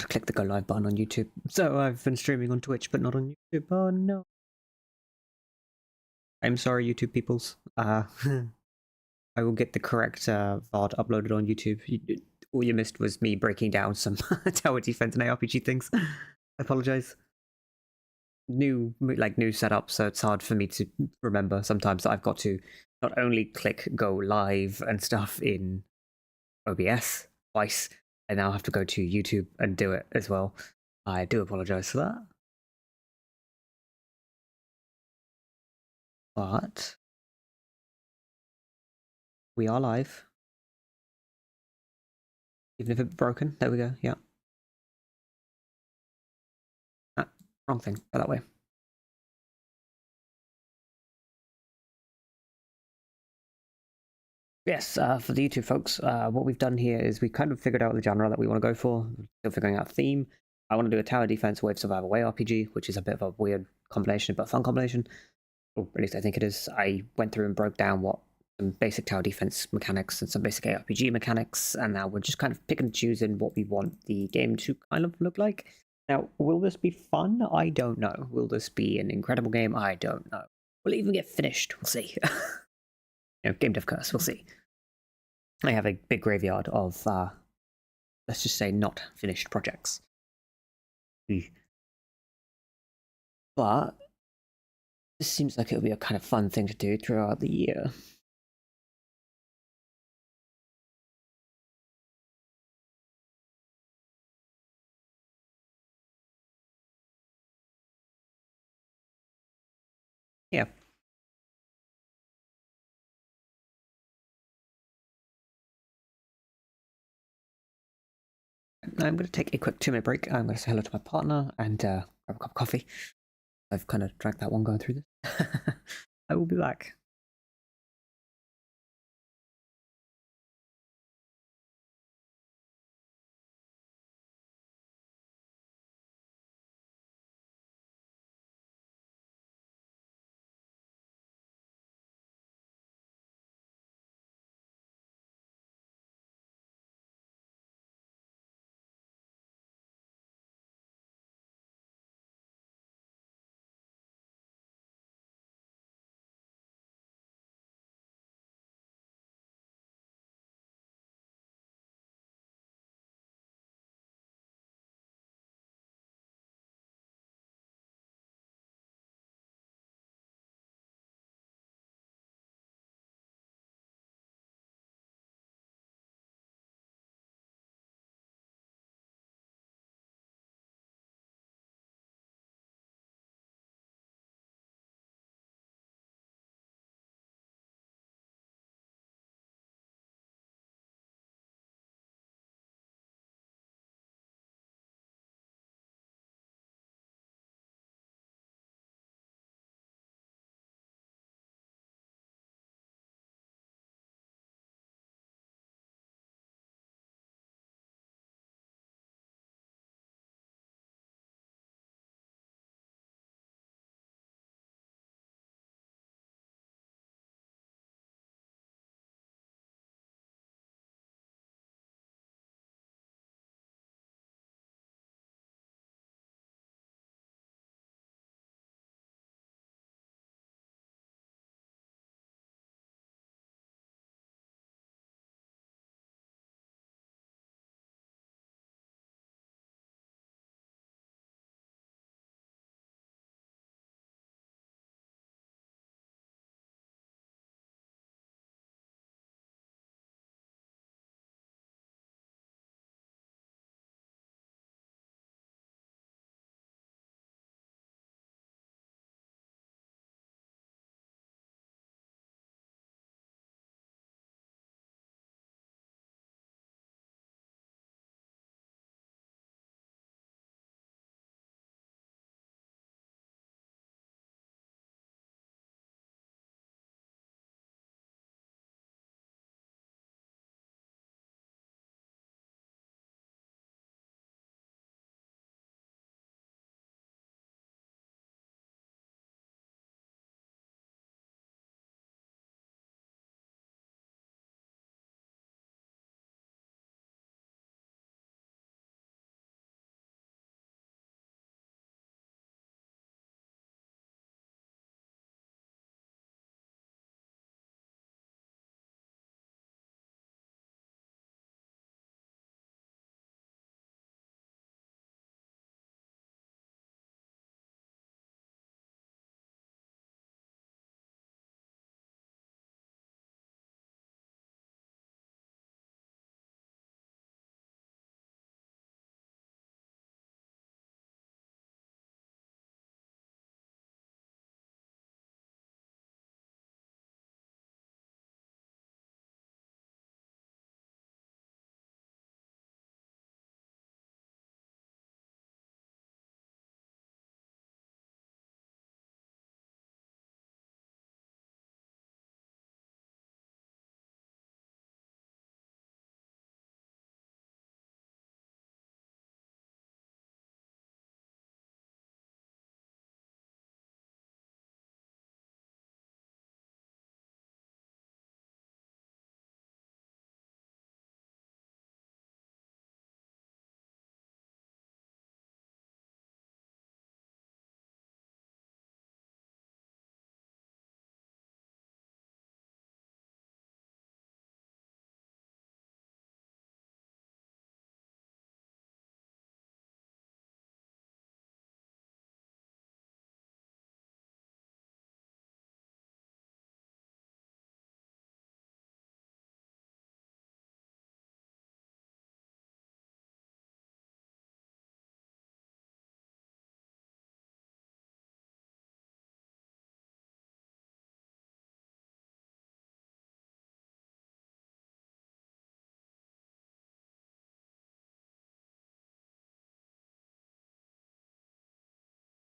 forgot to click the go live button on YouTube. So I've been streaming on Twitch, but not on YouTube. Oh no. I'm sorry, YouTube peoples. I will get the correct VOD uploaded on YouTube. All you missed was me breaking down some tower defense and ARPG things. I apologize. New setup, so it's hard for me to remember sometimes that I've got to not only click go live and stuff in OBS twice, I now have to go to YouTube and do it as well. I do apologize for that. But we are live. Even if it's broken. There we go, yeah. Ah, wrong thing. Go that way. Yes, for the YouTube folks, what we've done here is we kind of figured out the genre that we want to go for. Still figuring out theme. I want to do a tower defense wave survival way RPG, which is a bit of a weird combination, but fun combination. Or at least I think it is. I went through and broke down what some basic tower defense mechanics and some basic ARPG mechanics, and now we're just kind of picking and choosing what we want the game to kind of look like. Now, will this be fun? I don't know. Will this be an incredible game? I don't know. Will it even get finished? We'll see. Game dev curse. We'll see. I have a big graveyard of, let's just say, not finished projects. But this seems like it'll be a kind of fun thing to do throughout the year. Yeah. I'm going to take a quick 2-minute break. I'm going to say hello to my partner and grab a cup of coffee. I've kind of drank that one going through this. I will be back.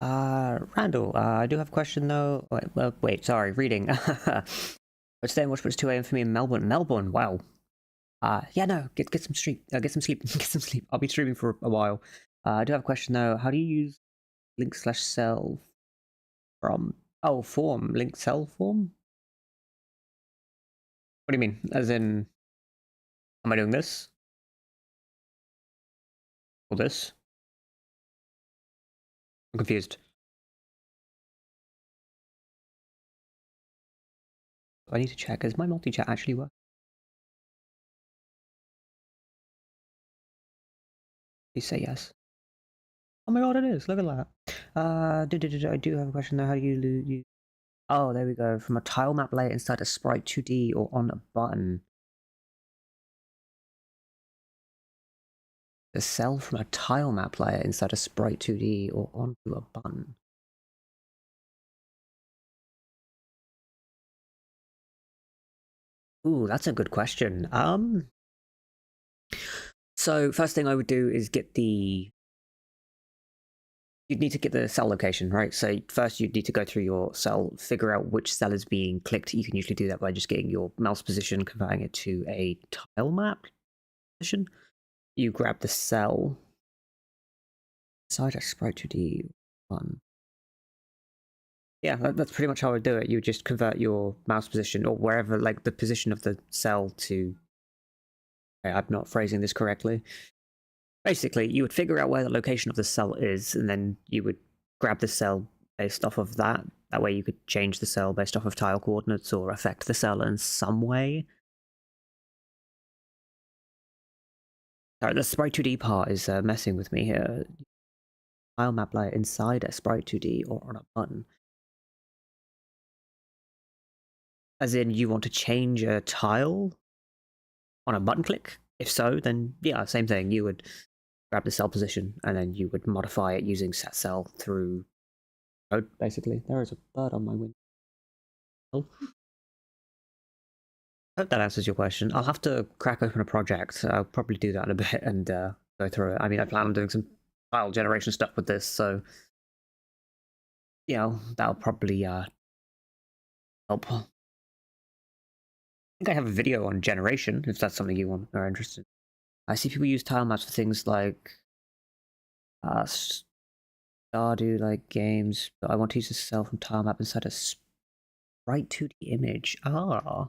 Randall, I do have a question though. Wait, sorry, reading. It's staying watch, but it's 2 a.m. for me in Melbourne. Melbourne, wow. Yeah, no, get some sleep. Get some sleep. Get some sleep. I'll be streaming for a while. I do have a question though. How do you use link/cell from? Oh, form link cell form. What do you mean? As in, am I doing this or this? I'm confused. I need to check. Is my multi-chat actually work? Please say yes. Oh my god, it is. Look at that. I do have a question though. How do you Oh, there we go. From a tile map layer inside a sprite 2D or on a button. The cell from a tile map layer inside a sprite 2D or onto a button. Ooh, that's a good question. So first thing I would do is get the... You'd need to get the cell location, right? So first you'd need to go through your cell, figure out which cell is being clicked. You can usually do that by just getting your mouse position, converting it to a tile map position. You grab the cell inside a sprite 2D button. Yeah, that's pretty much how I would do it. You would just convert your mouse position or wherever, like the position of the cell to... I'm not phrasing this correctly. Basically, you would figure out where the location of the cell is, and then you would grab the cell based off of that. That way you could change the cell based off of tile coordinates or affect the cell in some way. Sorry, the Sprite 2D part is messing with me here. Tile map layer inside a Sprite 2D or on a button. As in, you want to change a tile on a button click? If so, then yeah, same thing. You would grab the cell position and then you would modify it using set cell through code, basically. There is a bird on my window. Oh. I hope that answers your question. I'll have to crack open a project. I'll probably do that in a bit and go through it. I mean, I plan on doing some file generation stuff with this, so you know, that'll probably help. I think I have a video on generation, if that's something you are interested in. I see people use tile maps for things like Stardew like games, but I want to use the cell from tile map inside a sprite 2D image. Ah.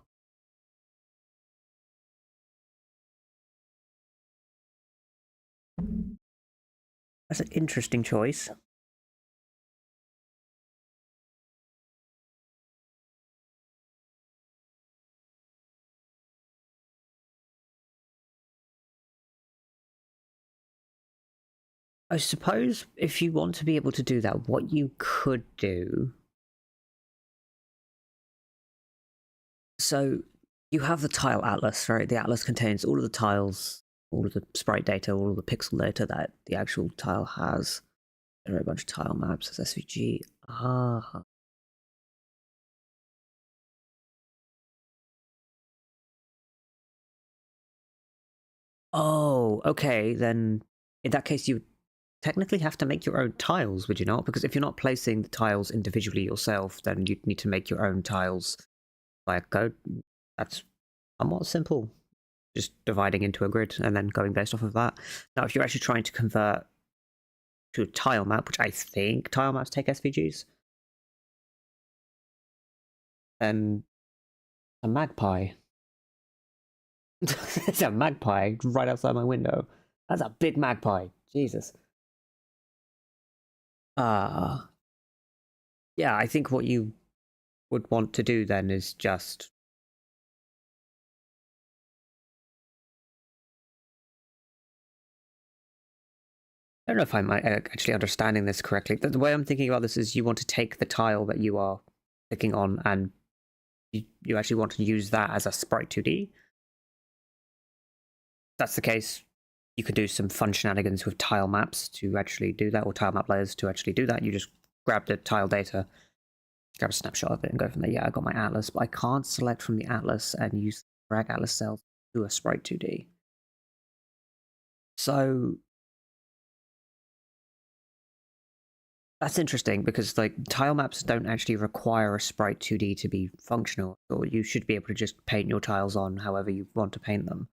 That's an interesting choice. I suppose if you want to be able to do that, what you could do... So you have the tile atlas, right? The atlas contains all of the tiles, all of the sprite data, all of the pixel data that the actual tile has. There are a bunch of tile maps as SVG. Ah. Oh, okay. Then in that case, you technically have to make your own tiles, would you not? Because if you're not placing the tiles individually yourself, then you'd need to make your own tiles via code. That's somewhat simple. Just dividing into a grid and then going based off of that. Now, if you're actually trying to convert to a tile map, which I think tile maps take SVGs, then a magpie. It's a magpie right outside my window. That's a big magpie. Jesus. Yeah, I think what you would want to do then is just... I don't know if I'm actually understanding this correctly. The way I'm thinking about this is you want to take the tile that you are clicking on and you actually want to use that as a sprite 2D. If that's the case, you could do some fun shenanigans with tile maps to actually do that, or tile map layers to actually do that. You just grab the tile data, grab a snapshot of it, and go from there. Yeah, I got my atlas, but I can't select from the atlas and use drag atlas cells to a sprite 2D. So That's interesting because like tile maps don't actually require a sprite 2D to be functional, or you should be able to just paint your tiles on however you want to paint them.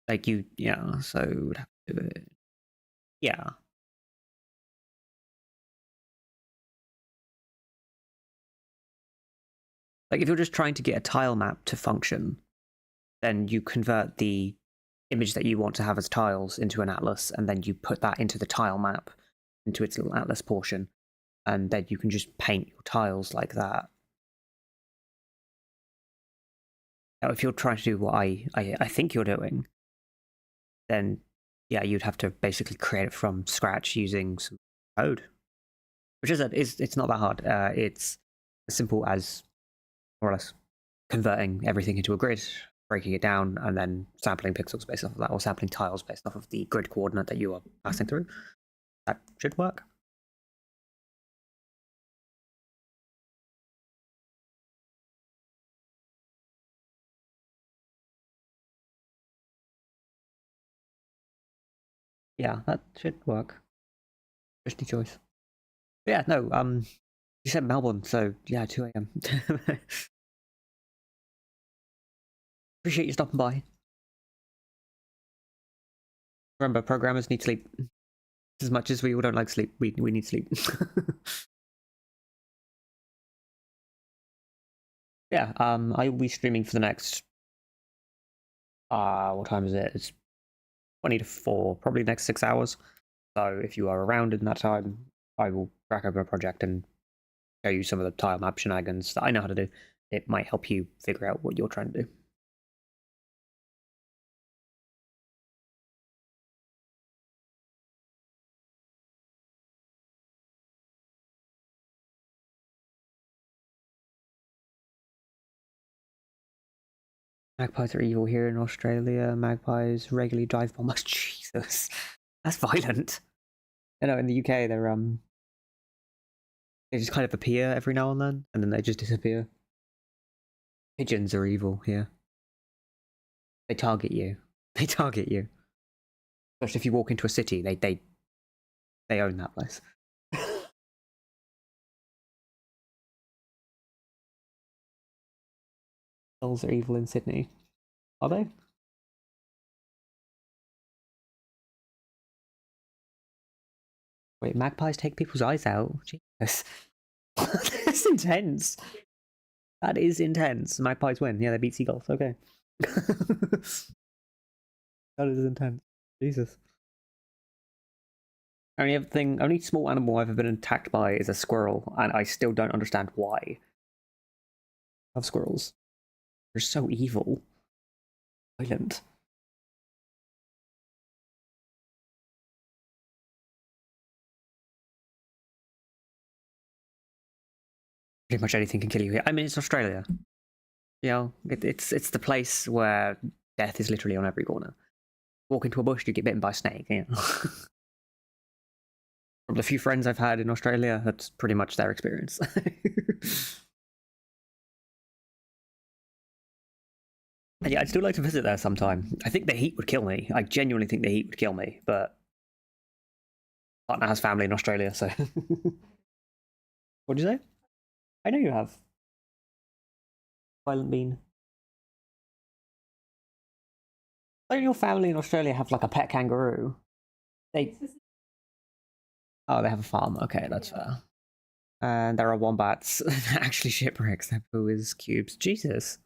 Like yeah, so we'd have to do it. Yeah. Like if you're just trying to get a tile map to function, then you convert the image that you want to have as tiles into an atlas, and then you put that into the tile map, into its little atlas portion, and then you can just paint your tiles like that. Now, if you're trying to do what I think you're doing, then yeah, you'd have to basically create it from scratch using some code, which it's not that hard. It's as simple as more or less converting everything into a grid, breaking it down, and then sampling pixels based off of that, or sampling tiles based off of the grid coordinate that you are passing through. That should work. Yeah, that should work. Just your choice. But yeah, no, you said Melbourne, so yeah, 2 a.m. Appreciate you stopping by. Remember, programmers need sleep. As much as we all don't like sleep, we need sleep. Yeah, I will be streaming for the next what time is it? It's 20 to 4, probably the next 6 hours. So if you are around in that time, I will crack open a project and show you some of the tile map shenanigans that I know how to do. It might help you figure out what you're trying to do. Magpies are evil here in Australia. Magpies regularly dive bomb us. Jesus, that's violent. You know, in the UK, they just kind of appear every now and then they just disappear. Pigeons are evil here. They target you. They target you. Especially if you walk into a city, they own that place. Gulls are evil in Sydney. Are they? Wait, magpies take people's eyes out? Jesus. That's intense. That is intense. Magpies win. Yeah, they beat seagulls. Okay. That is intense. Jesus. Only small animal I've ever been attacked by is a squirrel, and I still don't understand why. I love squirrels. They're so evil. Violent. Pretty much anything can kill you here. I mean, it's Australia. You know, it's the place where death is literally on every corner. Walk into a bush, you get bitten by a snake. Yeah. From the few friends I've had in Australia, that's pretty much their experience. And yeah, I'd still like to visit there sometime. I think the heat would kill me. I genuinely think the heat would kill me, but partner has family in Australia, so. What'd you say? I know you have. Violent Bean. Don't your family in Australia have like a pet kangaroo? They. Oh, they have a farm. Okay, that's fair. And there are wombats that actually shipwrecks their poo is cubes. Jesus.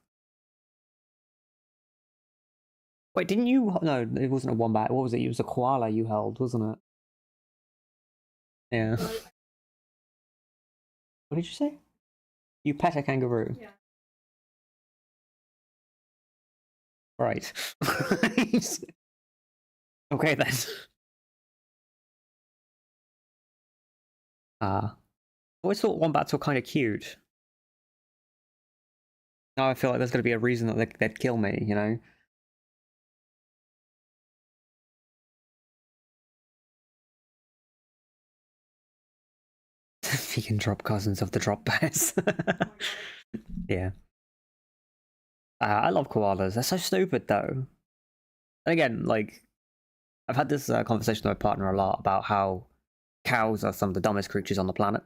Wait, didn't you? No, it wasn't a wombat. What was it? It was a koala you held, wasn't it? Yeah. What did you say? You pet a kangaroo. Yeah. Right. Okay then. I always thought wombats were kind of cute. Now I feel like there's going to be a reason that they'd kill me, you know? Vegan drop cousins of the drop bears. Yeah. I love koalas. They're so stupid, though. And again, like, I've had this conversation with my partner a lot about how cows are some of the dumbest creatures on the planet.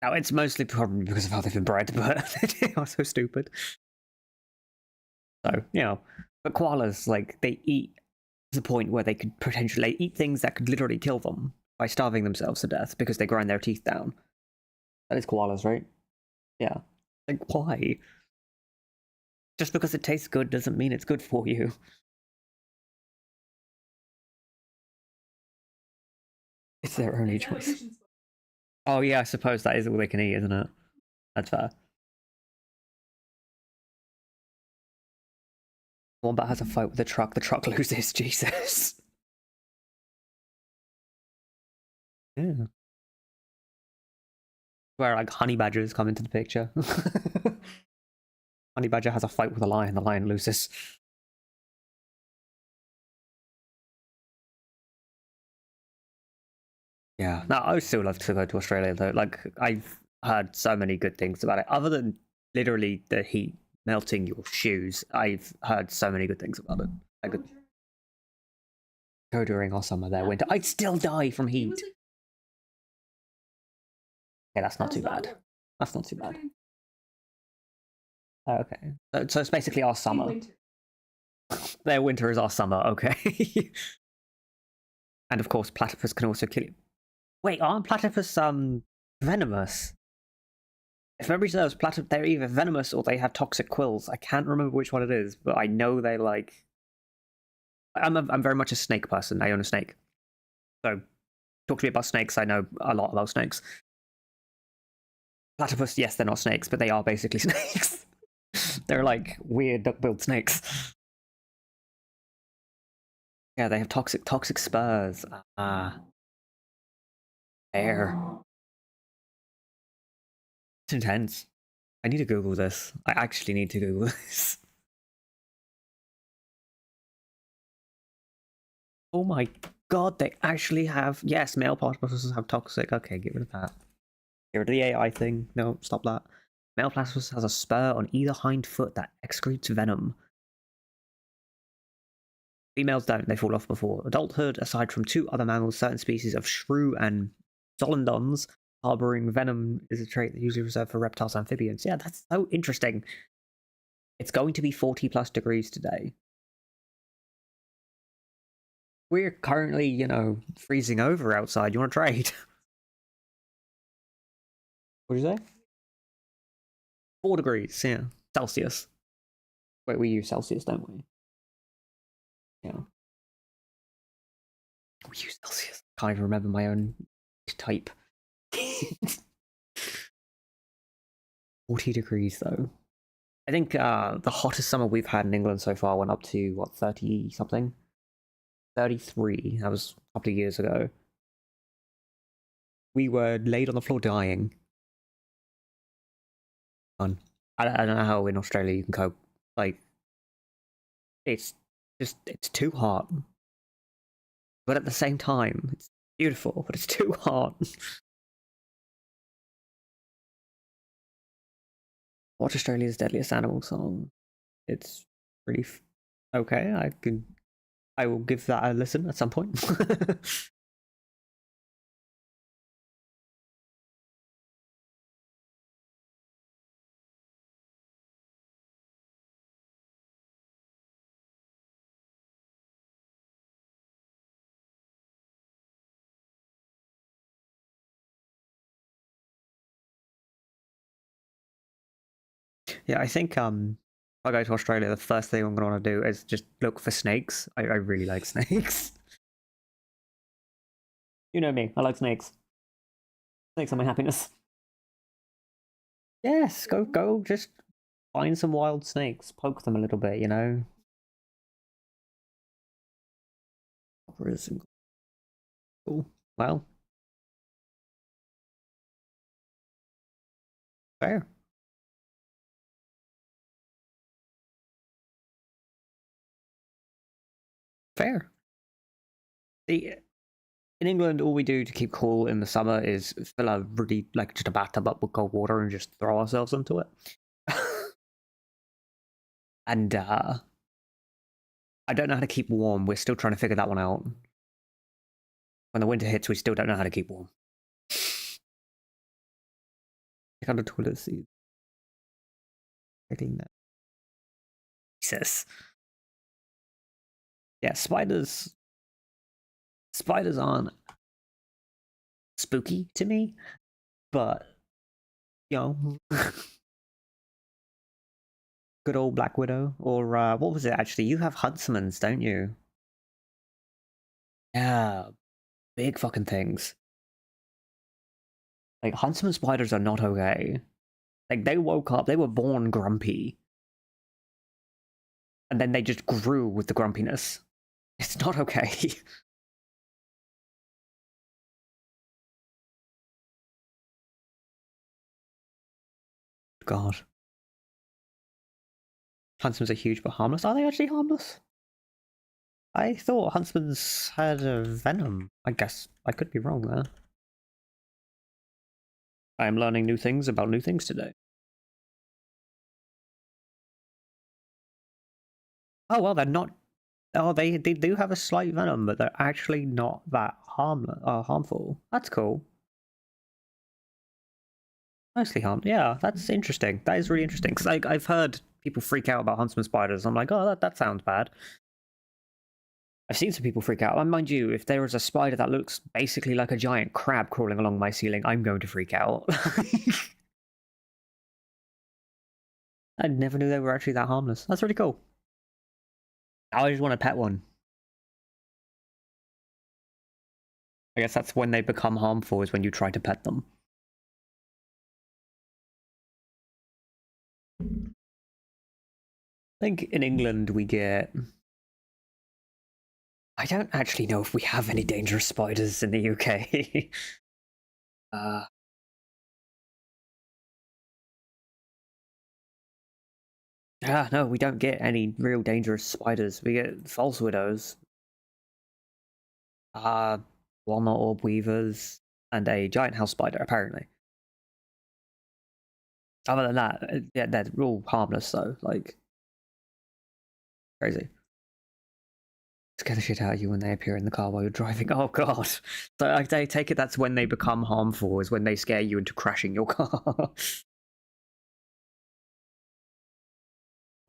Now, it's mostly probably because of how they've been bred, but they are so stupid. So, you know, but koalas, like, they eat to the point where they could potentially eat things that could literally kill them by starving themselves to death because they grind their teeth down. That is koalas, right? Yeah. Like, why? Just because it tastes good doesn't mean it's good for you. It's their only choice. Oh yeah, I suppose that is all they can eat, isn't it? That's fair. Wombat has a fight with the truck loses, Jesus. Yeah. Where like honey badgers come into the picture. Honey badger has a fight with a lion, the lion loses. Yeah. No, I would still love to go to Australia though. Like I've heard so many good things about it. Other than literally the heat melting your shoes, I've heard so many good things about it. I could go during our summer there, winter. I'd still die from heat. Yeah, that's not too bad. That's not too bad. Okay. So it's basically our summer. Their winter is our summer, okay. And of course, platypus can also kill you. Wait, aren't platypus venomous? If memory serves, they're either venomous or they have toxic quills. I can't remember which one it is, but I know they like. I'm very much a snake person. I own a snake, so talk to me about snakes. I know a lot about snakes. Platypus, yes, they're not snakes, but they are basically snakes. They're like weird duck-billed snakes. Yeah, they have toxic spurs. Ah, air. It's intense. I need to Google this. I actually need to Google this. Oh my god, they actually have. Yes, male platypuses have toxic. Okay, get rid of that. Get rid of the AI thing. No, stop that. Male platypus has a spur on either hind foot that excretes venom. Females don't, they fall off before adulthood. Aside from two other mammals, certain species of shrew and zolindons harboring venom is a trait that usually reserved for reptiles and amphibians. Yeah, that's so interesting. It's going to be 40 plus degrees today. We're currently, you know, freezing over outside. You want to trade? What did you say? 4 degrees, yeah. Celsius. Wait, we use Celsius, don't we? Yeah. We use Celsius. Can't even remember my own type. 40 degrees, though. I think the hottest summer we've had in England so far went up to, what, 30 something? 33. That was a couple of years ago. We were laid on the floor dying. Fun. I don't know how in Australia you can cope. Like, it's too hot. But at the same time, it's beautiful, but it's too hot. Watch Australia's Deadliest Animal song. It's pretty okay. I will give that a listen at some point. Yeah, I think if I go to Australia, the first thing I'm gonna want to do is just look for snakes. I really like snakes. You know me, I like snakes. Snakes are my happiness. Yes, go just find some wild snakes, poke them a little bit, you know. Cool. Well, fair. Fair. The In England, all we do to keep cool in the summer is fill a really, like, just a bathtub up with cold water and just throw ourselves into it. And I don't know how to keep warm. We're still trying to figure that one out. when the winter hits, we still don't know how to keep warm. Check out the toilet seat. Checking that. Jesus. Yeah, spiders aren't spooky to me, but you know, good old Black Widow, or what was it actually? You have Huntsmans, don't you? Yeah, big fucking things. Like Huntsman spiders are not okay. Like they woke up, they were born grumpy, and then they just grew with the grumpiness. It's not okay. God. Huntsmans are huge but harmless. Are they actually harmless? I thought Huntsmans had a venom. I guess I could be wrong there. I am learning new things about new things today. Oh well, they're not. Oh, they do have a slight venom, but they're actually not that harmful. That's cool. Mostly harmed. Yeah, that's interesting. That is really interesting. Because I've heard people freak out about huntsman spiders. I'm like, oh, that sounds bad. I've seen some people freak out. And mind you, if there is a spider that looks basically like a giant crab crawling along my ceiling, I'm going to freak out. I never knew they were actually that harmless. That's really cool. I just want to pet one. I guess that's when they become harmful, is when you try to pet them. I think in England we get... I don't actually know if we have any dangerous spiders in the UK. No, we don't get any real dangerous spiders. We get false widows, walnut orb weavers, and a giant house spider, apparently. Other than that, yeah, they're all harmless, though. Like, crazy. Scare the shit out of you when they appear in the car while you're driving. Oh, God. So I take it that's when they become harmful, is when they scare you into crashing your car.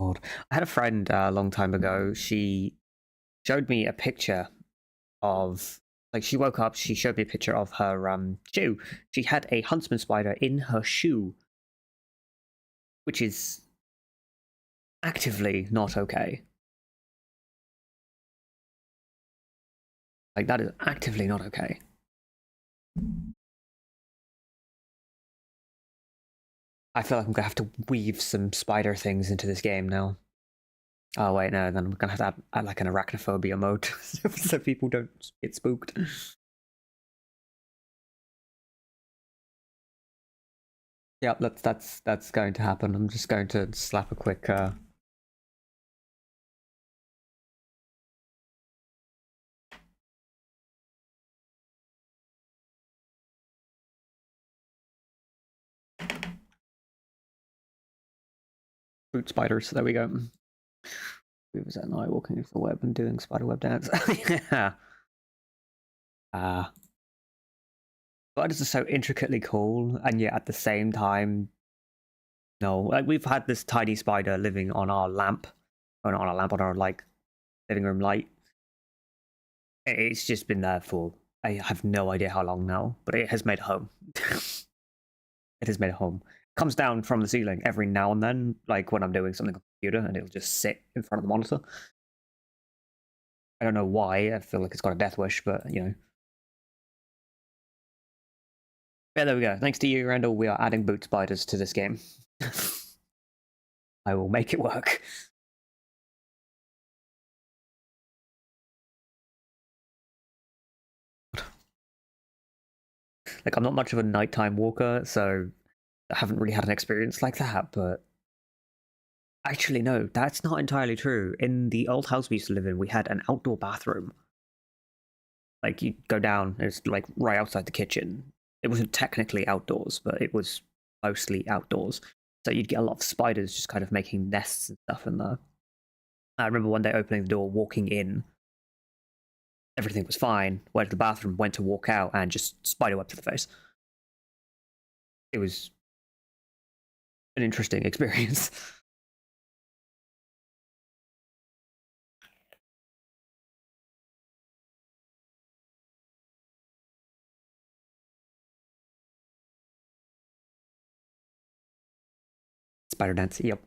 God. I had a friend a long time ago. She showed me a picture of, like, she woke up, she showed me a picture of her shoe. She had a huntsman spider in her shoe, which is actively not okay. Like, that is actively not okay. I feel like I'm gonna have to weave some spider things into this game now. Oh wait, no, then I'm gonna have to add like an arachnophobia mode so people don't get spooked. Yep, that's going to happen. I'm just going to slap a quick boot spiders. There we go. Who was that night walking into the web and doing spider web dance? Yeah. Spiders are so intricately cool, and yet at the same time, no. Like, we've had this tiny spider living on our lamp, or not on our lamp, on our like living room light. It's just been there for, I have no idea how long now, but it has made a home. It has made a home. It comes down from the ceiling every now and then, like when I'm doing something on the computer, and it'll just sit in front of the monitor. I don't know why. I feel like it's got a death wish, but you know. Yeah, there we go. Thanks to you, Randall, we are adding boot spiders to this game. I will make it work. Like, I'm not much of a nighttime walker, so I haven't really had an experience like that, but actually, no, that's not entirely true. In the old house we used to live in, we had an outdoor bathroom. Like, you go down, it's like right outside the kitchen. It wasn't technically outdoors, but it was mostly outdoors. So you'd get a lot of spiders just kind of making nests and stuff in there. I remember one day opening the door, walking in, everything was fine. Went to the bathroom, went to walk out, and just spiderweb to the face. It was an interesting experience. Spider dance, yep.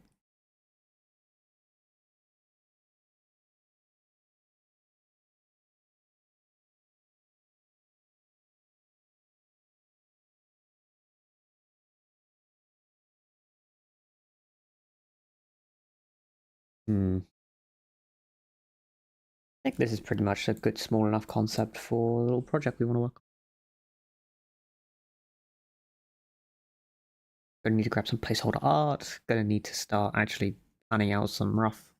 Hmm. I think this is pretty much a good small enough concept for a little project we want to work on. Gonna need to grab some placeholder art. Gonna need to start actually planning out some rough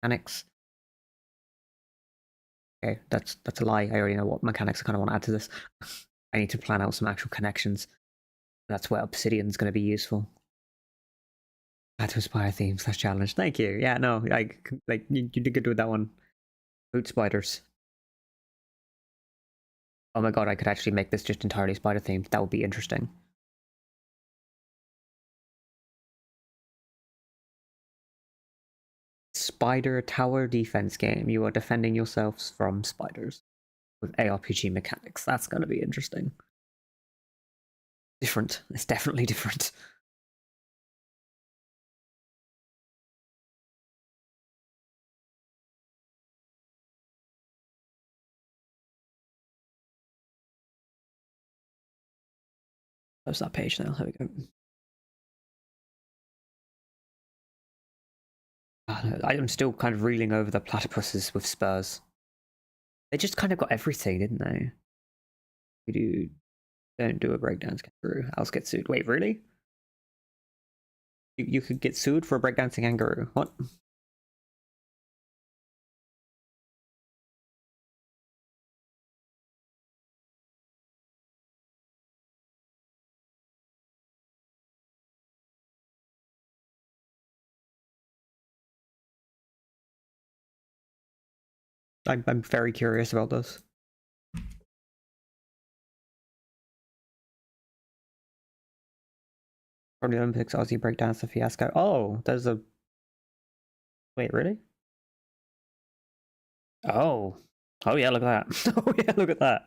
mechanics. Okay, that's a lie. I already know what mechanics I kind of want to add to this. I need to plan out some actual connections. That's where Obsidian's going to be useful. How to inspire themes. That's challenge. Thank you. Yeah, no, like you did good with that one. Boot spiders. Oh my god, I could actually make this just entirely spider themed. That would be interesting. Spider tower defense game. You are defending yourselves from spiders with ARPG mechanics. That's going to be interesting. Different. It's definitely different. Close that page now. There we go. I'm still kind of reeling over the platypuses with spurs. They just kind of got everything, didn't they? You don't do a breakdance kangaroo. Else get sued. Wait, really? You could get sued for a breakdancing kangaroo. What? I'm very curious about this. From the Olympics, Aussie breakdancer fiasco. Oh, there's a. Wait, really? Oh. Oh yeah, look at that. Oh yeah, look at that.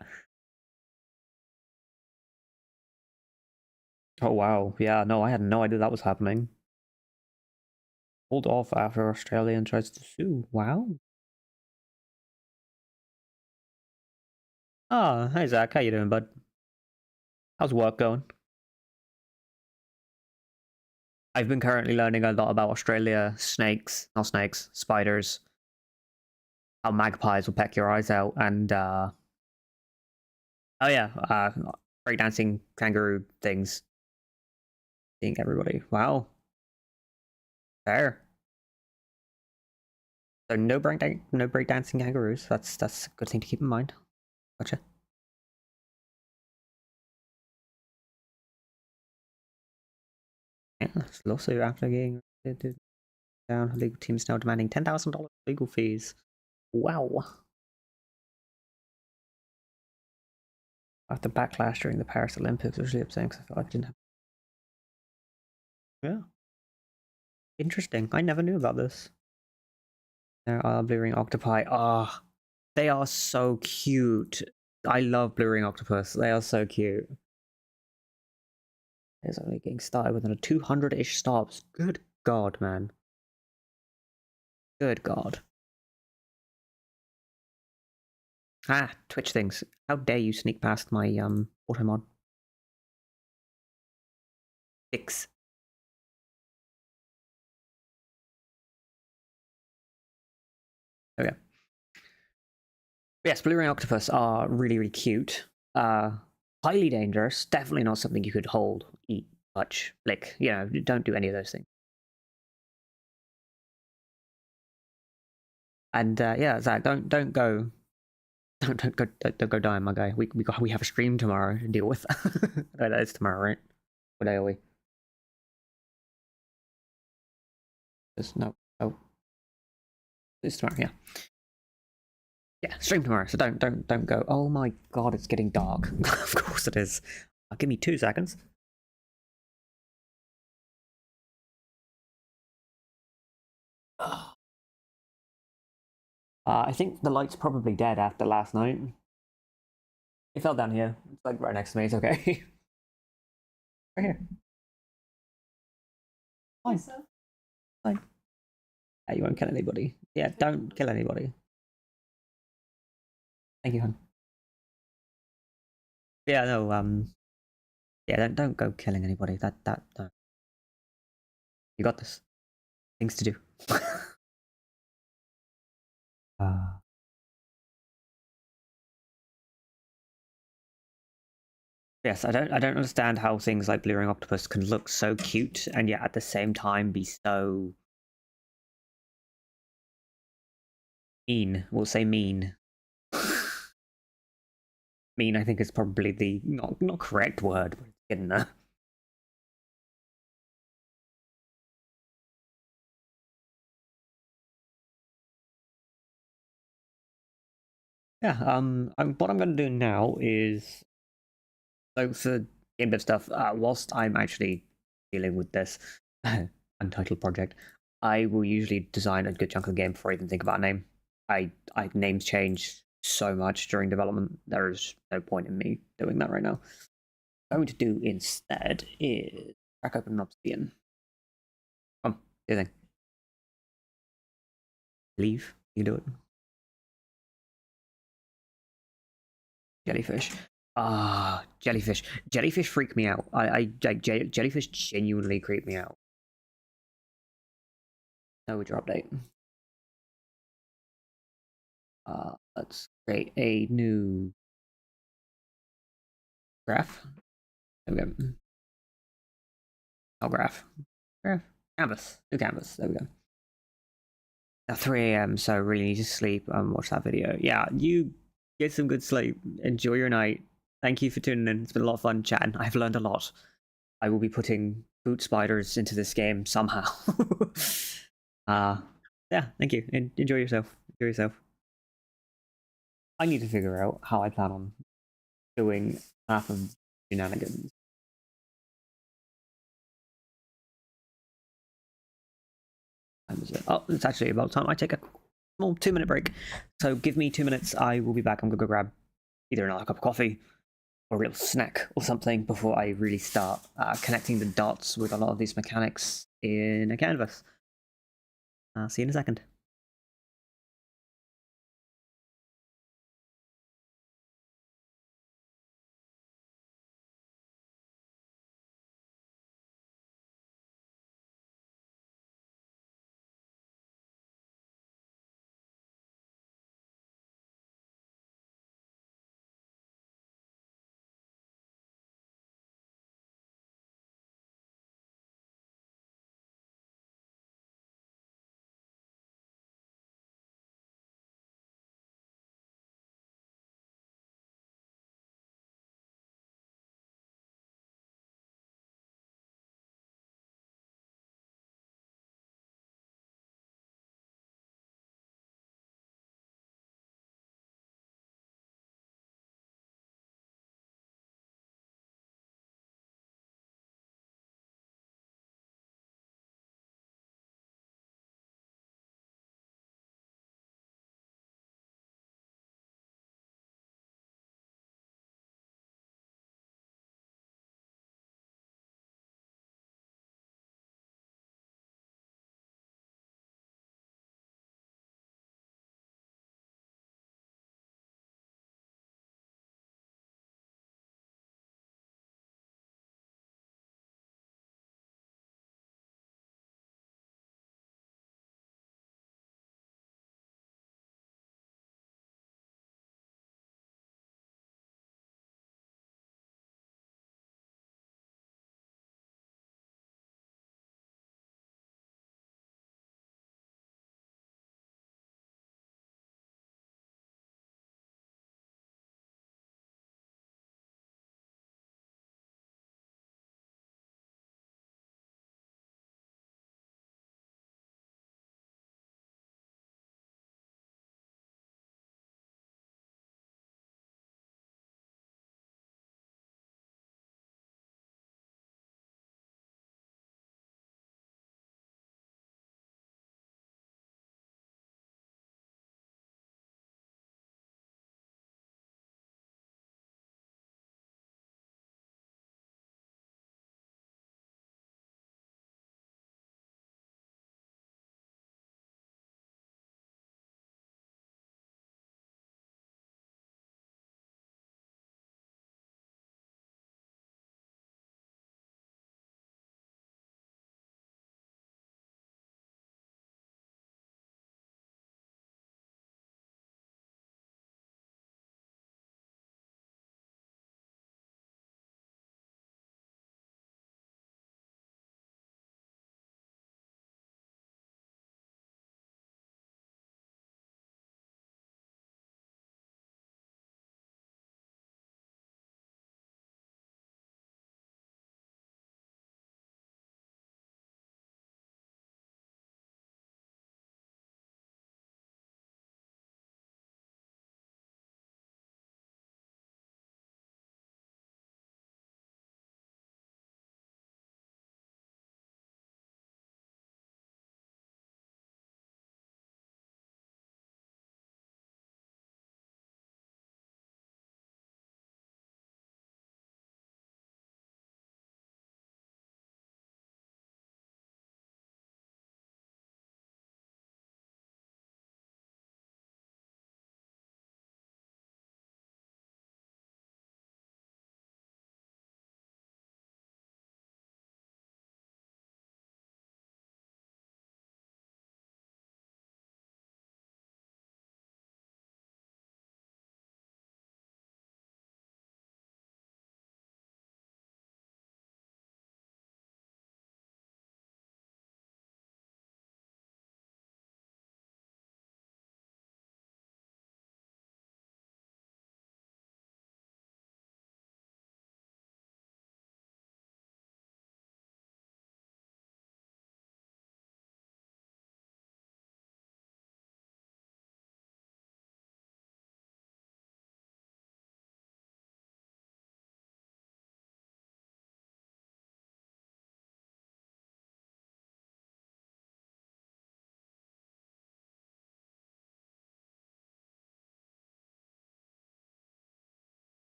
Oh wow. Yeah, no, I had no idea that was happening. Pulled off after Australian tries to sue. Wow. Ah, hey Zach, how you doing, bud? How's work going? I've been currently learning a lot about Australia, snakes, not snakes, spiders, how magpies will peck your eyes out, and oh yeah, breakdancing kangaroo things. Seeing everybody. Wow. Fair. So no breakdancing kangaroos. That's a good thing to keep in mind. Gotcha. Yeah, it's lawsuit after getting down. Legal team is now demanding $10,000 legal fees. Wow. After backlash during the Paris Olympics, it was really upsetting because I felt like I didn't have. Yeah. Interesting. I never knew about this. There are blue ring octopi. Ah, oh, they are so cute. I love blue ring octopus. They are so cute. It's only getting started within a 200-ish stops. Good God, man. Good God. Ah, Twitch things. How dare you sneak past my auto mod? Six. Okay. Yes, blue ring octopus are really, really cute. Highly dangerous. Definitely not something you could hold, eat, touch, lick. You know, don't do any of those things. And yeah, Zach, don't go, don't go dying, my guy. We have a stream tomorrow to deal with. No, that is tomorrow, right? What day are we? No, oh, it's tomorrow. Yeah. Yeah, stream tomorrow. So don't go. Oh my god, it's getting dark. Of course it is. Give me 2 seconds. I think the light's probably dead after last night. It fell down here. It's like right next to me. It's okay. Right here. Fine. Fine. Yeah, you won't kill anybody. Yeah, don't kill anybody. Thank you, hon. Yeah, no. Yeah, don't go killing anybody. That. No. You got this. Things to do. uh, yes, I don't understand how things like Blue Ring Octopus can look so cute and yet at the same time be so mean. We'll say mean. Mean, I think, is probably the not correct word, but it's getting there. Yeah. What I'm going to do now is so for game dev stuff. Whilst I'm actually dealing with this untitled project, I will usually design a good chunk of the game before I even think about a name. I names change so much during development. There is no point in me doing that right now. What I'm going to do instead is crack open an obsidian. Come, do your thing. Leave. You do it. Jellyfish. Ah, jellyfish. Jellyfish freak me out. I like jellyfish genuinely creep me out. No drop date. Let's create a new graph. There we go. Oh, graph. Graph. Canvas. New canvas. There we go. Now 3 a.m. So I really need to sleep and watch that video. Yeah, you get some good sleep. Enjoy your night. Thank you for tuning in. It's been a lot of fun chatting. I've learned a lot. I will be putting boot spiders into this game somehow. Yeah, thank you. Enjoy yourself. Enjoy yourself. I need to figure out how I plan on doing half of Shenanigans. Oh, it's actually about time I take a small 2-minute break. So give me 2 minutes. I will be back. I'm gonna go grab either another cup of coffee or a real snack or something before I really start connecting the dots with a lot of these mechanics in a canvas. See you in a second.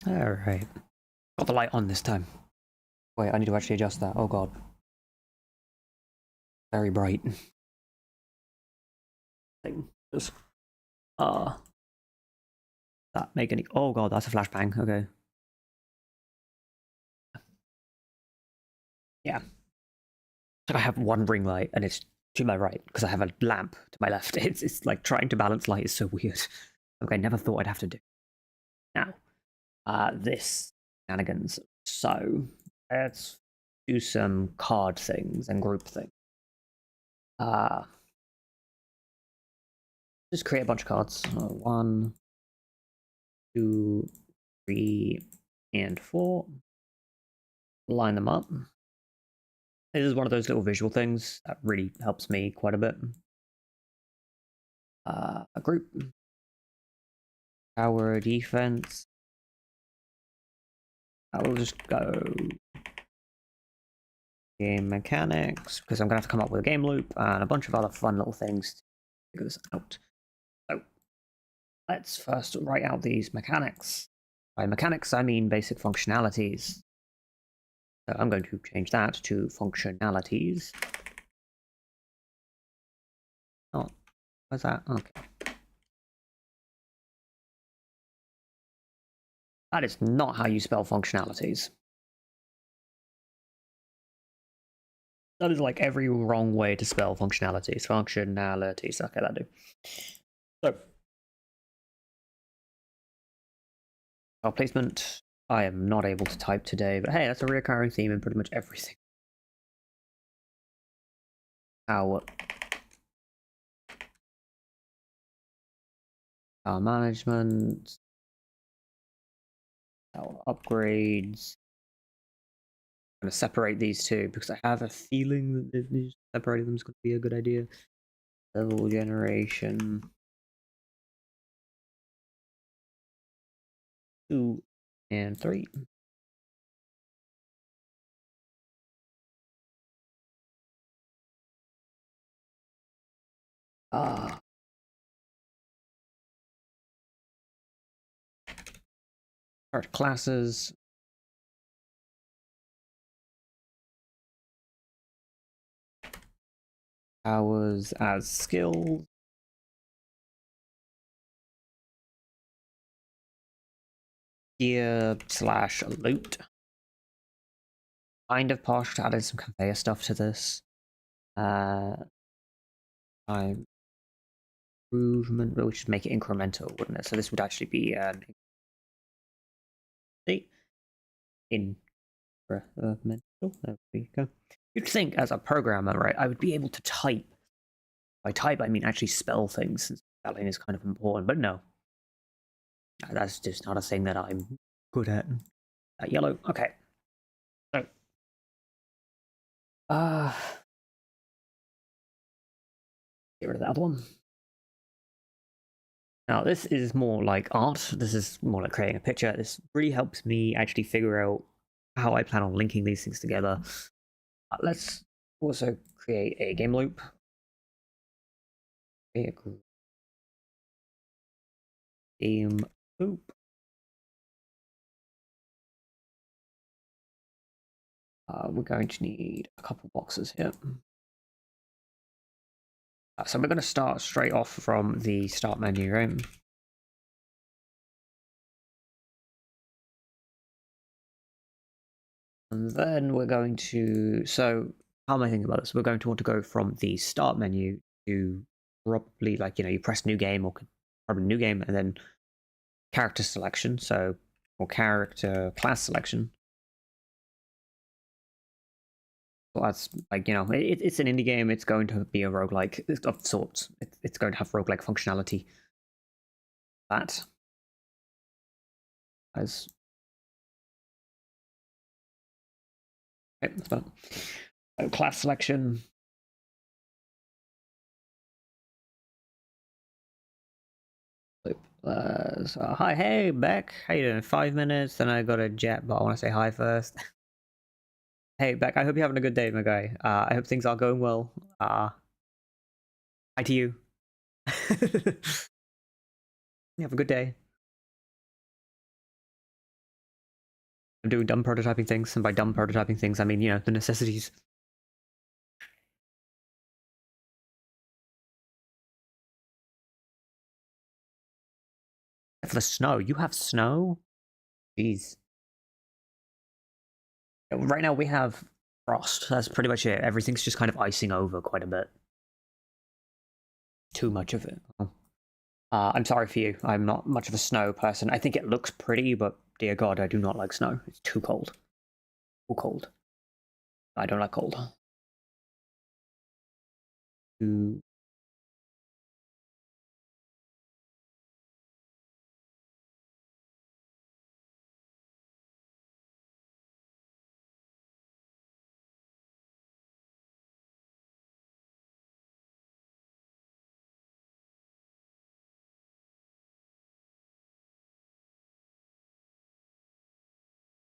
Alright. Got the light on this time. Wait, I need to actually adjust that. Oh god. Very bright. Thing. Just, that make any... Oh god, that's a flashbang. Okay. Yeah. I have one ring light and it's to my right because I have a lamp to my left. It's like trying to balance light is so weird. Okay, never thought I'd have to do. Now, this Shenanigans. So, let's do some card things and group things. Just create a bunch of cards. 1, 2, 3, and 4. Line them up. This is one of those little visual things that really helps me quite a bit. A group. Power defense. I will just go game mechanics because I'm gonna have to come up with a game loop and a bunch of other fun little things to figure this out. So let's first write out these mechanics. By mechanics, I mean basic functionalities. So I'm going to change that to functionalities. Oh, what's that? Okay. That is not how you spell functionalities. That is like every wrong way to spell functionalities. Functionalities. Okay, that'll do. So, our placement. I am not able to type today, but hey, that's a recurring theme in pretty much everything. Our management. Our upgrades. I'm going to separate these two because I have a feeling that separating them is going to be a good idea. Level generation. 2 and 3. Start classes. Powers as skills. Gear / loot. Kind of partial to adding some conveyor stuff to this. Time improvement, but we should make it incremental, wouldn't it? So this would actually be an incremental. There we go. You'd think as a programmer, right, I would be able to type. By type, I mean actually spell things, since spelling is kind of important, but no. That's just not a thing that I'm good at. Yellow, okay. So, get rid of the other one. Now, this is more like art. This is more like creating a picture. This really helps me actually figure out how I plan on linking these things together. Let's also create a game loop. Game loop. We're going to need a couple boxes here. So we're going to start straight off from the start menu, right? And then we're going to, so how am I thinking about this? We're going to want to go from the start menu to probably like, you press new game or probably new game and then character selection. So, or character class selection. Well, that's like, it's an indie game. It's going to be a roguelike of sorts. It's going to have roguelike functionality. That as okay, that's fine. Class selection. So, hi, hey, Beck. How you doing? 5 minutes, then I got a jet, but I want to say hi first. Hey, Beck, I hope you're having a good day, my guy. I hope things are going well. Hi to you. You have a good day. I'm doing dumb prototyping things, and by dumb prototyping things, I mean, you know, the necessities. For the snow, you have snow? Jeez. Right now we have frost. That's pretty much it. Everything's just kind of icing over quite a bit. Too much of it. Oh. I'm sorry for you. I'm not much of a snow person. I think it looks pretty, but dear God, I do not like snow. It's too cold. Too cold. I don't like cold. Too...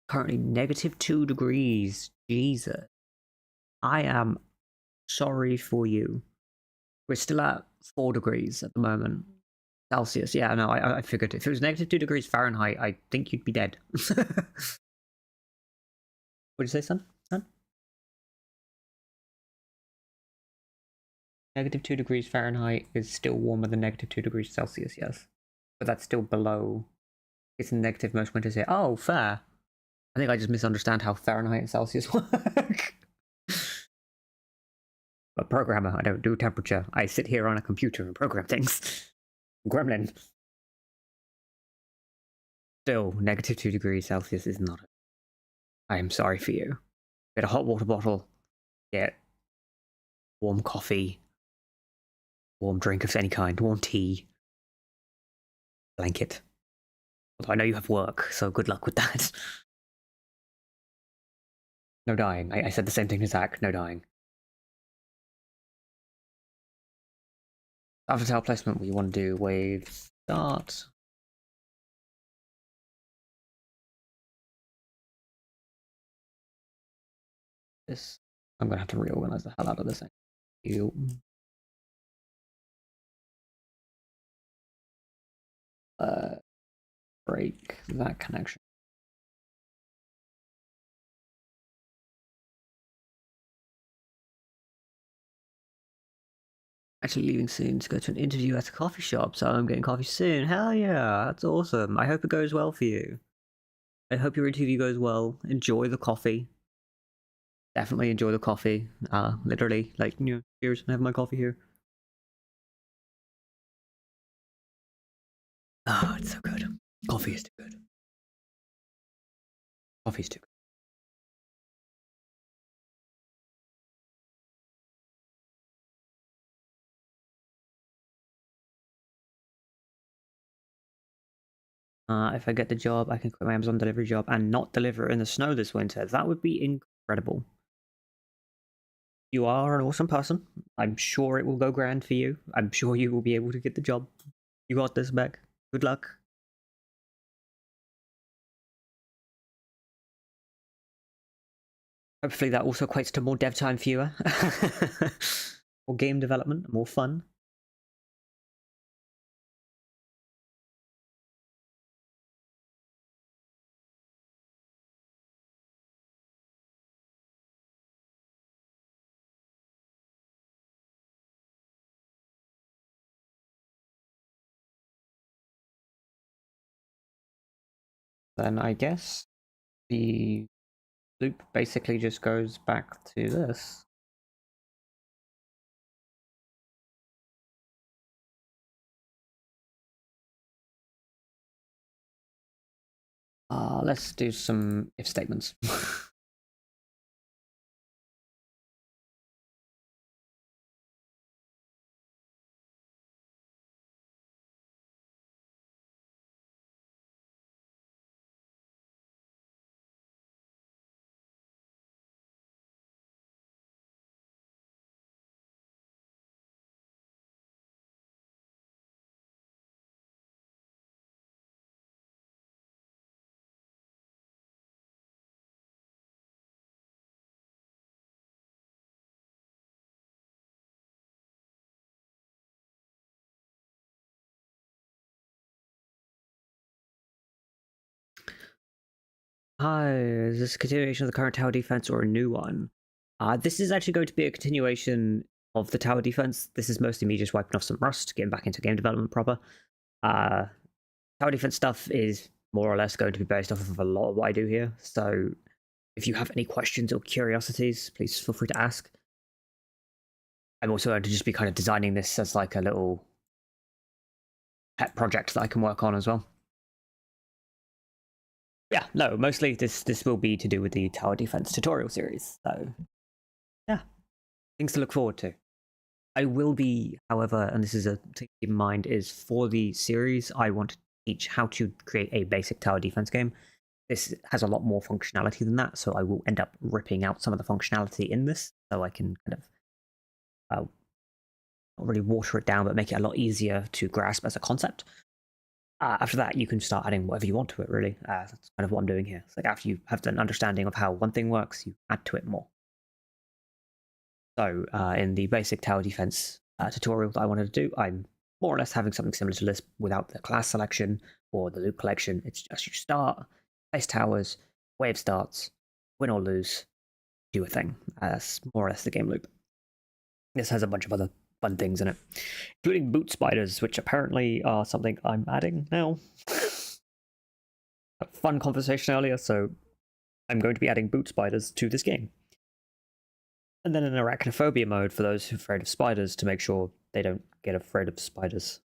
Currently -2 degrees. Jesus. I am sorry for you. We're still at 4 degrees at the moment. Celsius. Yeah, no, I figured if it was -2 degrees Fahrenheit, I think you'd be dead. What'd you say, son? Son? -2 degrees Fahrenheit is still warmer than -2 degrees Celsius, yes. But that's still below. It's negative most winters here. Oh, fair. I think I just misunderstand how Fahrenheit and Celsius work. A programmer, I don't do temperature. I sit here on a computer and program things. Gremlin. Still, -2 degrees Celsius is not. I am sorry for you. Get a hot water bottle. Get warm coffee. Warm drink of any kind. Warm tea. Blanket. Although I know you have work, so good luck with that. No dying. I said the same thing to Zach. No dying. After tile placement, we want to do wave start. This. I'm going to have to reorganize the hell out of this thing. Break that connection. Actually leaving soon to go to an interview at a coffee shop, so I'm getting coffee soon. Hell yeah, that's awesome. I hope it goes well for you. I hope your interview goes well. Enjoy the coffee. Definitely enjoy the coffee. Literally, like, you know, cheers, I have my coffee here. Oh, it's so good. Coffee is too good. Coffee's too good. If I get the job, I can quit my Amazon delivery job and not deliver in the snow this winter. That would be incredible. You are an awesome person. I'm sure it will go grand for you. I'm sure you will be able to get the job. You got this, Beck. Good luck. Hopefully that also equates to more dev time for you. More game development, more fun. Then I guess the loop basically just goes back to this. Let's do some if statements. Hi, is this a continuation of the current tower defense or a new one? This is actually going to be a continuation of the tower defense. This is mostly me just wiping off some rust, getting back into game development proper. Uh, Tower defense stuff is more or less going to be based off of a lot of what I do here. So if you have any questions or curiosities, please feel free to ask. I'm also going to just be kind of designing this as like a little pet project that I can work on as well. Yeah, no, mostly this will be to do with the tower defense tutorial series. So yeah, things to look forward to. I will be, however, and this is a thing to keep in mind, is for the series, I want to teach how to create a basic tower defense game. This has a lot more functionality than that, so I will end up ripping out some of the functionality in this, so I can kind of not really water it down, but make it a lot easier to grasp as a concept. After that, you can start adding whatever you want to it, really. That's kind of what I'm doing here. It's like after you have an understanding of how one thing works, you add to it more. So in the basic tower defense tutorial that I wanted to do, I'm more or less having something similar to this without the class selection or the loot collection. It's just you start, place towers, wave starts, win or lose, do a thing. That's more or less the game loop. This has a bunch of other fun things in it, including boot spiders, which apparently are something I'm adding now. A fun conversation earlier, so I'm going to be adding boot spiders to this game. And then an arachnophobia mode for those who are afraid of spiders to make sure they don't get afraid of spiders.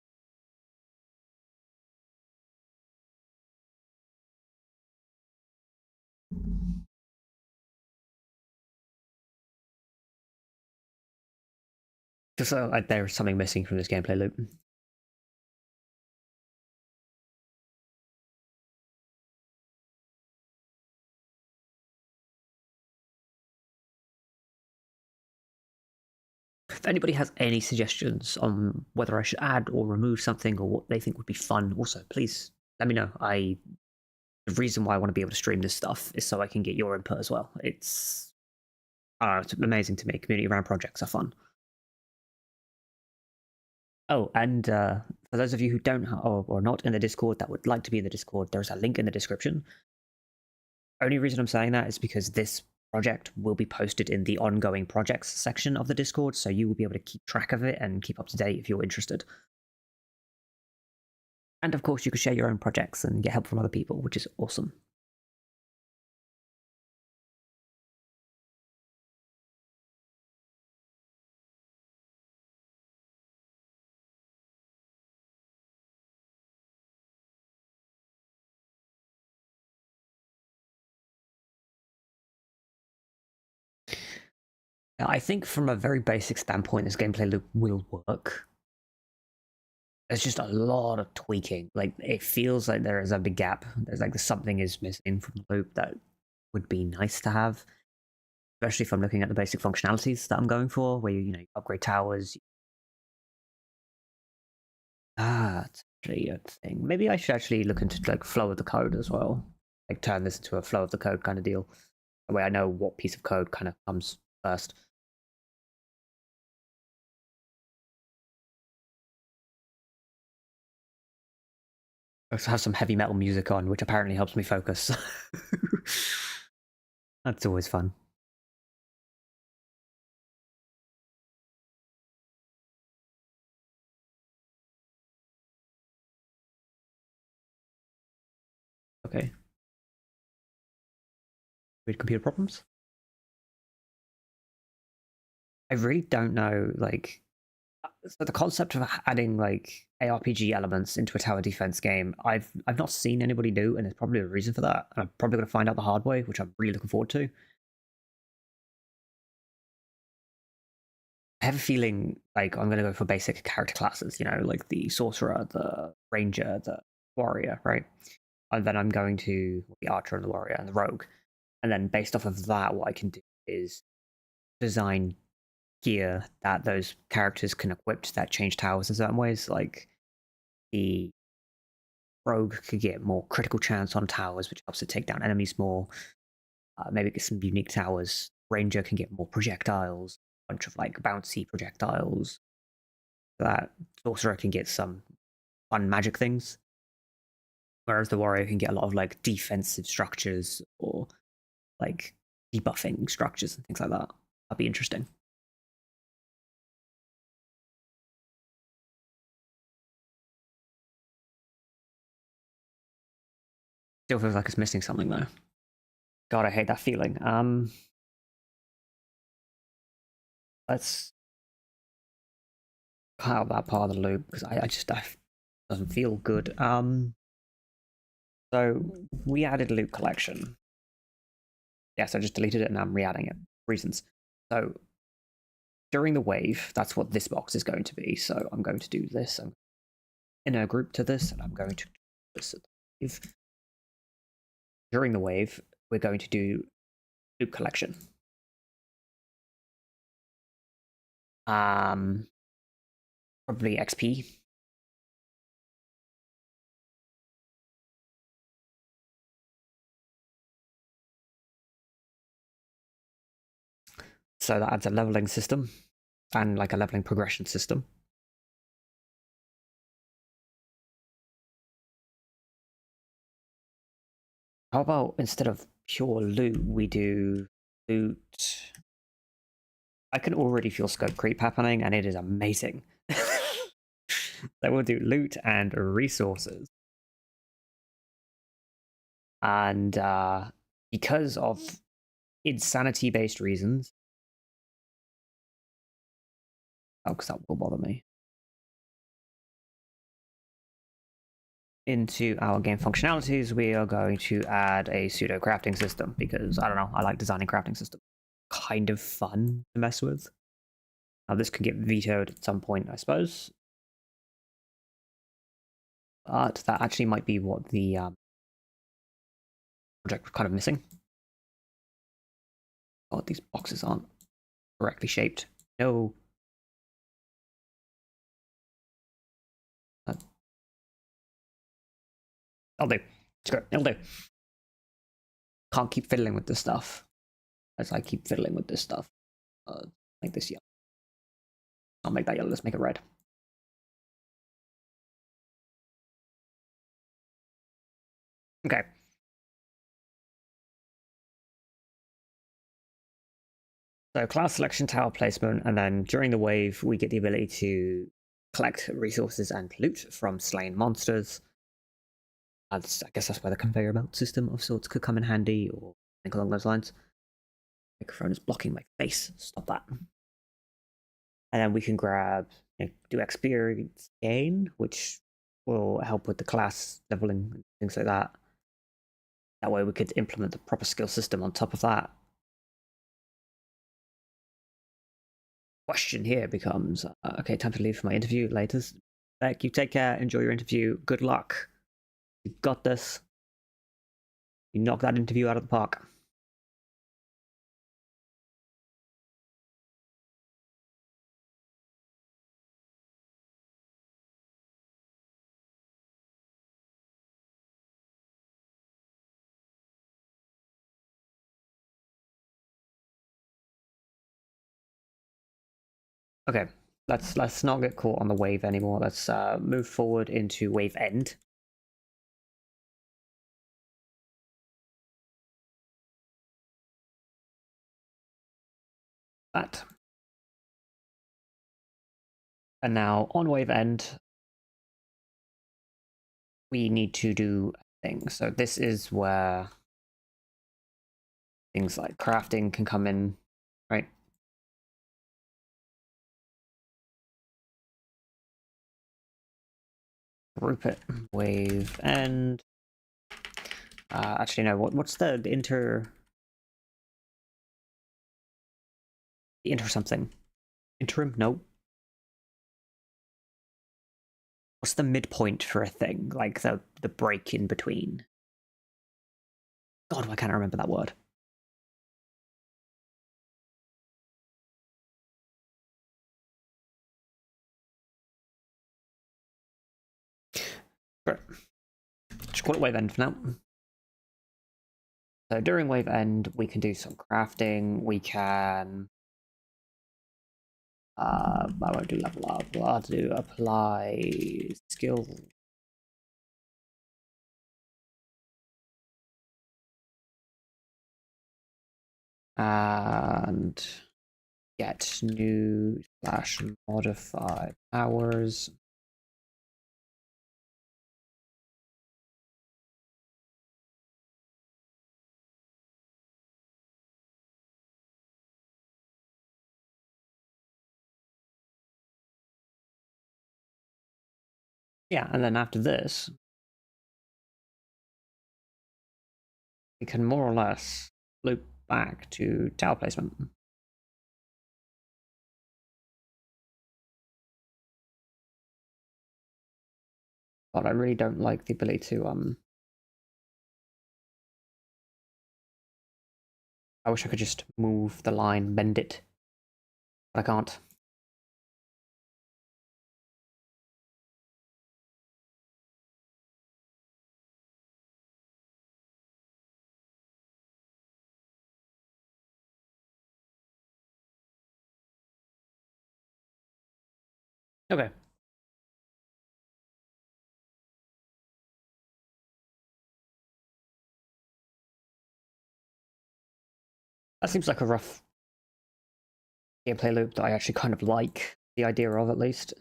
Just there's something missing from this gameplay loop. If anybody has any suggestions on whether I should add or remove something or what they think would be fun, also please let me know. The reason why I want to be able to stream this stuff is so I can get your input as well. It's amazing to me. Community around projects are fun. Oh, and for those of you who don't or not in the Discord that would like to be in the Discord, there's a link in the description. Only reason I'm saying that is because this project will be posted in the ongoing projects section of the Discord, so you will be able to keep track of it and keep up to date if you're interested. And of course, you can share your own projects and get help from other people, which is awesome. Now, I think from a very basic standpoint, this gameplay loop will work. There's just a lot of tweaking. Like, it feels like there is a big gap. There's like something is missing from the loop that would be nice to have, especially if I'm looking at the basic functionalities that I'm going for, where you upgrade towers. It's actually a thing. Maybe I should actually look into like flow of the code as well. Like turn this into a flow of the code kind of deal. That way I know what piece of code kind of comes first. I also have some heavy metal music on, which apparently helps me focus. That's always fun. Okay. Weird computer problems? I really don't know, like, so the concept of adding like ARPG elements into a tower defense game, I've not seen anybody do, and there's probably a reason for that. And I'm probably going to find out the hard way, which I'm really looking forward to. I have a feeling like I'm going to go for basic character classes, like the sorcerer, the ranger, the warrior, right? And then I'm going to the archer and the warrior and the rogue. And then based off of that, what I can do is design gear that those characters can equip that change towers in certain ways. Like the rogue could get more critical chance on towers, which helps it take down enemies more. Maybe get some unique towers. Ranger can get more projectiles, a bunch of like bouncy projectiles. That sorcerer can get some fun magic things. Whereas the warrior can get a lot of like defensive structures or like debuffing structures and things like that. That'd be interesting. Still feels like it's missing something though. God, I hate that feeling. Let's cut out that part of the loop because I just doesn't feel good. So we added loot collection. Yes, I just deleted it and I'm re-adding it. Reasons. So during the wave, that's what this box is going to be. So I'm going to do this. I'm in a group to this, and I'm going to do this at the wave. During the wave, we're going to do loot collection. Probably XP. So that adds a leveling system and like a leveling progression system. How about instead of pure loot, we do loot? I can already feel scope creep happening, and it is amazing. So we'll do loot and resources. And because of insanity-based reasons, because that will bother me, into our game functionalities, we are going to add a pseudo crafting system because I don't know, I like designing crafting systems. Kind of fun to mess with. Now this could get vetoed at some point, I suppose. But that actually might be what the project was kind of missing. Oh, these boxes aren't correctly shaped. No. I'll do. Screw it. It'll do. Can't keep fiddling with this stuff. As I keep fiddling with this stuff. Make this yellow. I'll make that yellow. Let's make it red. Okay. So class selection, tower placement, and then during the wave, we get the ability to collect resources and loot from slain monsters. I guess that's where the conveyor belt system of sorts could come in handy, or think along those lines. Microphone is blocking my face. Stop that. And then we can grab, do experience gain, which will help with the class leveling and things like that. That way we could implement the proper skill system on top of that. Question here becomes, okay, time to leave for my interview later. Thank you, take care, enjoy your interview, good luck. You got this. You knock that interview out of the park. Okay, let's not get caught on the wave anymore. Let's move forward into wave end. That. And now on wave end, we need to do things. So this is where things like crafting can come in, right? Group it, wave end. Actually, no. What's the inter something? Interim? No. What's the midpoint for a thing? Like the break in between. God, why can't I remember that word? Right. Just call it wave end for now. So during wave end, we can do some crafting. We can. I won't do level up. I'll do apply skill. And get new / modify hours. Yeah, and then after this, we can more or less loop back to tower placement. But I really don't like the ability to I wish I could just move the line, bend it, but I can't. Okay. That seems like a rough gameplay loop that I actually kind of like the idea of, at least.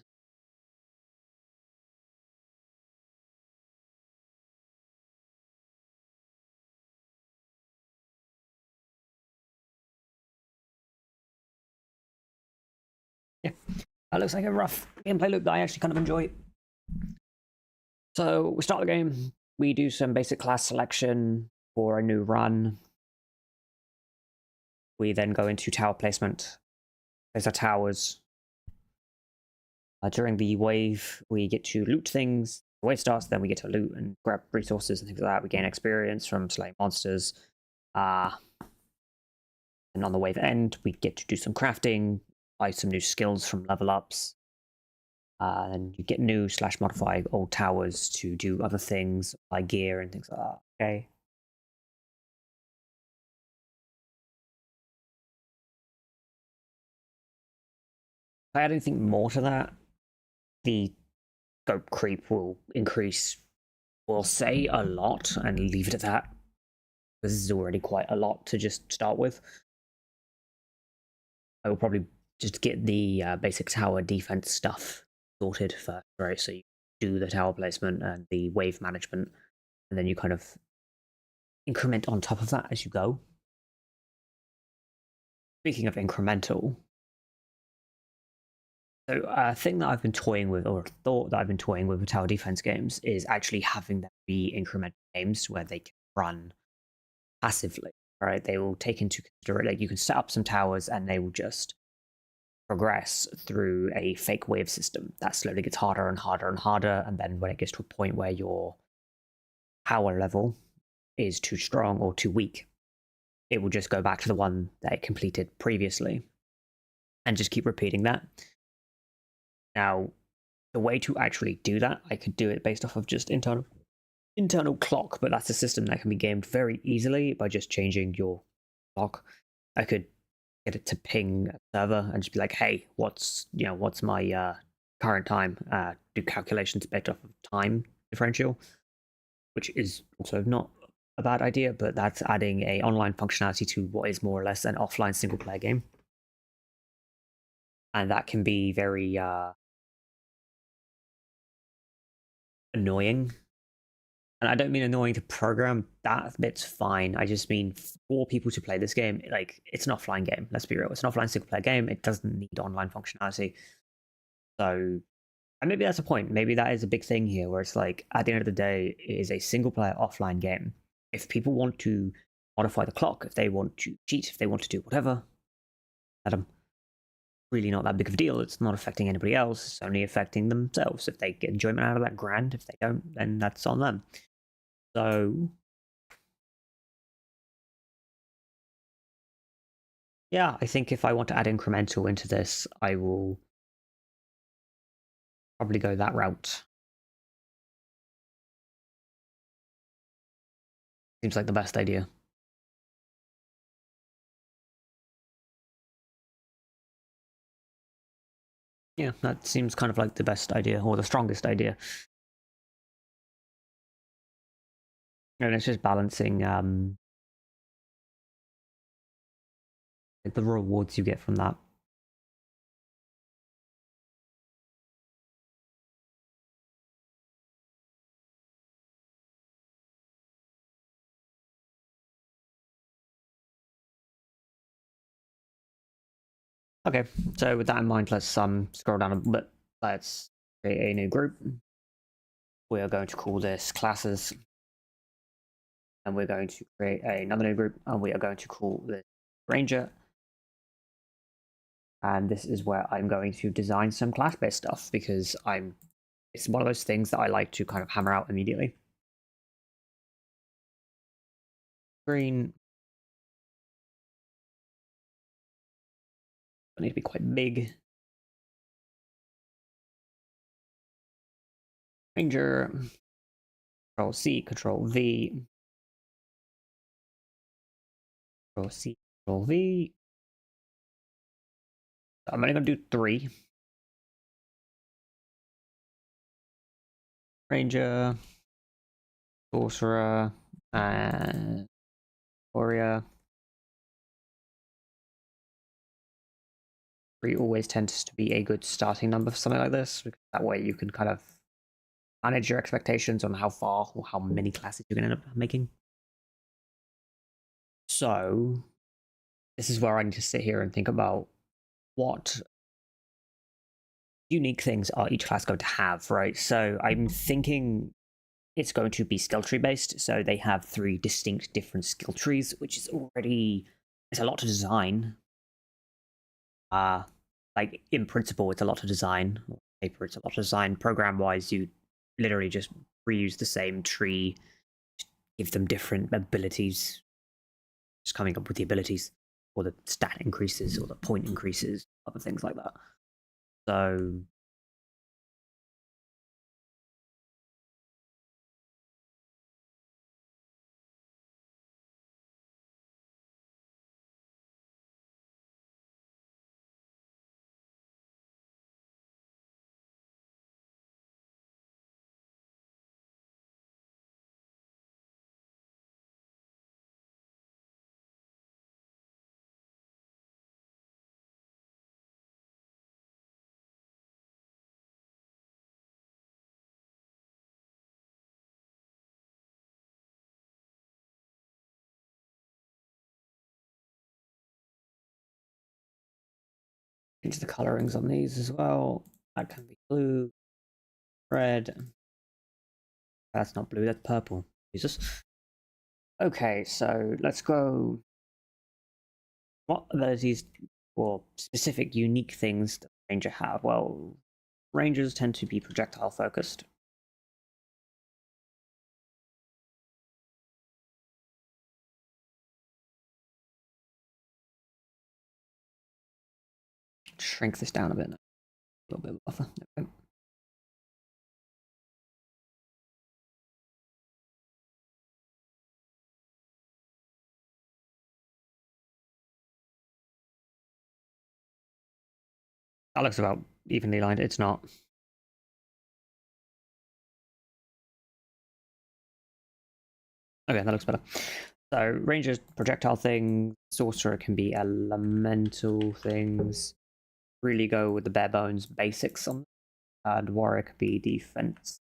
Yeah, that looks like a rough gameplay loop that I actually kind of enjoy. So we start the game, we do some basic class selection for a new run. We then go into tower placement. There's our towers. During the wave, we get to loot things. The wave starts, then we get to loot and grab resources and things like that. We gain experience from slaying monsters. And on the wave end, we get to do some crafting, buy some new skills from level ups. And you get new / modify old towers to do other things, buy gear and things like that. Okay. If I add anything more to that, the scope creep will increase, we'll say a lot, and leave it at that. This is already quite a lot to just start with. I will probably just get the basic tower defense stuff sorted first, right? So you do the tower placement and the wave management, and then you kind of increment on top of that as you go. Speaking of incremental, so a thing that I've been toying with, or thought that I've been toying with tower defense games, is actually having them be incremental games where they can run passively. Right? They will take into consideration, like, you can set up some towers and they will just progress through a fake wave system that slowly gets harder and harder and harder, and then when it gets to a point where your power level is too strong or too weak, it will just go back to the one that it completed previously and just keep repeating that. Now, the way to actually do that, I could do it based off of just internal clock, but that's a system that can be gamed very easily by just changing your clock. I could get it to ping a server and just be like, hey, what's my current time? Do calculations based off of time differential, which is also not a bad idea, but that's adding a online functionality to what is more or less an offline single player game. And that can be very annoying. And I don't mean annoying to program, that bit's fine. I just mean for people to play this game, like, it's an offline game, let's be real. It's an offline single player game, it doesn't need online functionality. So, and maybe that's a point. Maybe that is a big thing here, where it's like, at the end of the day, it is a single player offline game. If people want to modify the clock, if they want to cheat, if they want to do whatever, let them. Really not that big of a deal. It's not affecting anybody else. It's only affecting themselves. If they get enjoyment out of that, grand. If they don't, then that's on them. So, yeah, I think if I want to add incremental into this, I will probably go that route. Seems like the best idea. Yeah, that seems kind of like the best idea, or the strongest idea. And it's just balancing the rewards you get from that. Okay, so with that in mind, let's scroll down a bit. Let's create a new group. We are going to call this classes, and we're going to create another new group, and we are going to call this ranger. And this is where I'm going to design some class-based stuff because it's one of those things that I like to kind of hammer out immediately. Green. I need to be quite big. Ranger. Control C, Control V. Control C, Control V. I'm only going to do 3. Ranger, Sorcerer, and Warrior. 3 always tends to be a good starting number for something like this. That way you can kind of manage your expectations on how far or how many classes you're going to end up making. So this is where I need to sit here and think about what unique things are each class going to have, right? So I'm thinking it's going to be skill tree based. So they have 3 distinct different skill trees, which is already, it's a lot to design. Like in principle, it's a lot to design. On paper, it's a lot to design. Program wise, you literally just reuse the same tree, give them different abilities, just coming up with the abilities or the stat increases or the point increases, other things like that. So change the colorings on these as well. That can be blue, red. That's not blue, that's purple. Jesus. Okay, so let's go. What abilities or specific unique things does Ranger have? Well, Rangers tend to be projectile focused. Shrink this down a bit. A little bit of buffer. Okay. That looks about evenly lined. It's not. Okay, that looks better. So Ranger's projectile things, Sorcerer can be elemental things. Really go with the bare bones basics on. And Warrior could be defensive.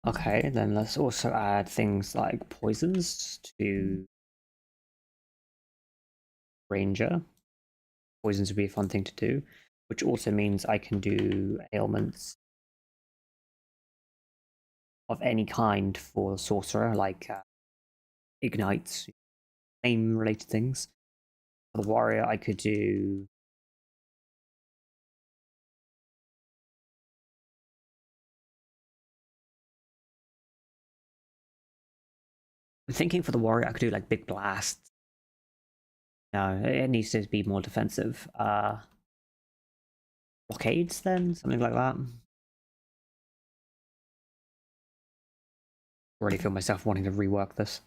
Okay, then let's also add things like poisons to Ranger. Poisons would be a fun thing to do, which also means I can do ailments of any kind for Sorcerer, like ignites, flame related things. For the Warrior, I could do I'm thinking for the Warrior, I could do like big blast. No, it needs to be more defensive. blockades then? Something like that? Already feel myself wanting to rework this.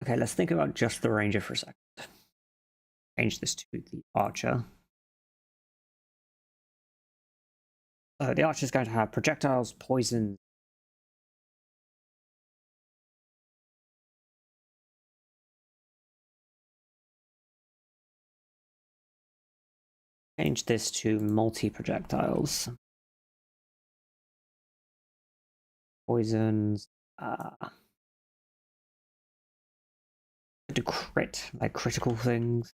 Okay, let's think about just the ranger for a second. Change this to the archer. The archer is going to have projectiles, poison. Change this to multi-projectiles. Poisons. To crit, like critical things.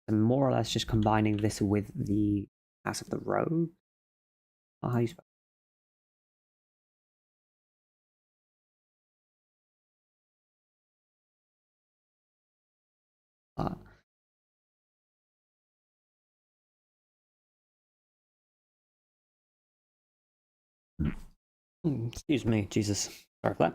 And more or less just combining this with the class of the rogue. Oh, how you spell? Excuse me, Jesus. Sorry for that.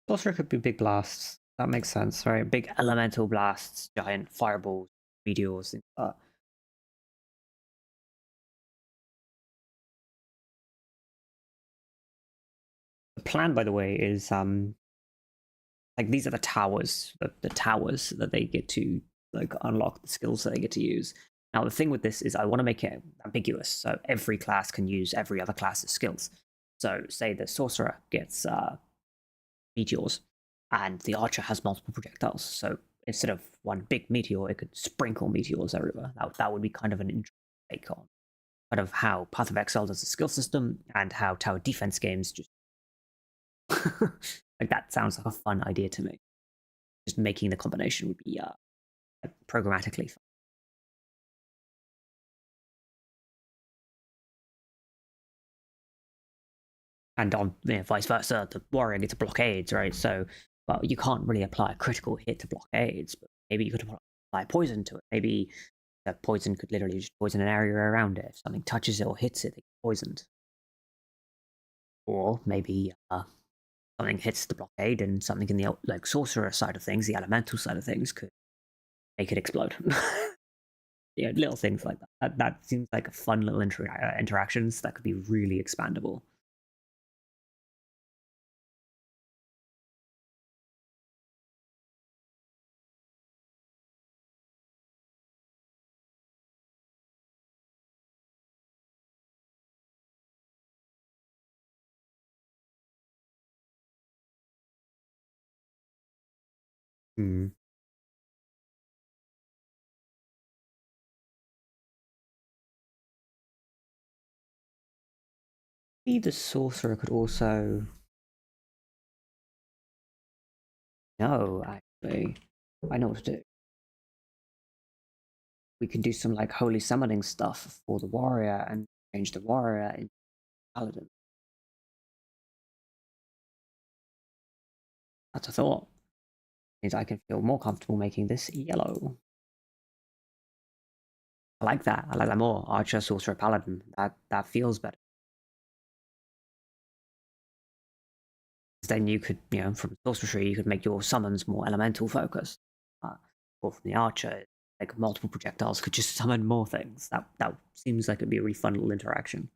Sorcerer could be big blasts. That makes sense, right? Big elemental blasts, giant fireballs, meteors, things like that. The plan, by the way, is like these are the towers, the towers that they get to like unlock the skills that they get to use. Now the thing with this is I want to make it ambiguous, so every class can use every other class's skills. So say the sorcerer gets meteors, and the archer has multiple projectiles. So instead of one big meteor, it could sprinkle meteors everywhere. That would be kind of an interesting take on kind of how Path of Exile does a skill system and how tower defense games just like that sounds like a fun idea to me. Just making the combination would be programmatically fun. And on vice versa, the warrior gets blockades, right? So, well, you can't really apply a critical hit to blockades, but maybe you could apply poison to it. Maybe that poison could literally just poison an area around it. If something touches it or hits it, they get poisoned. Or maybe something hits the blockade and something in the like sorcerer side of things, the elemental side of things, could make it explode. Yeah, little things like that. That seems like a fun little interactions that could be really expandable. Hmm. Maybe the sorcerer could also. No, actually, I know what to do. We can do some like holy summoning stuff for the warrior and change the warrior into paladin. That's a thought. Means I can feel more comfortable making this yellow. I like that. I like that more. Archer, sorcerer, paladin. That feels better. Then you could, from sorcery, you could make your summons more elemental focused. Or from the archer, like multiple projectiles could just summon more things. That seems like it'd be a really fun little interaction.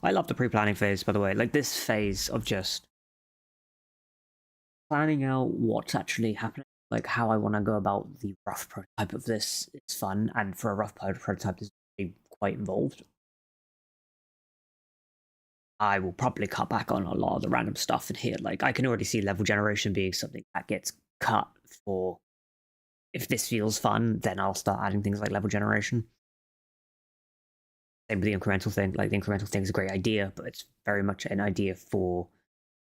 I love the pre-planning phase, by the way. Like this phase of just planning out what's actually happening, like how I want to go about the rough prototype of this. It's fun, and for a rough prototype, this is quite involved. I will probably cut back on a lot of the random stuff in here. Like, I can already see level generation being something that gets cut for. If this feels fun, then I'll start adding things like level generation. Same with the incremental thing. Like, the incremental thing is a great idea, but it's very much an idea for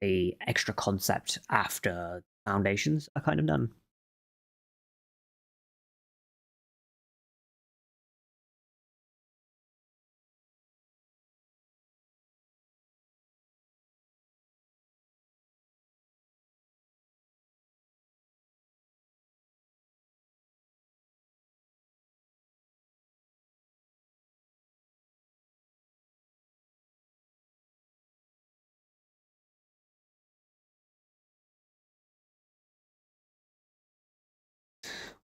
the extra concept after foundations are kind of done.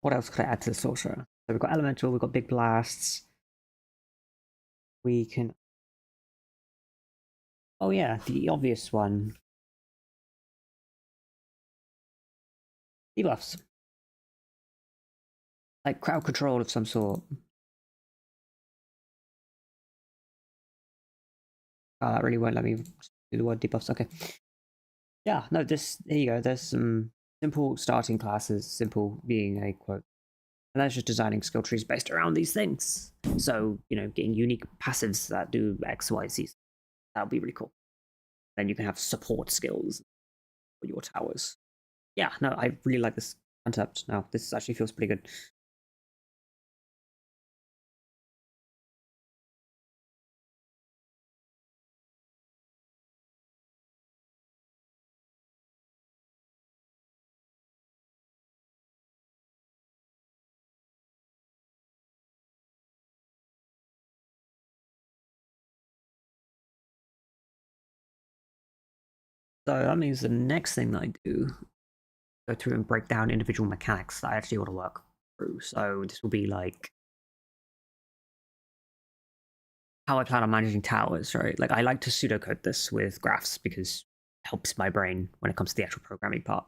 What else could I add to the sorcerer? So we've got elemental, we've got big blasts. We can. Oh yeah, the obvious one. Debuffs. Like crowd control of some sort. Oh, that really won't let me do the word debuffs. Okay. Yeah, no, here you go. There's some simple starting classes, simple being a quote. And that's just designing skill trees based around these things. So, getting unique passives that do X, Y, Z. That would be really cool. Then you can have support skills for your towers. Yeah, no, I really like this concept now. This actually feels pretty good. So that means the next thing that I do, go through and break down individual mechanics that I actually want to work through. So this will be like how I plan on managing towers, right? Like I like to pseudocode this with graphs because it helps my brain when it comes to the actual programming part.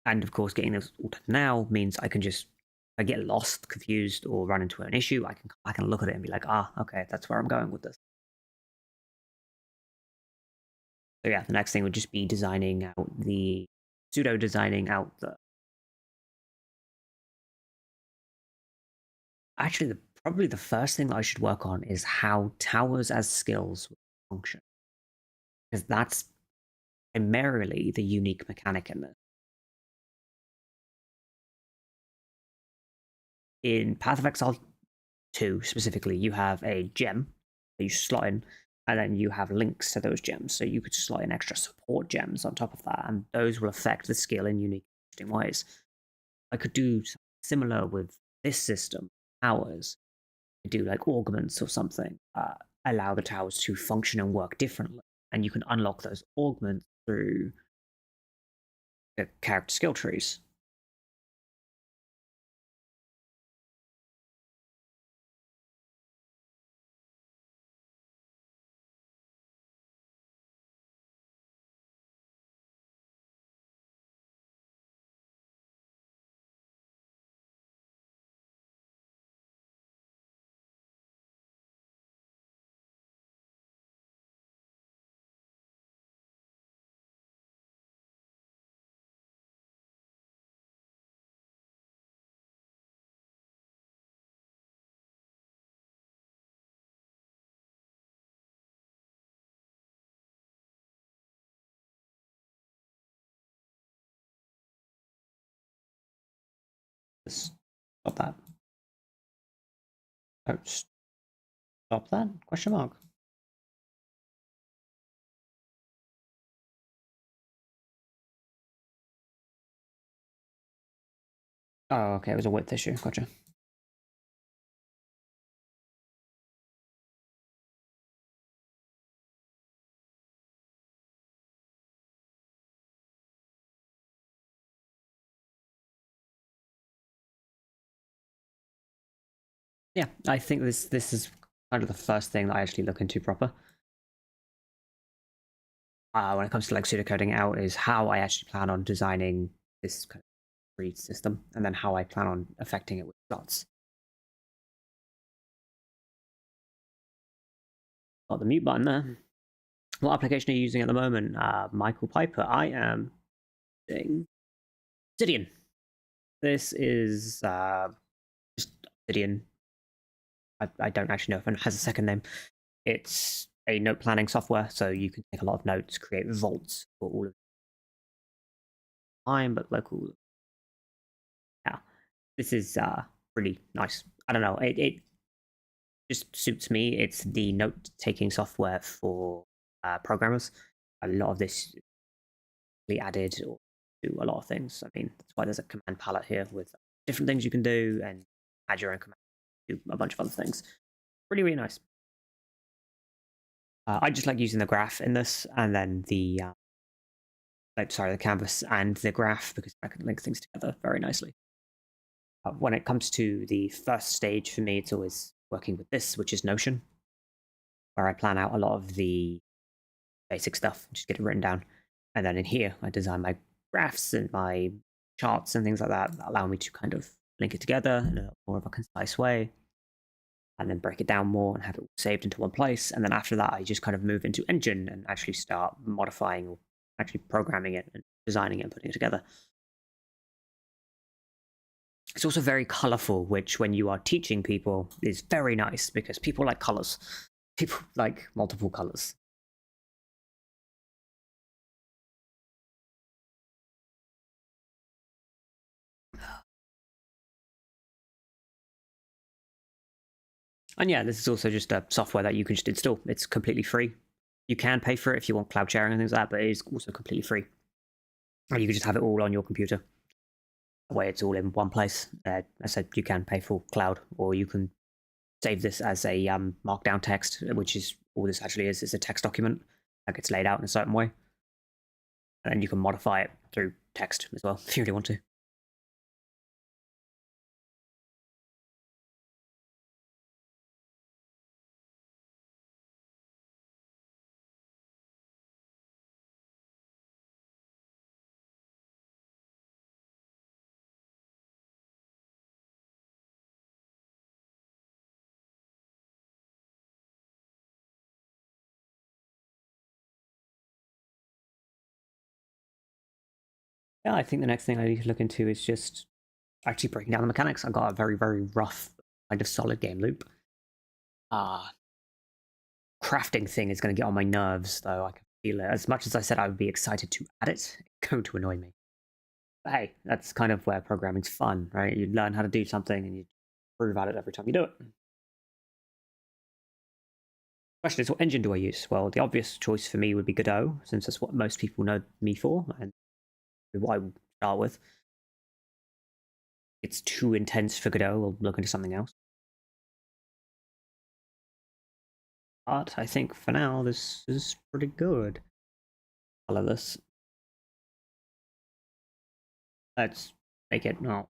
And of course, getting this all done now means I can just, if I get lost, confused, or run into an issue, I can come back and look at it and be like, okay, that's where I'm going with this. So yeah, the next thing would just be designing out the designing out the. Actually, probably the first thing that I should work on is how towers as skills function, because that's primarily the unique mechanic in this. In Path of Exile 2 specifically, you have a gem that you slot in, and then you have links to those gems. So you could slot in extra support gems on top of that, and those will affect the skill in unique, interesting ways. I could do something similar with this system, towers. I do like augments or something, allow the towers to function and work differently. And you can unlock those augments through the character skill trees. Just stop that. Oh, stop that? Question mark. Oh, okay, it was a width issue. Gotcha. Yeah, I think this is kind of the first thing that I actually look into proper. When it comes to like pseudocoding it out, is how I actually plan on designing this kind of free system, and then how I plan on affecting it with slots. got the mute button there. What application are you using at the moment? Michael Piper. I am using Obsidian. This is just Obsidian. I don't actually know if it has a second name. It's a note planning software, so you can take a lot of notes, create vaults for all of time, but local. Yeah, this is really nice. I don't know. It just suits me. It's the note-taking software for programmers. A lot of this we added to a lot of things. I mean, that's why there's a command palette here with different things you can do and add your own command, do a bunch of other things. Really, really nice. I just like using the graph in this, and then the the canvas and the graph, because I can link things together very nicely. When it comes to the first stage for me, it's always working with this, which is Notion, where I plan out a lot of the basic stuff, just get it written down. And then in here, I design my graphs and my charts and things like that allow me to kind of link it together in a more of a concise way, and then break it down more and have it saved into one place. And then after that, I just kind of move into Engine and actually start modifying or actually programming it and designing it and putting it together. It's also very colorful, which when you are teaching people is very nice because people like colors. People like multiple colors. And yeah, this is also just a software that you can just install. It's completely free. You can pay for it if you want cloud sharing and things like that, but it is also completely free. And you can just have it all on your computer. That way it's all in one place. I said you can pay for cloud, or you can save this as a markdown text, which is all this actually is. It's a text document that gets laid out in a certain way. And then you can modify it through text as well, if you really want to. Yeah, I think the next thing I need to look into is just actually breaking down the mechanics. I've got a very, very rough, kind of solid game loop. Crafting thing is going to get on my nerves, though. I can feel it. As much as I said I would be excited to add it, it's going to annoy me. But hey, that's kind of where programming's fun, right? You learn how to do something and you improve at it every time you do it. Question is, what engine do I use? Well, the obvious choice for me would be Godot, since that's what most people know me for, and what I will start with. It's too intense for Godot. We'll look into something else. But I think for now, this is pretty good. Colorless. Let's make it not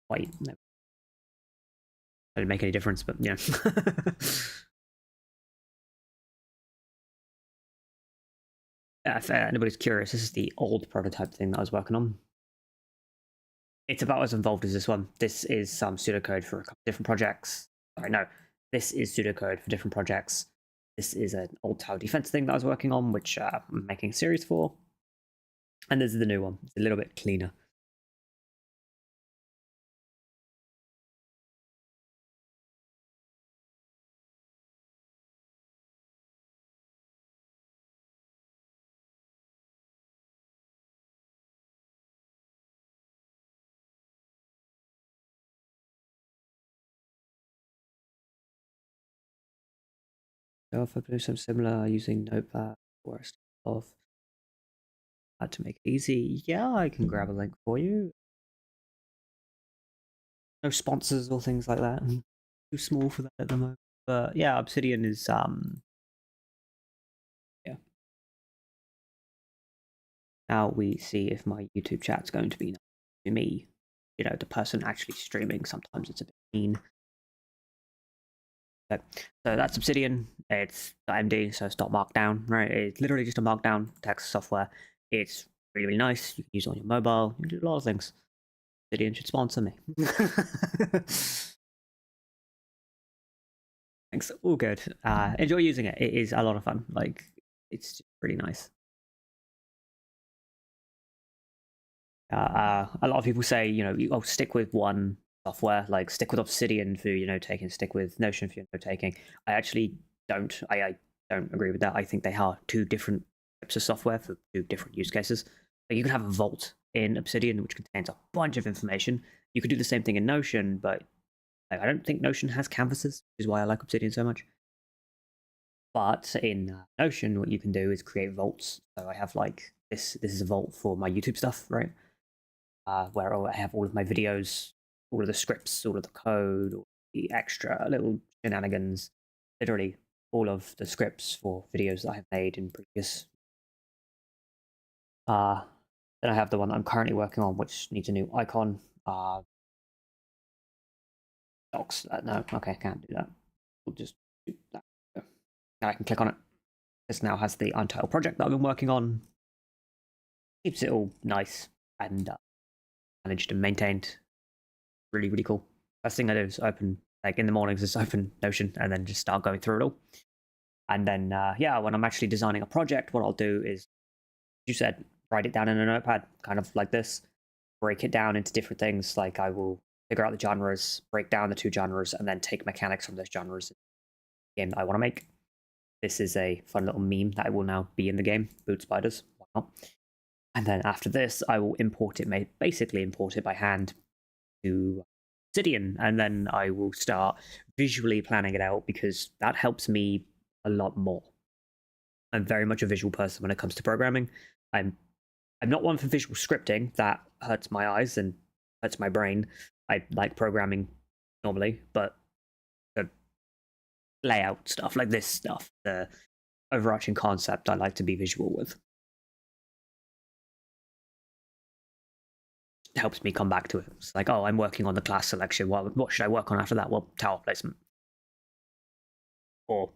white. No. Didn't make any difference, but yeah. If anybody's curious, this is the old prototype thing that I was working on. It's about as involved as this one. This is some pseudocode for a couple different projects. Sorry, no. This is pseudocode for different projects. This is an old tower defense thing that I was working on, which I'm making a series for. And this is the new one. It's a little bit cleaner. So if I do something similar using Notepad or stuff to make it easy, yeah, I can grab a link for you. No sponsors or things like that. I'm too small for that at the moment. But yeah, Obsidian is yeah. Now we see if my YouTube chat's going to be nice to me. You know, the person actually streaming. Sometimes it's a bit mean. So that's Obsidian. It's .md, so it's .markdown, right? It's literally just a markdown text software. It's really, really nice. You can use it on your mobile. You can do a lot of things. Obsidian should sponsor me. Thanks. All good. Enjoy using it. It is a lot of fun. Like, it's just really nice. A lot of people say, stick with one software, like stick with Obsidian for your note taking, stick with Notion for your note taking. I actually don't. I don't agree with that. I think they are two different types of software for two different use cases. Like, you can have a vault in Obsidian, which contains a bunch of information. You could do the same thing in Notion, but like, I don't think Notion has canvases, which is why I like Obsidian so much. But in Notion, what you can do is create vaults. So I have like this. This is a vault for my YouTube stuff, right? Where I have all of my videos, all of the scripts, all of the code, all the extra little shenanigans, literally all of the scripts for videos that I have made in previous. Then I have the one that I'm currently working on, which needs a new icon. Docs. No, okay, can't do that. We'll just do that. Now I can click on it. This now has the Untitled project that I've been working on. Keeps it all nice and managed and maintained. Really, really cool. First thing I do is open, like in the mornings, just open Notion and then just start going through it all. And then, when I'm actually designing a project, what I'll do is, you said, write it down in a notepad, kind of like this, break it down into different things. Like, I will figure out the genres, break down the two genres, and then take mechanics from those genres in the game that I want to make. This is a fun little meme that will now be in the game, boot spiders, why not? And then after this, I will import it, basically import it by hand to Obsidian, and then I will start visually planning it out, because that helps me a lot more. I'm very much a visual person when it comes to programming. I'm not one for visual scripting. That hurts my eyes and hurts my brain. I like programming normally, but the layout stuff, like this stuff, the overarching concept, I like to be visual with. It helps me come back to it. It's like, oh, I'm working on the class selection. What should I work on after that? Well, tower placement. Or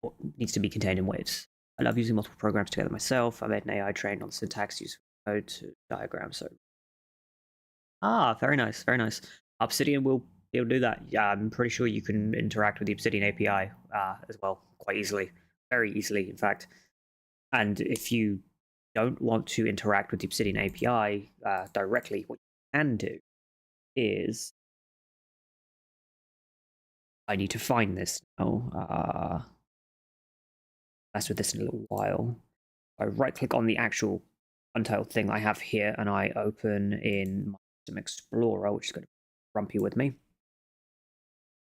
what needs to be contained in waves. I love using multiple programs together myself. I made an AI trained on syntax using code to diagrams. So, very nice, very nice. Obsidian will be able to do that. Yeah, I'm pretty sure you can interact with the Obsidian API as well, quite easily, very easily, in fact. And if you don't want to interact with the Obsidian API directly, what you can do is, I need to find this now. Mess with this in a little while. I right-click on the actual Untitled thing I have here, and I open in my System Explorer, which is going to be grumpy with me.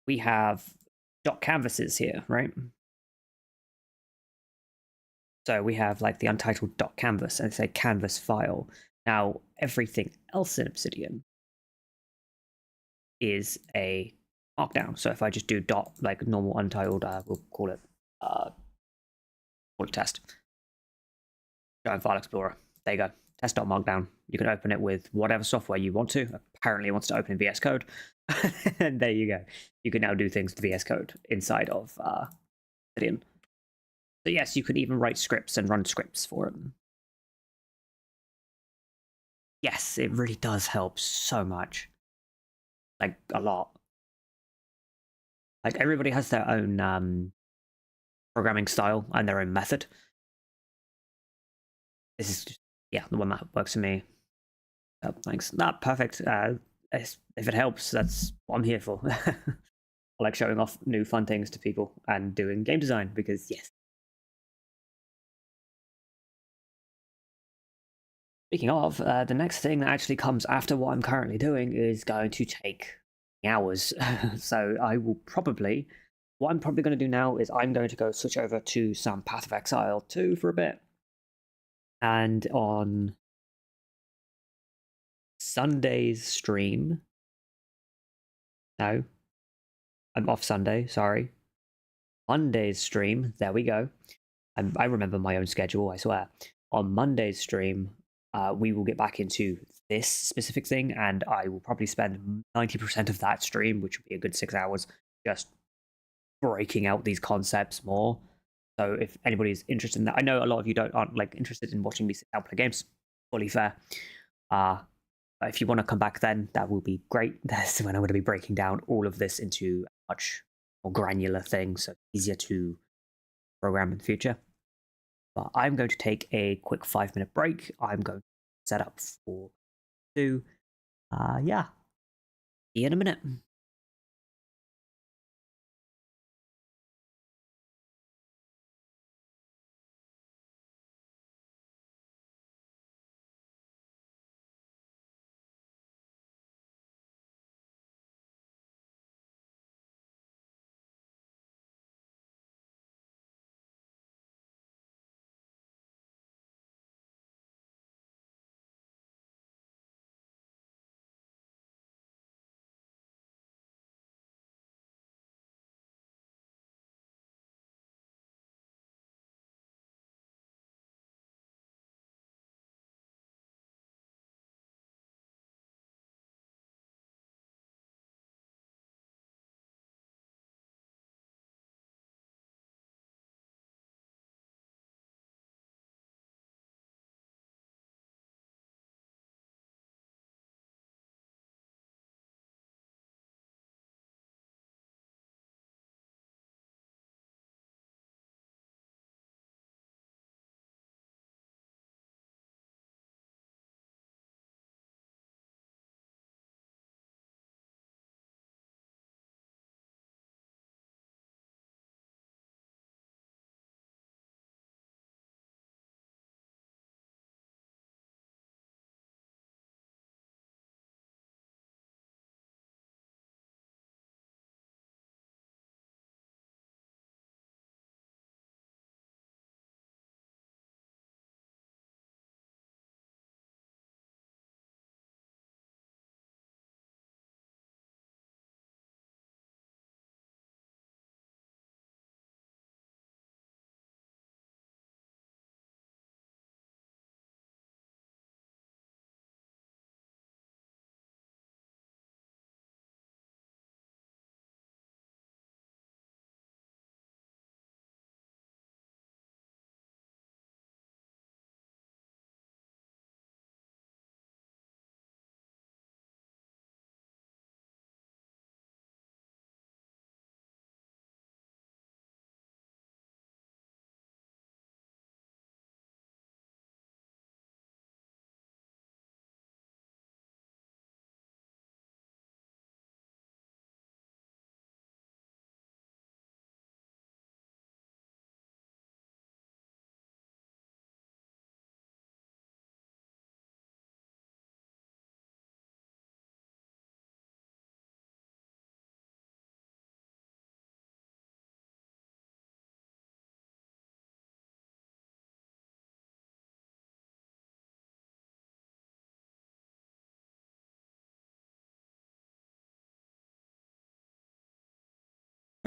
We have .canvases here, right? So we have like the untitled .canvas, and it's a canvas file. Now, everything else in Obsidian is a markdown. So if I just do like normal untitled, we'll call it test. Giant File Explorer. There you go. Test.markdown. You can open it with whatever software you want to. Apparently it wants to open in VS Code. And there you go. You can now do things with VS Code inside of Obsidian. So yes, you can even write scripts and run scripts for it. Yes, it really does help so much. Like, a lot. Like, everybody has their own programming style and their own method. This is just, the one that works for me. Oh, thanks. Perfect. If it helps, that's what I'm here for. I like showing off new fun things to people and doing game design, because yes. Speaking of, the next thing that actually comes after what I'm currently doing is going to take hours. So what I'm probably going to do now is I'm going to go switch over to some Path of Exile 2 for a bit. And on Sunday's stream, no, I'm off Sunday, sorry. Monday's stream, there we go. I remember my own schedule, I swear. On Monday's stream, we will get back into this specific thing, and I will probably spend 90% of that stream, which will be a good 6 hours, just breaking out these concepts more. So if anybody's interested in that, I know a lot of you aren't like interested in watching me sit down play games. Fully fair. If you want to come back then, that will be great. That's when I'm going to be breaking down all of this into much more granular thing, so easier to program in the future. But I'm going to take a quick 5-minute break. I'm going to set up for 2. Yeah, see you in a minute.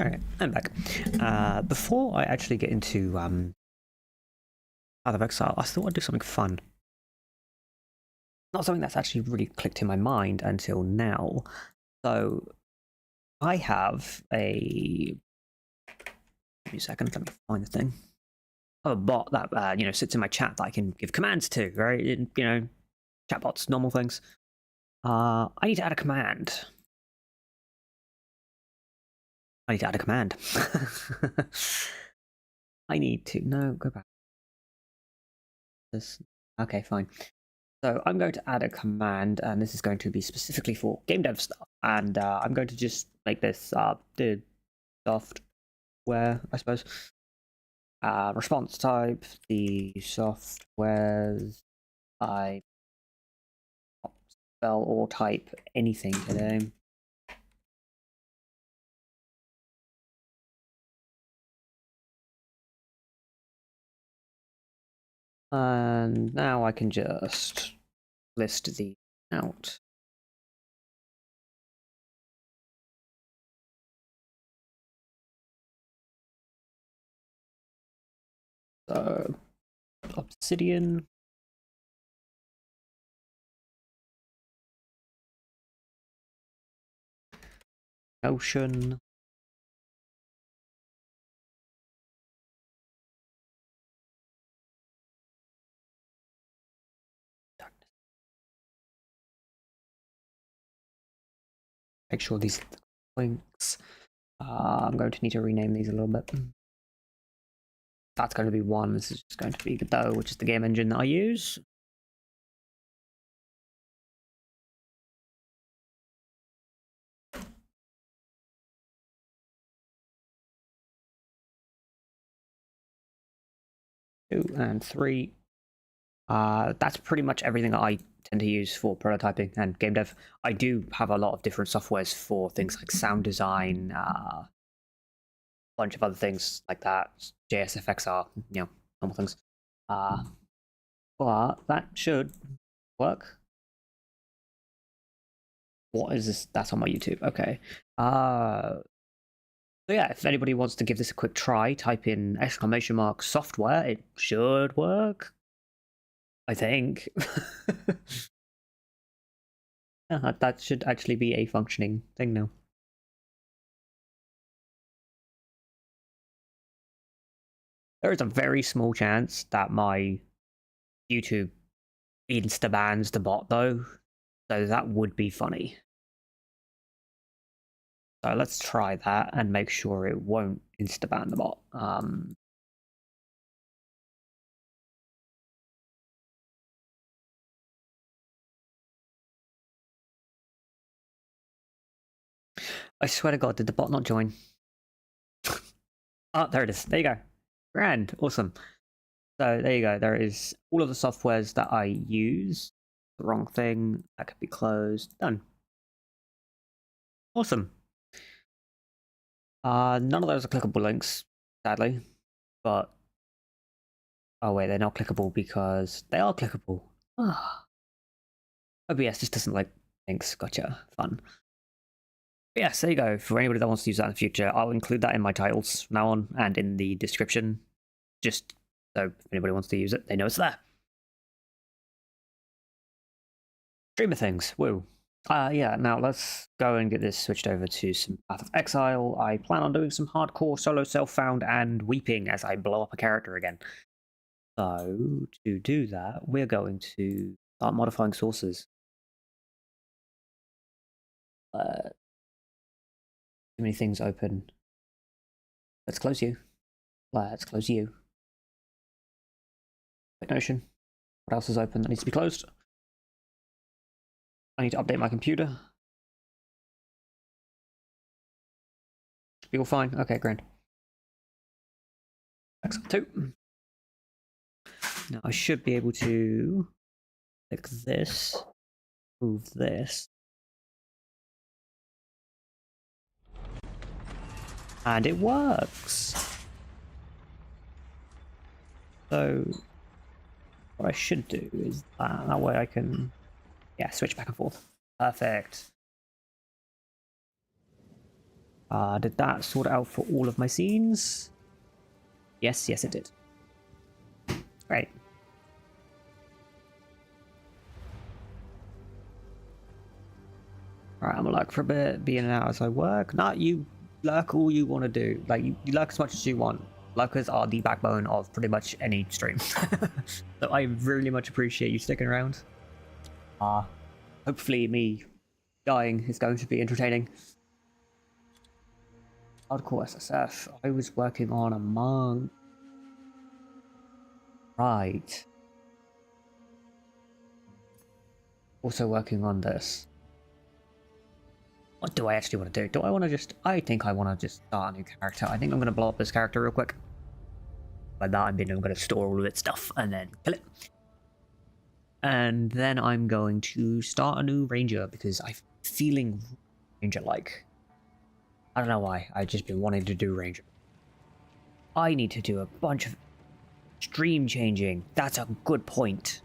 Alright, I'm back. Before I actually get into Path of Exile, I thought I'd do something fun. Not something that's actually really clicked in my mind until now. So, I have a... Give me a second, let me find the thing. A bot that, sits in my chat that I can give commands to, right? Chatbots, normal things. I need to add a command. I need to add a command. I need to... No, go back. This... Okay, fine. So I'm going to add a command, and this is going to be specifically for game dev stuff. And I'm going to just make this the software, I suppose. Response type, the software's I spell or type anything today. And now I can just list the out. So Obsidian. Ocean. Make sure these links. I'm going to need to rename these a little bit. That's going to be 1. This is just going to be Godot, which is the game engine that I use. Two and 3. That's pretty much everything that I tend to use for prototyping and game dev. I do have a lot of different softwares for things like sound design, a bunch of other things like that, JSFXR, normal things. But that should work. What is this? That's on my YouTube. Okay. So yeah, if anybody wants to give this a quick try, type in ! software. It should work. I think. That should actually be a functioning thing now. There is a very small chance that my YouTube insta-bans the bot though, so that would be funny. So let's try that and make sure it won't insta-ban the bot. I swear to God, did the bot not join? Oh, there it is. There you go. Grand. Awesome. So there you go. There is all of the softwares that I use. The wrong thing. That could be closed. Done. Awesome. None of those are clickable links, sadly. But oh wait, they're not clickable because they are clickable. OBS just doesn't like links. Gotcha. Fun. But yes, there you go. For anybody that wants to use that in the future, I'll include that in my titles from now on and in the description. Just so if anybody wants to use it, they know it's there. Streamer things. Woo. Yeah, now let's go and get this switched over to some Path of Exile. I plan on doing some hardcore solo self-found and weeping as I blow up a character again. So, to do that, we're going to start modifying sources. Too many things open. Let's close you. Let's close you. Notion. What else is open that needs to be closed? I need to update my computer. Should be all fine. Okay, grand. Excellent. 2. Now I should be able to click this, move this, and it works. So what I should do is that way I can, switch back and forth. Perfect. Did that sort it out for all of my scenes? Yes, it did. Great. Alright, I'm gonna lurk for a bit, be in and out as I work. Nah, you lurk all you want to do. Like, you lurk as much as you want. Lurkers are the backbone of pretty much any stream. So I really much appreciate you sticking around. Hopefully me dying is going to be entertaining. Hardcore SSF. I was working on a monk. Right. Also working on this. What do I actually want to do? Do I want to just... I think I want to just start a new character. I think I'm going to blow up this character real quick. By that I mean I'm going to store all of its stuff and then kill it. And then I'm going to start a new ranger because I'm feeling ranger-like. I don't know why. I've just been wanting to do ranger. I need to do a bunch of stream changing. That's a good point.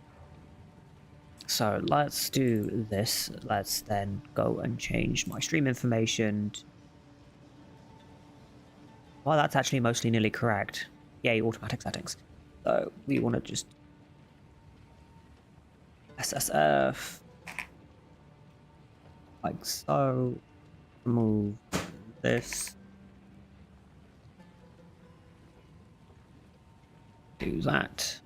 So let's do this. Let's then go and change my stream information. Well, that's actually mostly nearly correct. Yay, automatic settings. So we want to just SSF like so. Move this. Do that.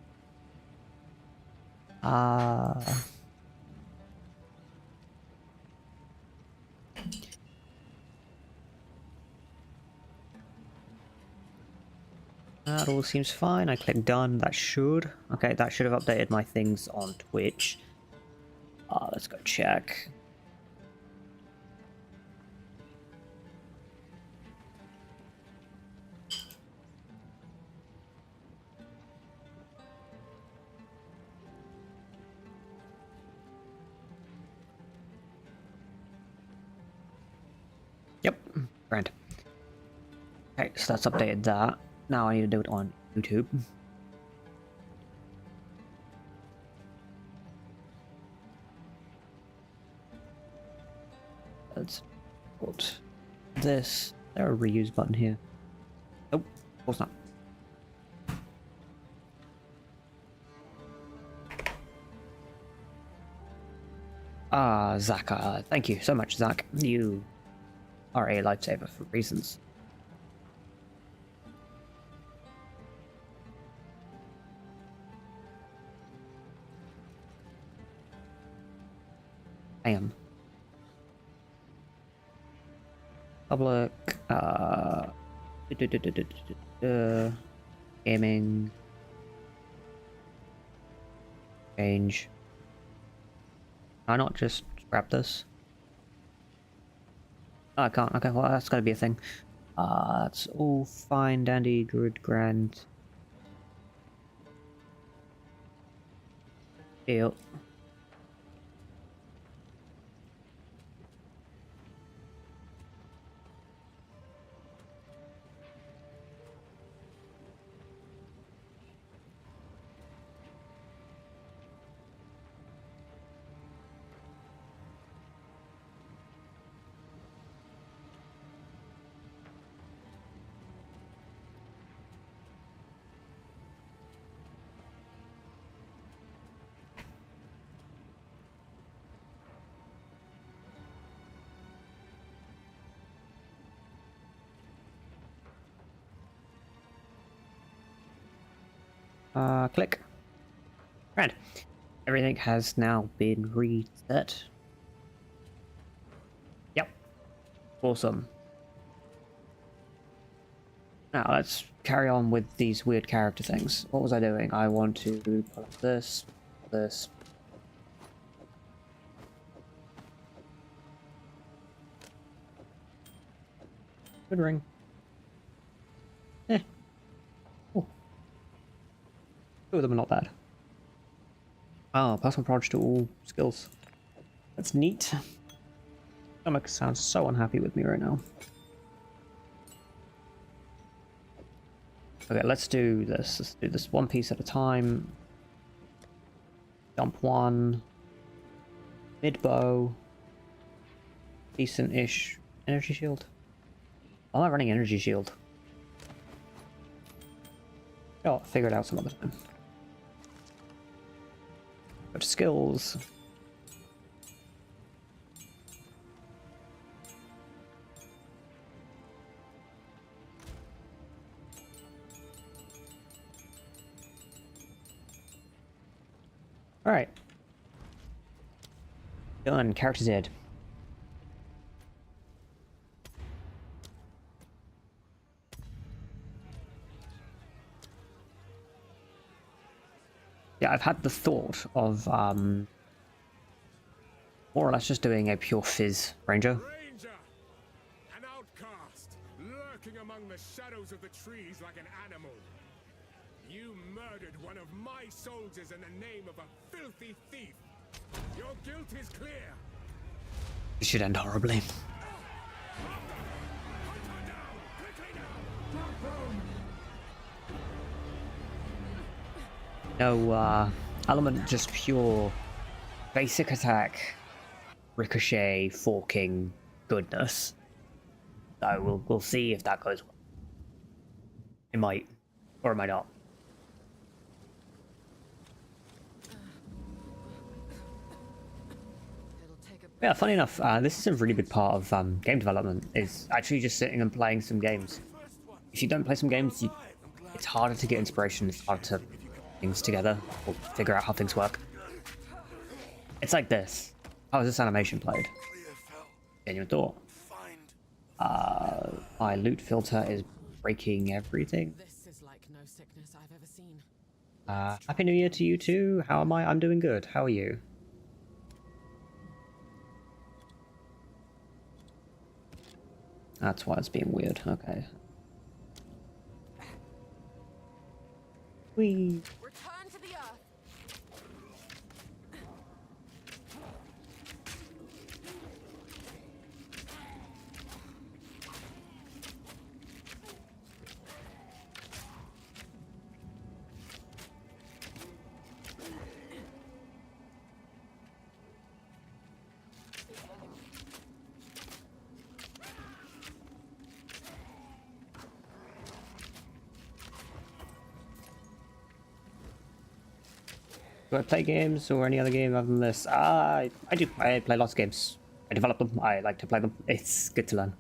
That all seems fine. I click done. That should. Okay, that should have updated my things on Twitch. Let's go check. Yep, grand. Okay, so that's updated that. Now I need to do it on YouTube. Let's put this. Is there a reuse button here? Nope, of course not. Zach, thank you so much, Zach. You are a lifesaver for reasons. I am. Public, gaming, change. Can I not just grab this? Oh, I can't. Okay, well, that's gotta be a thing. That's all fine, dandy, good, grand. Deal. Click. Right. Everything has now been reset. Yep. Awesome. Now let's carry on with these weird character things. What was I doing? I want to pull up this, this. Good ring. Eh. Oh. Two of them are not bad. Oh, personal approach to all skills. That's neat. Stomach sounds so unhappy with me right now. Okay, let's do this. Let's do this one piece at a time. Jump one. Mid bow. Decent-ish energy shield. Why am I running energy shield? Oh, I'll figure it out some other time. Go to skills. Alright. Done. Character's dead. Yeah, I've had the thought of more or less just doing a pure fizz ranger. Ranger, an outcast, lurking among the shadows of the trees like an animal. You murdered one of my soldiers in the name of a filthy thief. Your guilt is clear. It should end horribly. Hunt her down, quickly now. No element, just pure basic attack, ricochet, forking goodness. So we'll see if that goes well. It might, or it might not. Yeah, funny enough, this is a really big part of game development, is actually just sitting and playing some games. If you don't play some games, it's harder to get inspiration, it's harder to put things together, or figure out how things work. It's like this. How is this animation played? Genuine thought. My loot filter is breaking everything. This is like no Happy New Year to you too. How am I? I'm doing good. How are you? That's why it's being weird. Okay. Whee! Return to the earth. Do I play games or any other game other than this? I do. I play lots of games. I develop them. I like to play them. It's good to learn.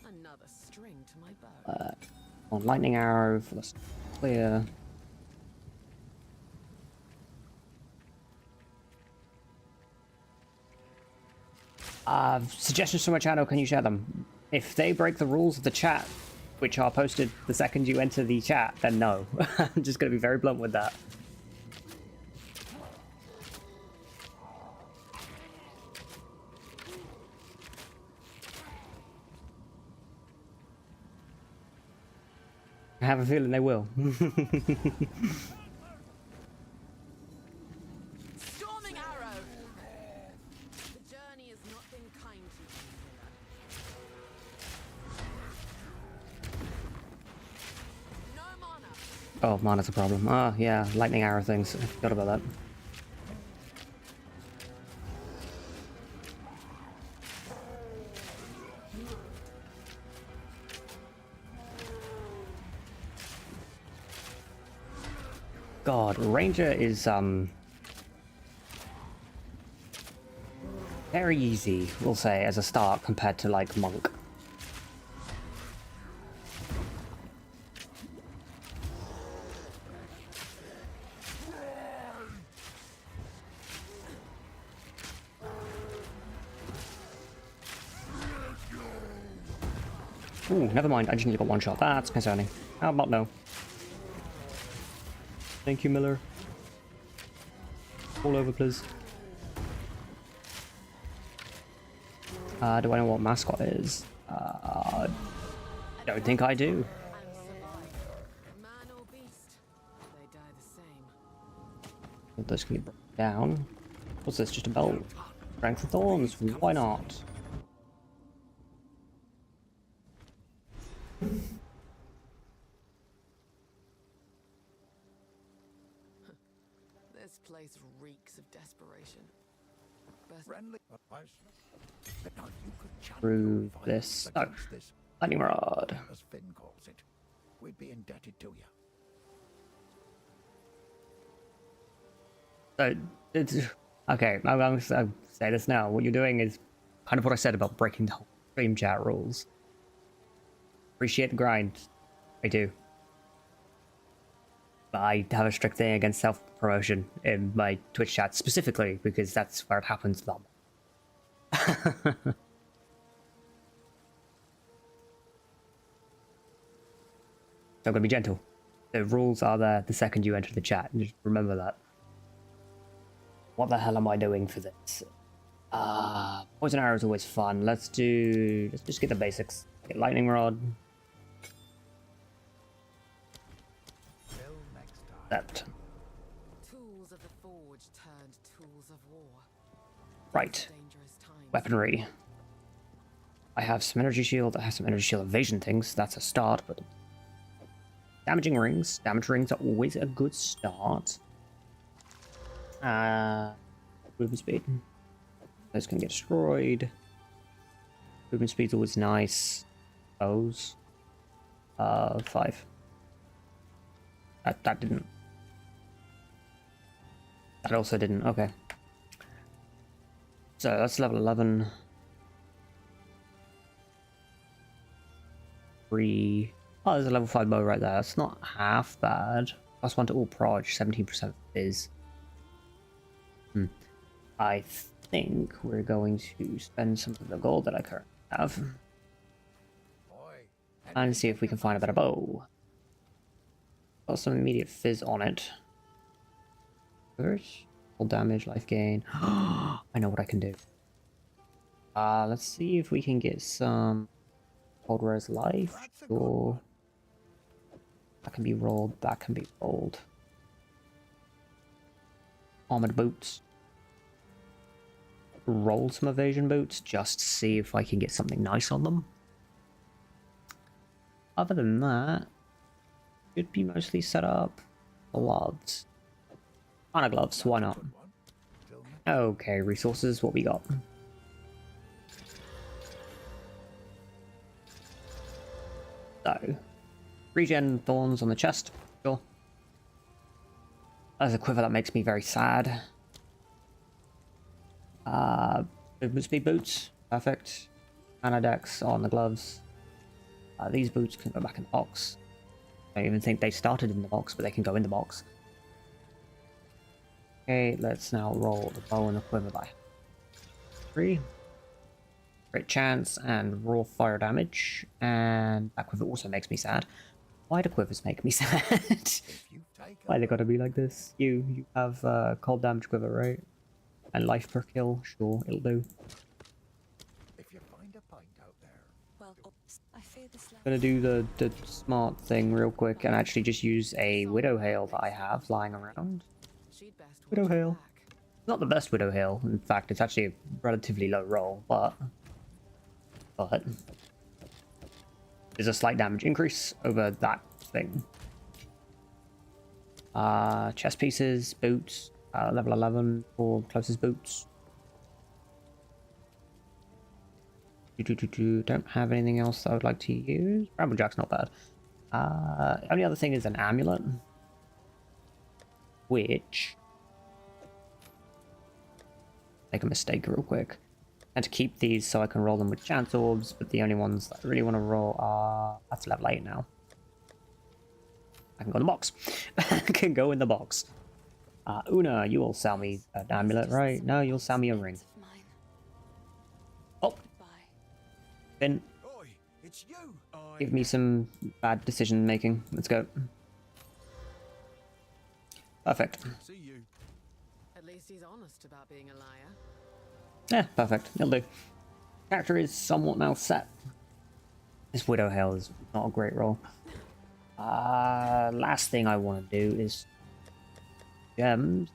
Another string to my bow. On lightning arrow for the clear. Suggestions from my channel. Can you share them? If they break the rules of the chat, which are posted the second you enter the chat, then no. I'm just going to be very blunt with that. I have a feeling they will. Storming arrow. The journey has not been kind to you, Miller. No mana. Oh, mana's a problem. Oh, yeah, lightning arrow things. I forgot about that. God, Ranger is, very easy, we'll say, as a start compared to, like, Monk. Ooh, never mind, I just need to get one shot. That's concerning. How about no? Thank you, Miller. All over, please. Do I know what mascot is? Don't think I do. And survive. Man or beast, they die the same. This can be broken down. What's this? Just a belt? Strength of Thorns? Why not? This place reeks of desperation. Best Friendly advice. But now you could channel Through your this. violence Oh, against this, lightning rod. as Finn calls it. We'd be indebted to you. So, it's, okay, I'm going to say this now. What you're doing is kind of what I said about breaking the whole stream chat rules. Appreciate the grind. I do. But I have a strict thing against self-promotion in my Twitch chat specifically because that's where it happens a lot. So I'm going to be gentle. The rules are there the second you enter the chat. Just remember that. What the hell am I doing for this? Poison arrow is always fun. Let's just get the basics. Get lightning rod. Till next time. That. tools of the forge turned tools of war. Right. Dangerous times. Weaponry. I have some energy shield. I have some energy shield evasion things. That's a start, but damaging rings. Damage rings are always a good start. Movement speed. Those can get destroyed. Movement speed's always nice. Those. 5. That didn't. That also didn't. Okay. So that's level 11. 3. Oh, there's a level 5 bow right there. That's not half bad. Plus 1 to all proj, 17% is. I think we're going to spend some of the gold that I currently have. Boy, and see if we can find a better bow. Got some immediate fizz on it. First, full damage, life gain. I know what I can do. Let's see if we can get some cold res life. Sure. That can be rolled. That can be rolled. Armored boots. Roll some evasion boots just to see if I can get something nice on them. Other than that, should be mostly set up. Gloves. Honor gloves, why not? Okay, resources, what we got? So, regen thorns on the chest, sure. That's a quiver that makes me very sad. Movement speed boots, perfect. Anadex on the gloves. These boots can go back in the box. I don't even think they started in the box, but they can go in the box. Okay, let's now roll the bow and the quiver by 3. Crit chance and raw fire damage. And that quiver also makes me sad. Why do quivers make me sad? Why they gotta be like this? You have cold damage quiver, right? And life per kill, sure, it'll do. If you find a pint out there. Well, I fear this land. Gonna do the smart thing real quick and actually just use a Widow Hail that I have lying around. She'd best Widow watch her Hail. back. Not the best Widow Hail, in fact, it's actually a relatively low roll, but there's a slight damage increase over that thing. Chest pieces, boots, level 11 for closest boots. Don't have anything else I would like to use. Bramblejack's not bad. Only other thing is an amulet, which make a mistake real quick. And to keep these so I can roll them with chance orbs, but the only ones that I really want to roll are... That's level 8 now. I can go in the box. I can go in the box. Una, you will sell me an amulet, right? No, you'll sell me a ring. Oh, Finn, Oi, it's you. give me some bad decision making. Let's go. Perfect. See you. At least he's honest about being a liar. Yeah, perfect. It'll do. Character is somewhat now set. This Widow Hail is not a great roll. Last thing I want to do is gems.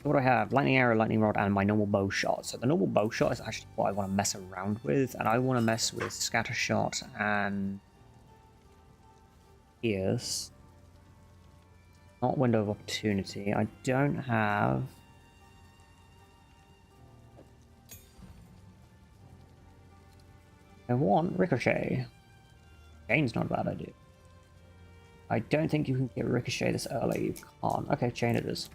What do I have? Lightning arrow, lightning rod, and my normal bow shot. So the normal bow shot is actually what I want to mess around with, and I want to mess with scatter shot and pierce. Not window of opportunity. I don't have. I want ricochet. Chain's not a bad idea. I don't think you can get ricochet this early. You can't. Okay, chain it is.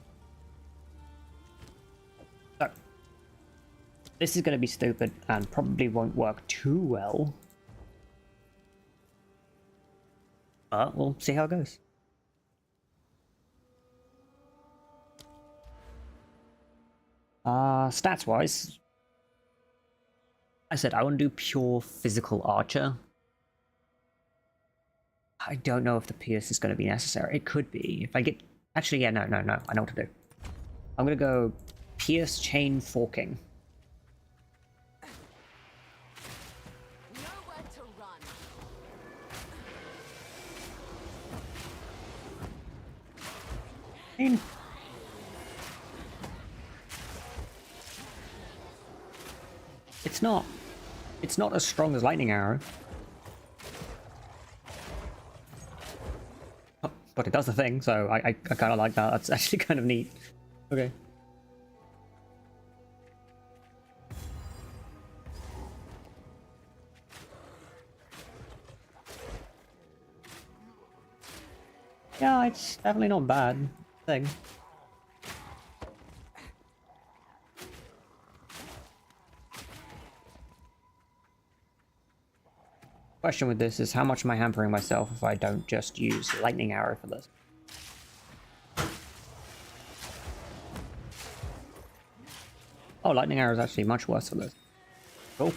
So, this is going to be stupid and probably won't work too well. But we'll see how it goes. Stats wise, I said I want to do pure physical archer. I don't know if the pierce is going to be necessary. It could be. If I get... Actually, yeah, no. I know what to do. I'm going to go pierce chain forking. Nowhere to run. Chain. It's not as strong as lightning arrow. Oh, but it does the thing, so I kind of like that. That's actually kind of neat. Okay. Yeah, it's definitely not a bad thing. Question with this is how much am I hampering myself if I don't just use lightning arrow for this? Oh, lightning arrow is actually much worse for this. Cool.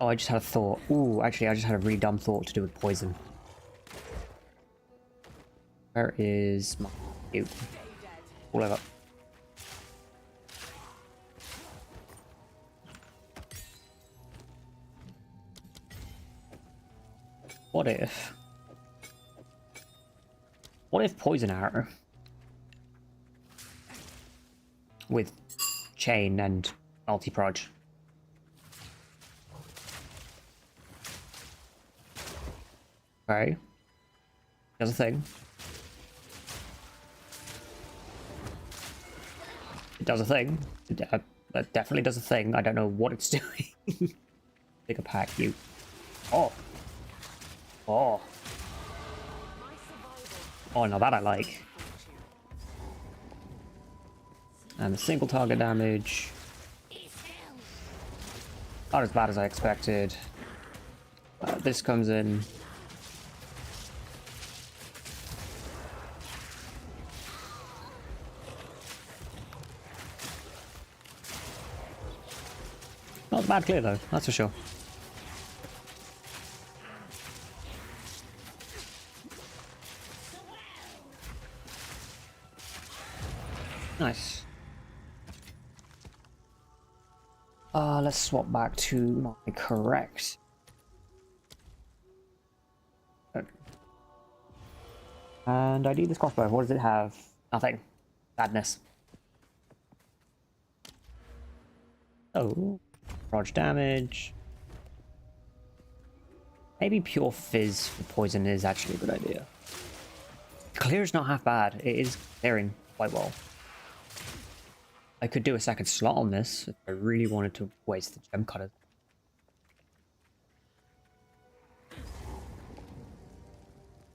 Oh, I just had a thought. Ooh, actually, I just had a really dumb thought to do with poison. Where is my... Ew. All over. What if... What if poison arrow with chain and multi-proj? Okay. Does a thing. It does a thing. It definitely does a thing. I don't know what it's doing. Take a pack, you. Oh. Oh. Oh, now that I like. And the single target damage. Not as bad as I expected. This comes in. Not bad clear though, that's for sure. Nice. Let's swap back to my correct. And I need this crossbow. What does it have? Nothing. Sadness. Oh. Proj damage. Maybe pure fizz for poison is actually a good idea. Clear is not half bad. It is clearing quite well. I could do a second slot on this if I really wanted to waste the gem cutter.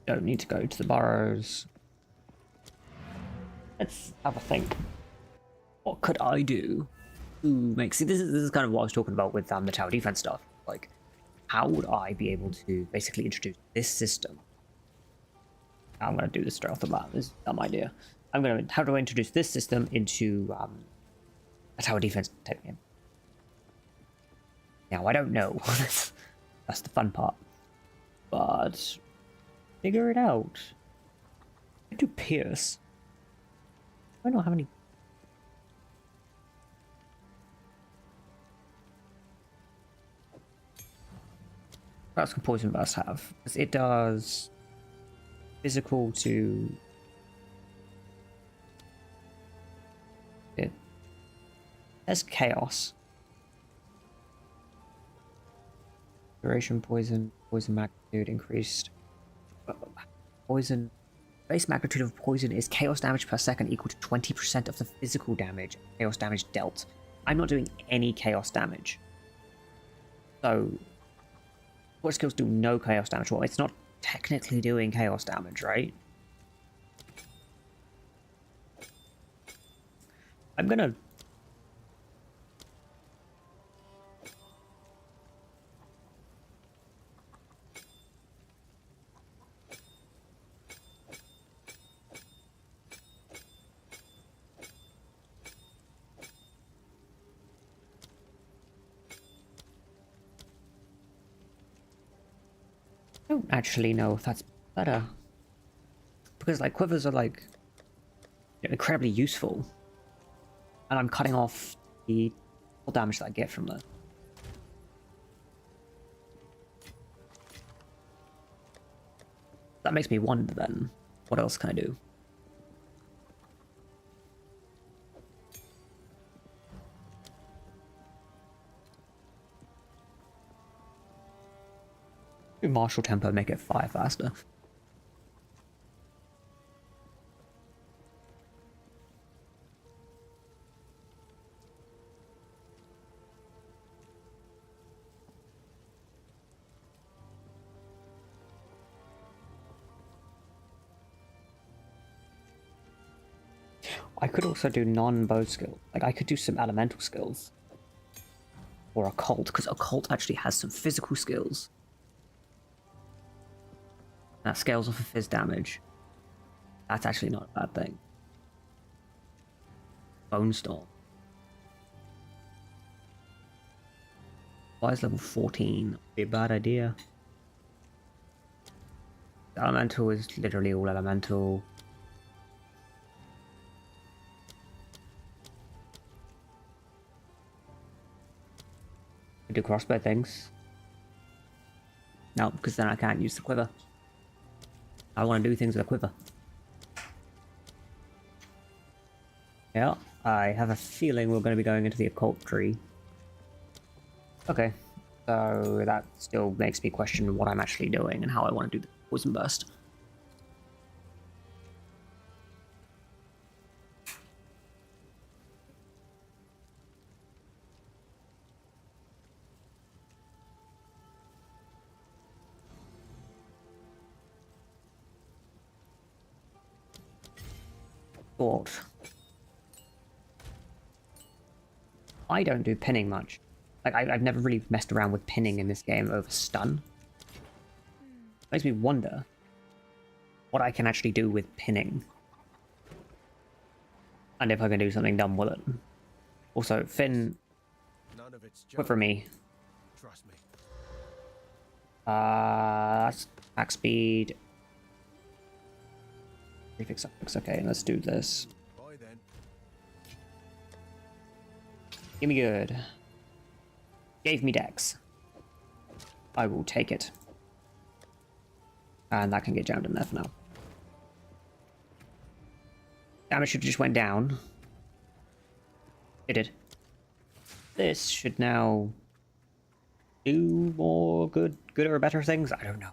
Don't need to go to the burrows. Let's have a think. What could I do? See, this is kind of what I was talking about with the tower defense stuff. Like, how would I be able to basically introduce this system? I'm going to do this straight off the bat. This is a dumb idea. How do I introduce this system into a tower defense type game? Now, I don't know. That's the fun part. But figure it out. I do Pierce. I don't have any. What else can Poison Burst have? Because it does physical to... It has Chaos. Duration poison, poison magnitude increased. Poison... Base magnitude of poison is chaos damage per second equal to 20% of the physical damage, chaos damage dealt. I'm not doing any chaos damage. So... What skills do no chaos damage? Well, it's not technically doing chaos damage, right? I'm gonna... I don't actually know if that's better. Because, like, quivers are, like, incredibly useful. And I'm cutting off the damage that I get from them. That makes me wonder, then, what else can I do? Do martial tempo, make it fire faster. I could also do non-bow skill. Like, I could do some elemental skills. Or occult, because occult actually has some physical skills. That scales off of fizz damage. That's actually not a bad thing. Bone Storm. Why is level 14? Be a bad idea. The elemental is literally all elemental. We do crossbow things. No, because then I can't use the quiver. I want to do things with a quiver. Yeah, I have a feeling we're going to be going into the occult tree. Okay, so that still makes me question what I'm actually doing and how I want to do the poison burst. Thought. I don't do pinning much. Like, I've never really messed around with pinning in this game over stun. Makes me wonder what I can actually do with pinning. And if I can do something dumb with it. Also, Finn, None of it's quiver me. Trust me. That's attack speed. Prefix, okay, let's do this. Bye then. Give me good. Gave me dex. I will take it. And that can get jammed in there for now. Damage should just went down. It did. This should now do more good or better things? I don't know.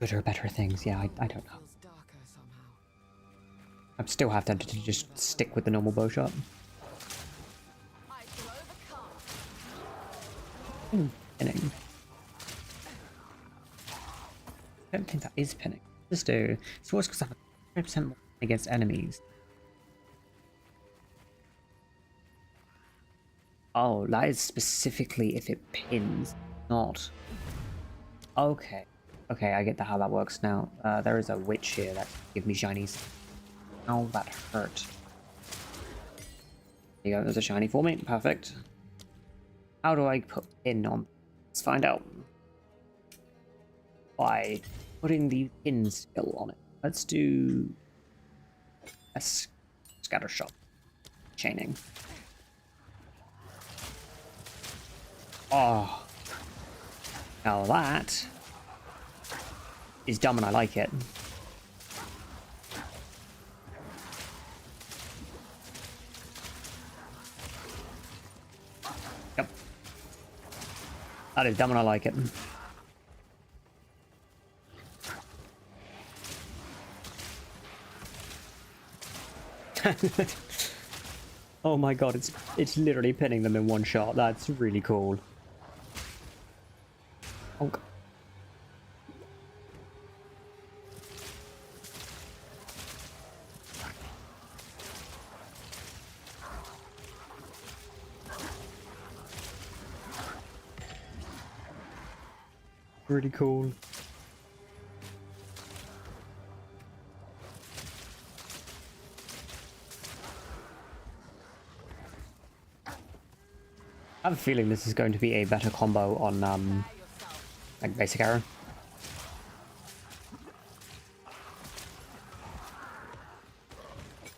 Good or better things, yeah, I don't know. Feels darker somehow. I still have to just stick with the normal bow shot. I shall overcome. Pinning. I don't think that is pinning. Just do. It's worse because I have a 30% more against enemies. Oh, that is specifically if it pins, not. Okay. Okay, I get how that works now. There is a witch here that give me shinies. Oh, that hurt. There you go, there's a shiny for me. Perfect. How do I put pin on? Let's find out. By putting the pin skill on it. Let's do a scatter shot. Chaining. Oh. Now that is dumb and I like it. Yep. That is dumb and I like it. Oh my god, it's literally pinning them in one shot. That's really cool. Oh god. Really cool. I have a feeling this is going to be a better combo on like basic arrow.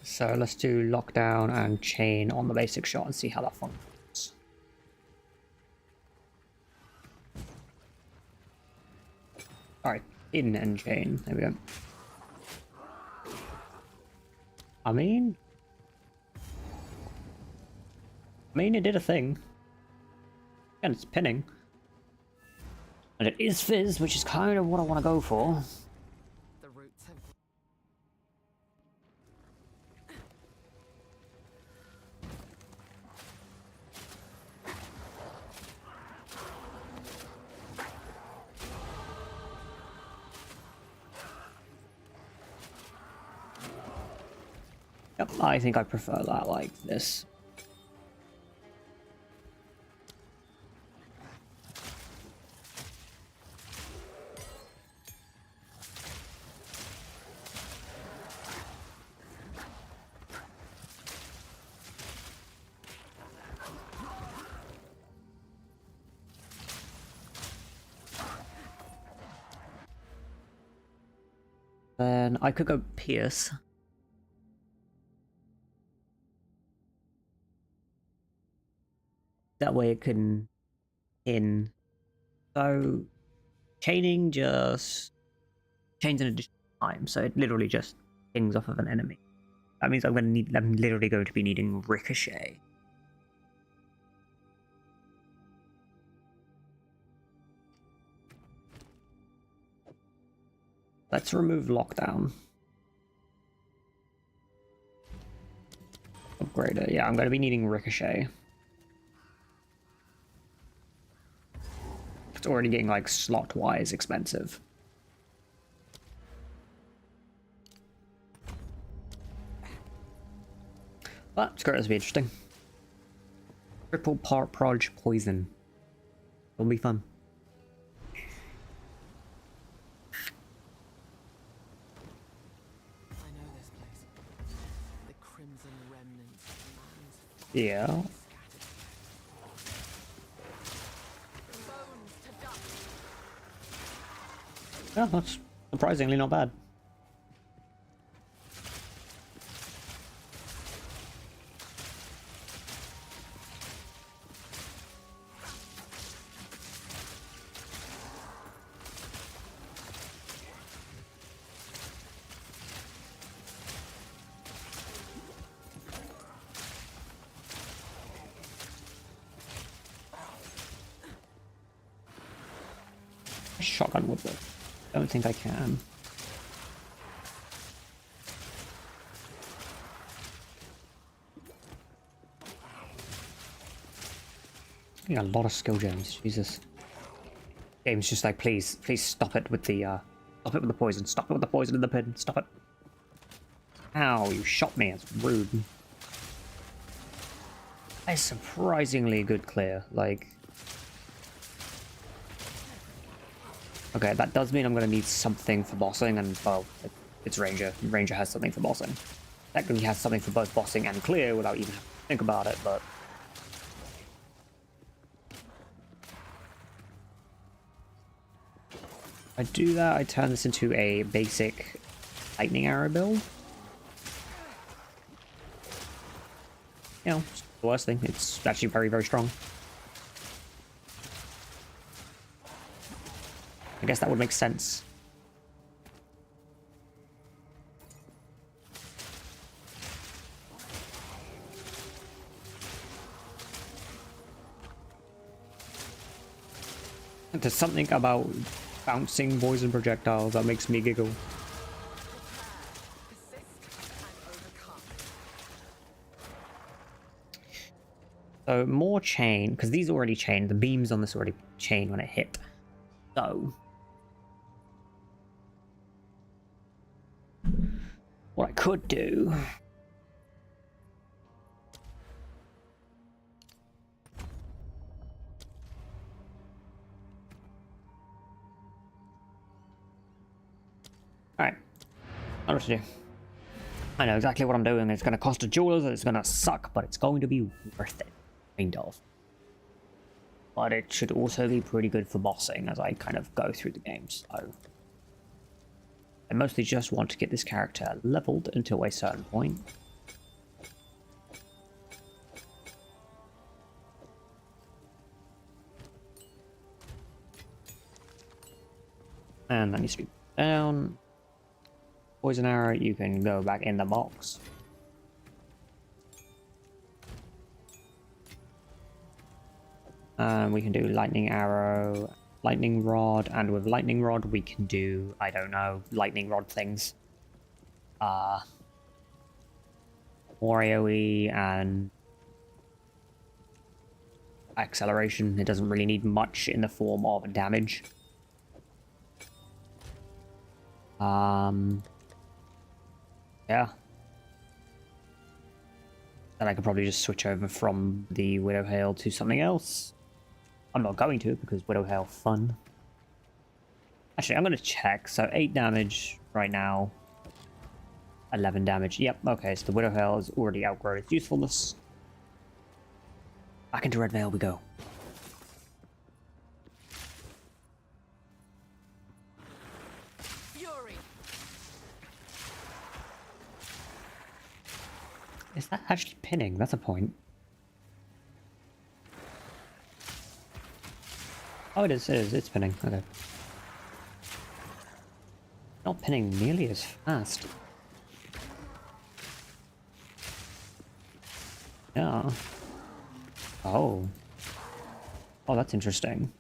So let's do lockdown and chain on the basic shot and see how that functions. Alright, in and chain. There we go. I mean, it did a thing. And it's pinning. And it is fizz, which is kind of what I want to go for. The roots have. Yep, I think I prefer that like this. then I could go Pierce. That way it can in. So chaining just chains an additional time, so it literally just pings off of an enemy. That means I'm literally going to be needing Ricochet. Let's remove Lockdown. Upgrader. Yeah, I'm going to be needing Ricochet. It's already getting, like, slot-wise expensive. But it's going to be interesting. Triple Proj Poison. It'll be fun. I know this place. The crimson remnants of man's Yeah. bones to dust. Yeah, that's surprisingly not bad. Shotgun with it. Don't think I can. Yeah, a lot of skill gems. Jesus. Game's just like, please stop it with the stop it with the poison. Stop it with the poison in the pin. Stop it. Ow, you shot me. It's rude. A surprisingly good clear. Like. Okay, that does mean I'm going to need something for bossing, and, well, it's Ranger. Ranger has something for bossing. Technically, he has something for both bossing and clear without even having to think about it, but... I do that, I turn this into a basic lightning arrow build. You know, it's the worst thing. It's actually very, very strong. I guess that would make sense. And there's something about bouncing poison projectiles that makes me giggle. So more chain, because these already chained. The beams on this already chain when it hit. So what I could do Alright. I know what to do. I know exactly what I'm doing. It's gonna cost a jewelers, it's gonna suck, but it's going to be worth it. Kind of. But it should also be pretty good for bossing as I kind of go through the games. So I mostly just want to get this character leveled until a certain point. And that needs to be down. Poison arrow, you can go back in the box. We can do lightning arrow, lightning rod, and with lightning rod we can do, I don't know, lightning rod things. More AoE and acceleration. It doesn't really need much in the form of damage. Yeah. Then I could probably just switch over from the Widow Hail to something else. I'm not going to, because Widow Hail fun. Actually, I'm going to check. So 8 damage right now. 11 damage. Yep, okay, so the Widow Hail has already outgrown its usefulness. Back into Red Veil we go. Fury. Is that actually pinning? That's a point. Oh, it is, it's pinning. Okay. Not pinning nearly as fast. Yeah. Oh. Oh, that's interesting.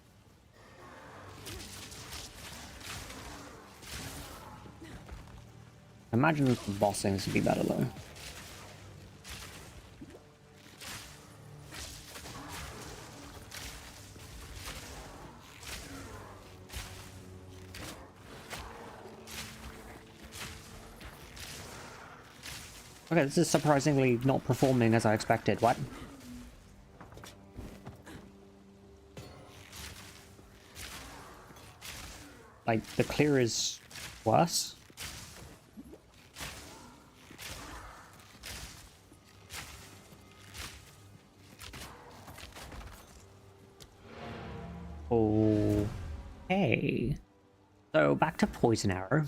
Imagine if the bossing would be better though. Okay, this is surprisingly not performing as I expected. What? Like, the clear is worse? Okay. So, back to Poison Arrow.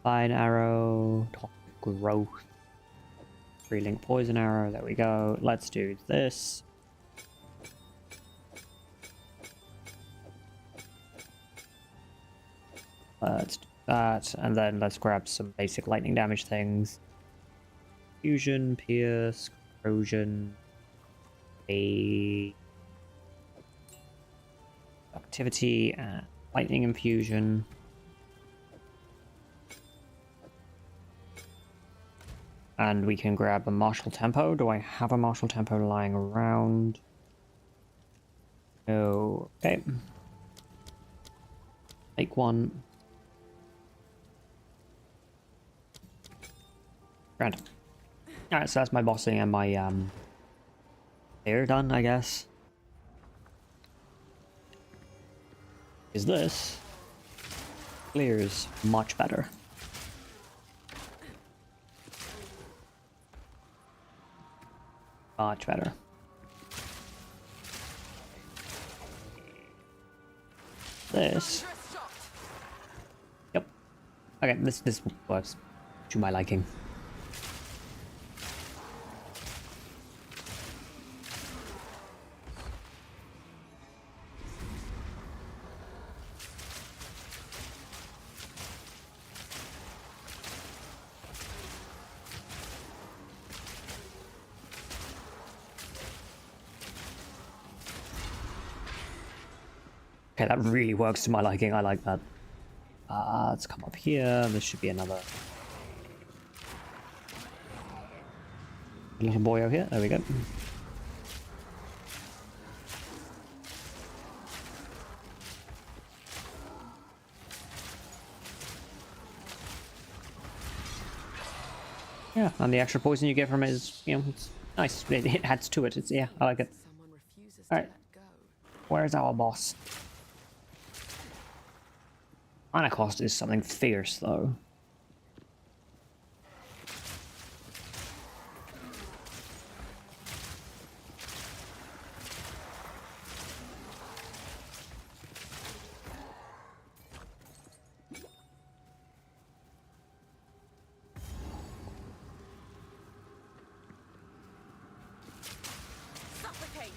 Fine Arrow, Toxic Growth. Relink Poison Arrow, there we go. Let's do this. Let's do that, and then let's grab some basic lightning damage things. Fusion, Pierce, Corrosion, Activity, and Lightning Infusion. And we can grab a Martial Tempo. Do I have a Martial Tempo lying around? No. Okay. Take one. Grand. Alright, so that's my bossing and my clear done, I guess. Is this clears much better. Much better. This. Yep. Okay, this works to my liking. Okay, that really works to my liking. I like that. Let's come up here. This should be another little boy over here. There we go. Yeah, and the extra poison you get from it is, you know, it's nice. It adds to it. It's, yeah, I like it. Alright. Where's our boss? Mana cost is something fierce, though. Suffocate!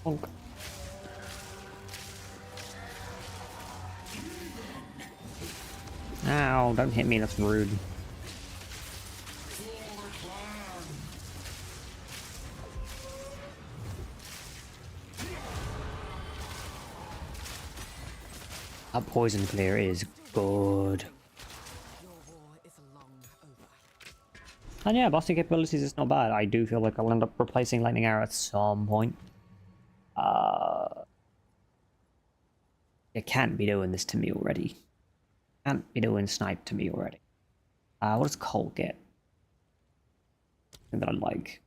Bonk. Ow, don't hit me, that's rude. That poison clear is good. Your war is long over. And yeah, bossing capabilities is not bad. I do feel like I'll end up replacing Lightning Arrow at some point. You can't be doing this to me already. Can't be doing snipe to me already. What does Cole get? that I like.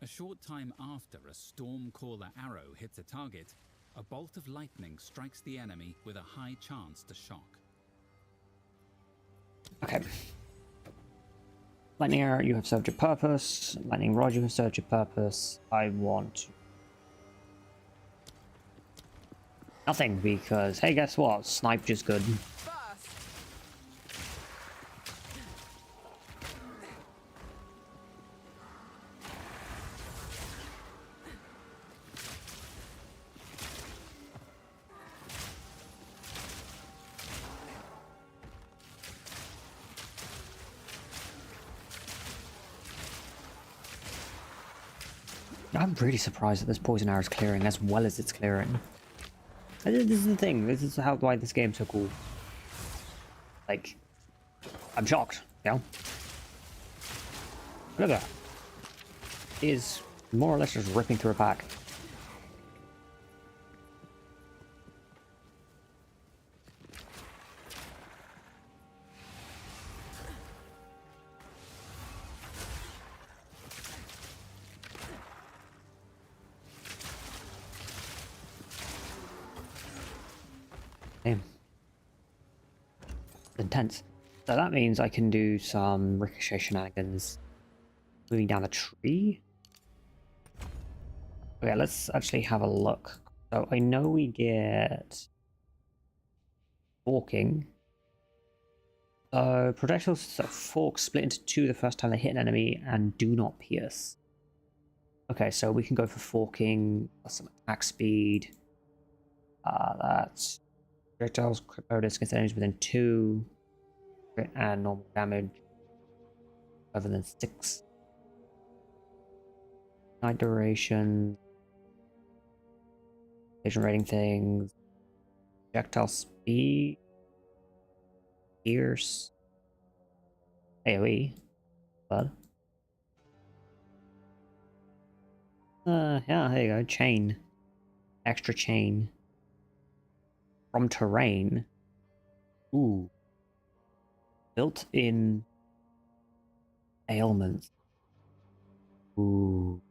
A short time after a Stormcaller arrow hits a target, a bolt of lightning strikes the enemy with a high chance to shock. Okay. Lightning arrow, you have served your purpose. Lightning rod, you have served your purpose. I want nothing because, hey, guess what? Snipe just good. First. I'm really surprised that this poison arrow is clearing as well as it's clearing. This is the thing. This is why this game's so cool. Like, I'm shocked. You know. Look at that. He is more or less just ripping through a pack. Damn. Intense. So that means I can do some ricochet shenanigans. Moving down the tree. Okay, let's actually have a look. So I know we get forking. So projectiles fork split into two the first time they hit an enemy and do not pierce. Okay, so we can go for forking, plus some attack speed. That's projectiles, crit bonus against enemies within 2, crit and normal damage other than 6. Night duration, vision rating things, projectile speed, pierce, AoE, blood. Yeah, there you go. Chain, extra chain from terrain. Ooh, built-in ailments. Ooh.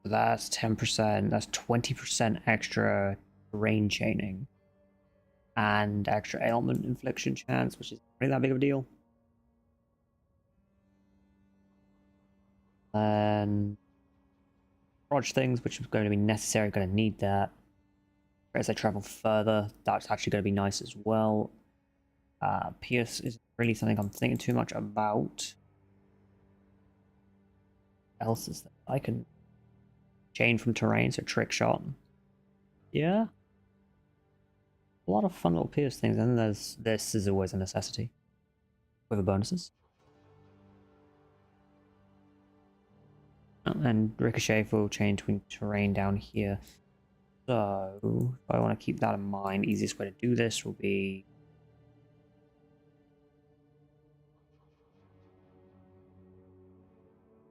That's 10%, that's 20% extra terrain chaining. And extra ailment infliction chance, which is really that big of a deal. And dodge things, which is going to be necessary, going to need that. As I travel further, that's actually going to be nice as well. Pierce is really something I'm thinking too much about. What else is that? I can chain from terrain, so trick shot. Yeah. A lot of fun little pierce things, and this is always a necessity. With the bonuses. Oh, and ricochet for chain between terrain down here. So, if I want to keep that in mind, easiest way to do this will be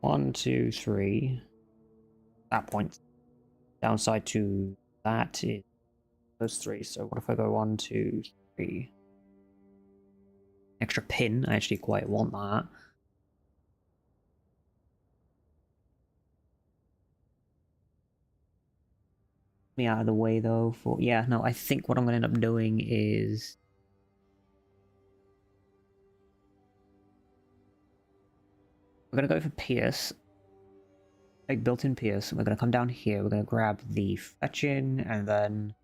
1, 2, 3. That point. Downside to that is those 3. So what if I go 1, 2, 3? Extra pin. I actually quite want that. Me out of the way though. For yeah, no. I think what I'm going to end up doing is we're going to go for Pierce. Like built-in Pierce. We're going to come down here. We're going to grab the fetching and then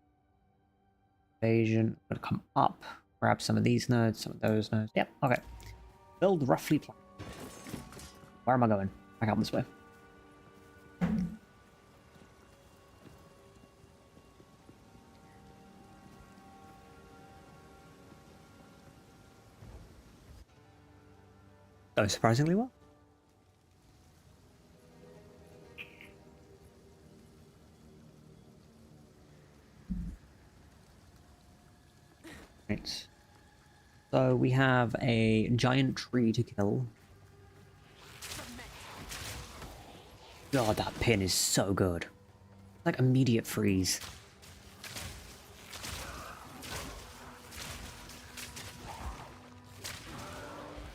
evasion. We're going to come up, grab some of these nodes, some of those nodes. Yep, okay. Build roughly plan. Where am I going? Back out this way. Oh, surprisingly well. Right. So we have a giant tree to kill. God, that pin is so good. Like immediate freeze.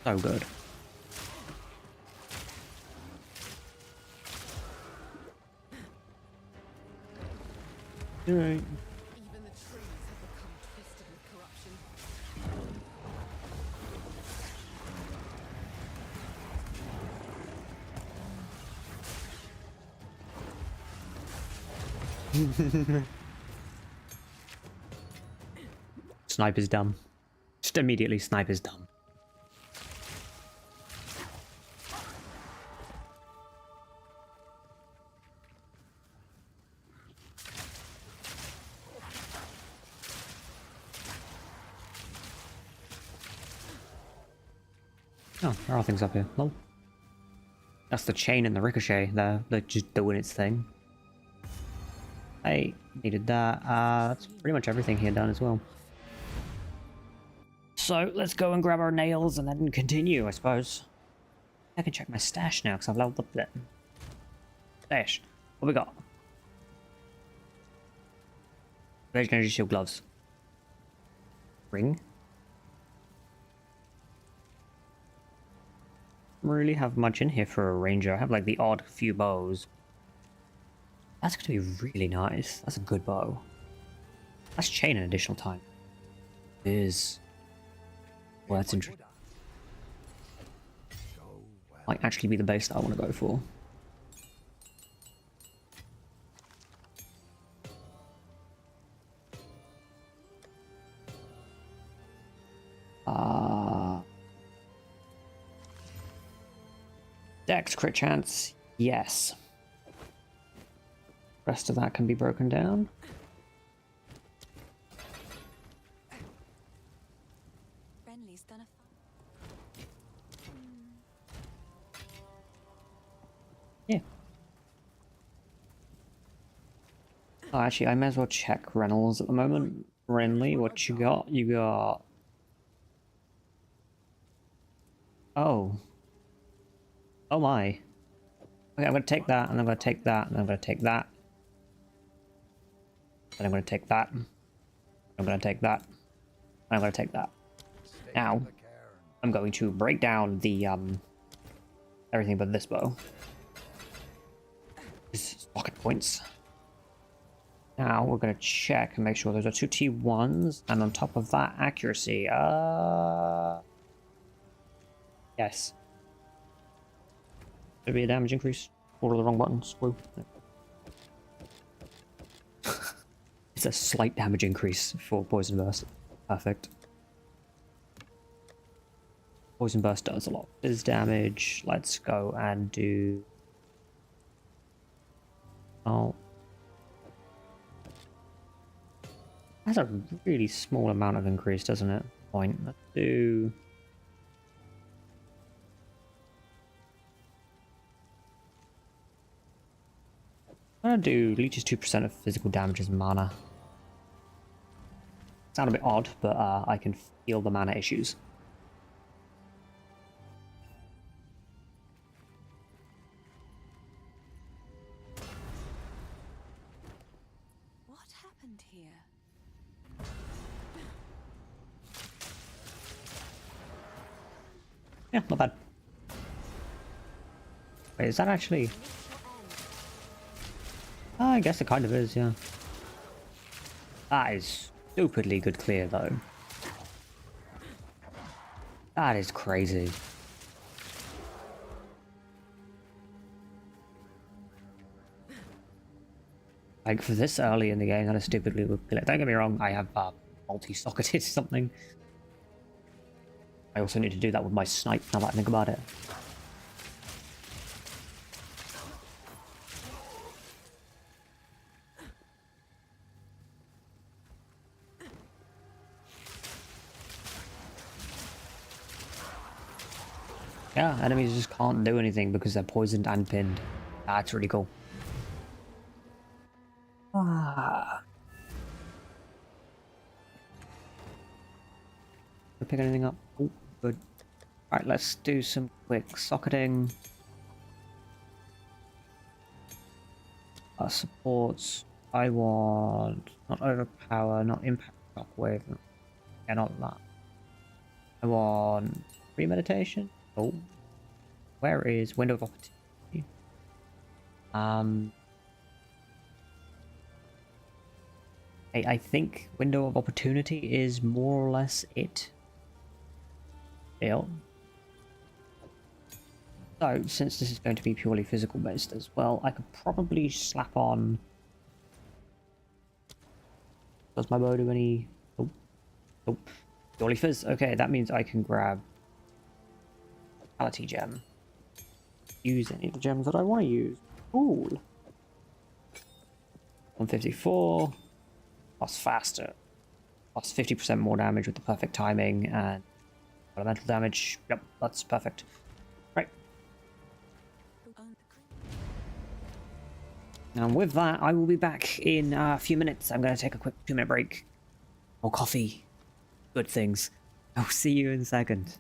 So good. Alright. Even the trees have become twisted with corruption. Sniper's dumb. Just immediately sniper's dumb. Oh, there are things up here. Lol. That's the chain and the ricochet there. They're just doing its thing. I needed that. That's pretty much everything here done as well. So let's go and grab our nails and then continue, I suppose. I can check my stash now because I've leveled up that. Stash. What we got? Rage Energy Shield gloves. Ring. Don't really have much in here for a ranger. I have like the odd few bows. That's going to be really nice. That's a good bow. That's chain an additional time. It is. Well, that's interesting. Might actually be the base that I want to go for. Dex crit chance, yes. Rest of that can be broken down. Renly's done a Yeah. Oh, actually, I may as well check Reynolds at the moment. Renly, what you got? You got... Oh. Oh my. Okay, I'm gonna take that, and I'm gonna take that, and I'm gonna take that. Then I'm gonna take that. I'm gonna take that. I'm gonna take that. Now, I'm going to break down the, everything but this bow. These socket points. Now, we're gonna check and make sure those are 2 T1s, and on top of that, accuracy. Yes. Could be a damage increase. Or the wrong button. Screw. It's a slight damage increase for Poison Burst. Perfect. Poison Burst does a lot. Is damage. Let's go and do... Oh. That's a really small amount of increase, doesn't it? Point. Let's do... I'm gonna do leeches 2% of physical damage as mana. Sound a bit odd, but I can feel the mana issues. What happened here? Yeah, not bad. Wait, is that actually... I guess it kind of is, yeah. That is stupidly good clear, though. That is crazy. Like, for this early in the game, that is stupidly good clear. Don't get me wrong, I have multi-socketed something. I also need to do that with my snipe, now that I think about it. Yeah, enemies just can't do anything because they're poisoned and pinned. That's really cool. Ah. Did I pick anything up? Oh, good. Alright, let's do some quick socketing. Supports. I want not overpower, not impact shockwave. Yeah, not that. I want premeditation. Oh, where is window of opportunity? I think window of opportunity is more or less it. Yeah. So, since this is going to be purely physical based as well, I could probably slap on... Does my bow do any... Oh, oh, purely fizz. Okay, that means I can grab Vitality Gem. Use any of the gems that I want to use. Cool. 154. Plus faster. Plus 50% more damage with the perfect timing and elemental damage. Yep, that's perfect. Right. And with that, I will be back in a few minutes. I'm going to take a quick 2-minute break. More coffee. Good things. I'll see you in a second.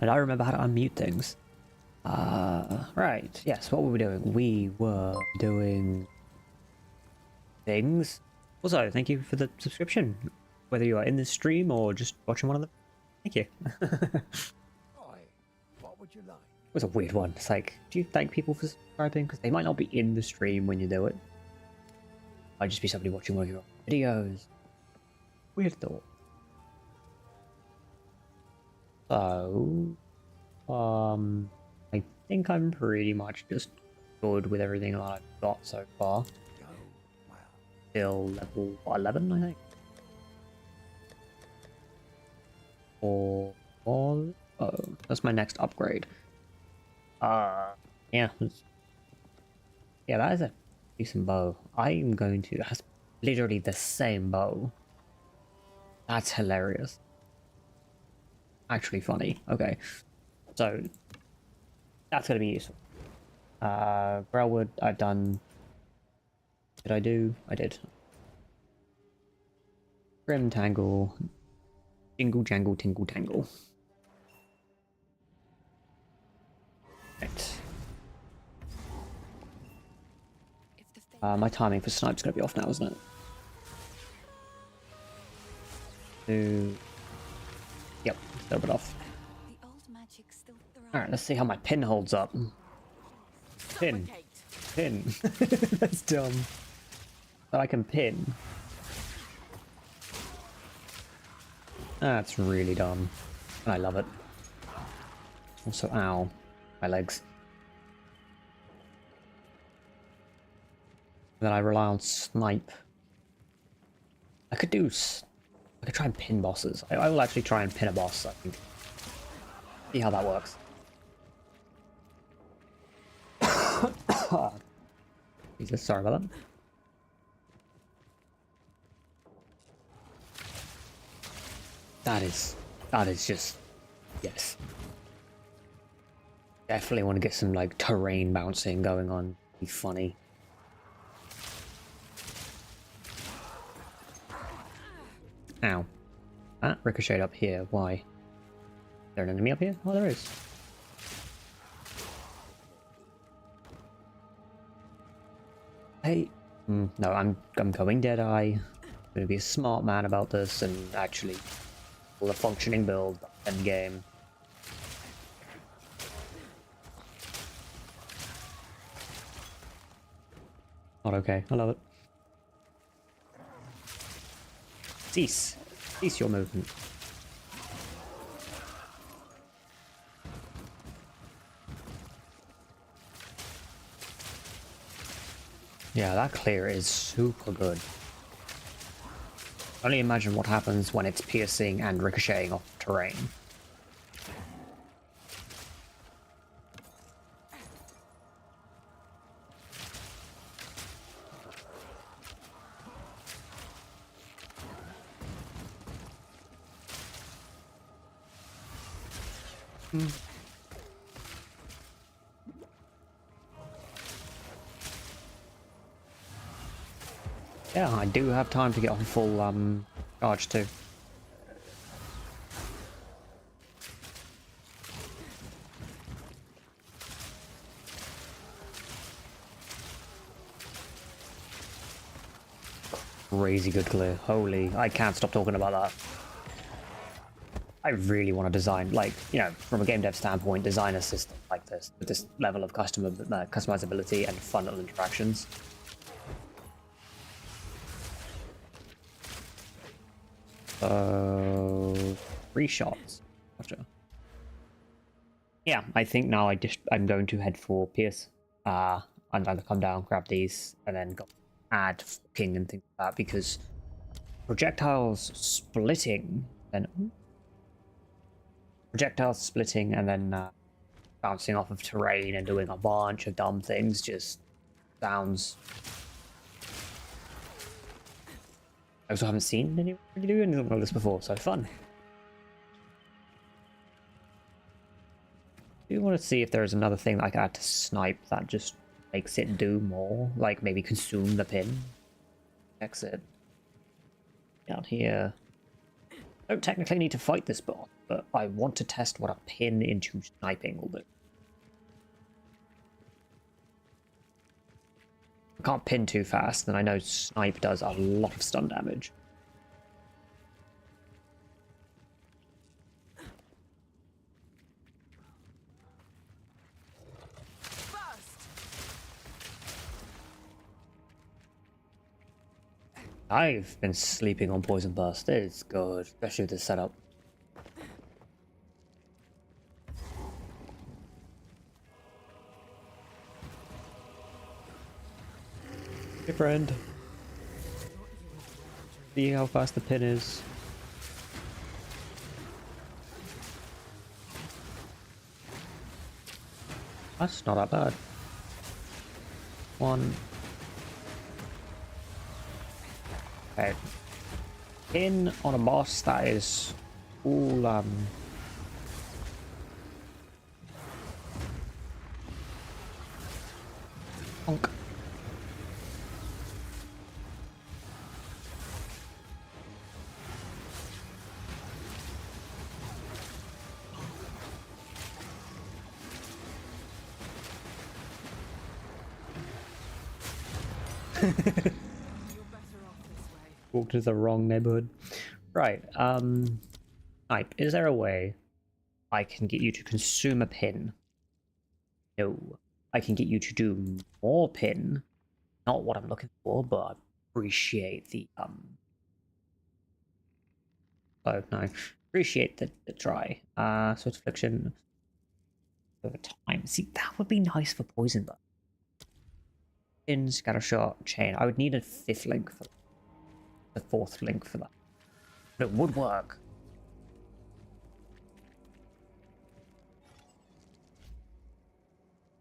And I remember how to unmute things. Right. Yes, what were we doing? We were doing things. Also, thank you for the subscription. Whether you are in this stream or just watching one of them. Thank you. Hi. What would you like? It was a weird one. It's like, do you thank people for subscribing? Because they might not be in the stream when you do it. Might just be somebody watching one of your videos. Weird thought. So, I think I'm pretty much just good with everything that I've got so far. Go. Well, Till level 11, I think. Or oh, that's my next upgrade. Yeah, yeah, that is a decent bow. I'm going to that's literally the same bow. That's hilarious. Actually funny. Okay, so that's gonna be useful. Grailwood, I've done. Did I do? I did. Grim Tangle. Jingle jangle tingle tangle. Right. My timing for snipe's gonna be off now, isn't it? Yep, a little bit off. Alright, let's see how my pin holds up. Pin. Pin. That's dumb. But I can pin. That's really dumb. And I love it. Also, ow. My legs. Then I rely on snipe. I could try and pin bosses. I will actually try and pin a boss, I think. See how that works. Jesus, sorry about that. That is just, yes. Definitely want to get some like terrain bouncing going on. Be funny. Ow. Ah, ricochet up here. Why? Is there an enemy up here? Oh, there is. Hey. No, I'm going Deadeye. I'm gonna be a smart man about this and actually pull a functioning build end game. Not okay. I love it. Cease. Cease your movement. Yeah, that clear is super good. Only imagine what happens when it's piercing and ricocheting off terrain. Yeah, I do have time to get on full charge too. Crazy good clear. Holy, I can't stop talking about that. I really want to design, like, you know, from a game dev standpoint, design a system like this, with this level of customizability and fun little interactions. So, 3 shots. Gotcha. Yeah, I think now I'm going to head for Pierce. I'm going to come down, grab these, and then go add King and things like that, because projectiles splitting and then bouncing off of terrain and doing a bunch of dumb things just sounds. I also haven't seen anyone really do anything like this before, so fun. I do want to see if there's another thing that I can add to snipe that just makes it do more, like maybe consume the pin. Exit. Down here. Don't technically need to fight this boss. but I want to test what a pin into sniping will do. I can't pin too fast, and I know snipe does a lot of stun damage. I've been sleeping on Poison Burst. It's good, especially with this setup. Hey friend. See how fast the pin is. That's not that bad. One. Okay. Pin on a boss that is all honk. Walked to the wrong neighborhood. Right, Snipe, is there a way I can get you to consume a pin? No. I can get you to do more pin. Not what I'm looking for, but I appreciate the oh no. Appreciate the try. Switch affliction over time. See, that would be nice for poison, but pin, scatter shot, chain. I would need a 5th link for that. The 4th link for that. But it would work.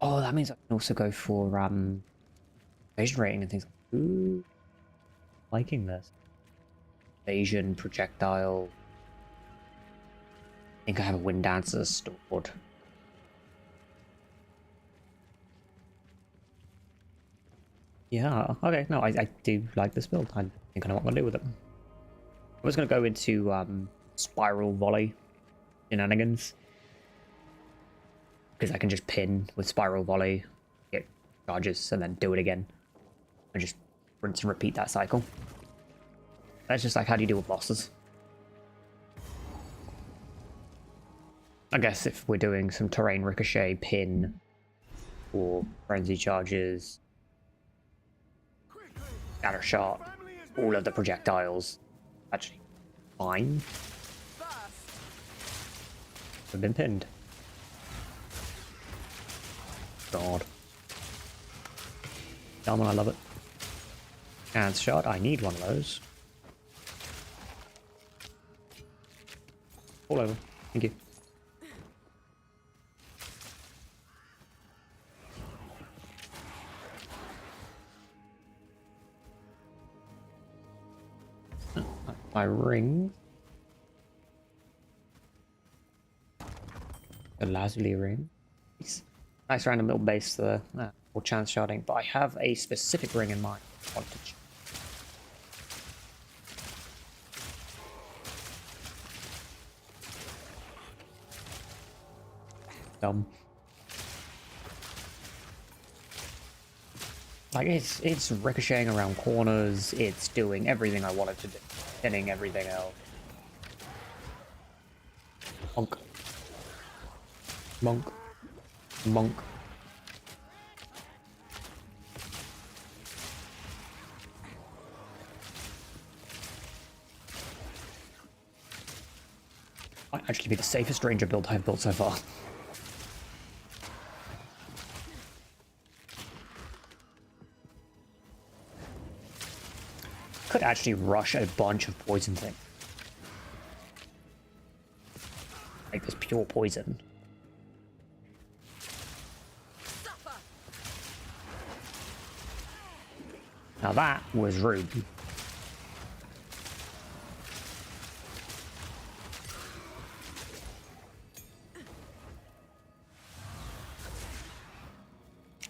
Oh, that means I can also go for evasion rating and things. Ooh, liking this. Evasion, projectile. I think I have a wind dancer stored. Yeah, okay, no, I do like this build. I think I know what I'm gonna do with it. I was gonna go into spiral volley shenanigans. Because I can just pin with spiral volley, get charges, and then do it again. And just rinse and repeat that cycle. That's just like how do you deal with bosses. I guess if we're doing some terrain ricochet, pin, or frenzy charges, scatter shot, all of the projectiles, actually fine. I've been pinned. God. Damn, I love it. Chance shot, I need one of those. All over. Thank you. My ring. The lazuli ring. Nice random little base there, or chance shotting, but I have a specific ring in mind. Dumb. Like it's ricocheting around corners. It's doing everything I want it to do, hitting everything else. Monk. Monk. Monk. Might actually be the safest ranger build I've built so far. Could actually rush a bunch of poison things. Like this pure poison. Now that was rude.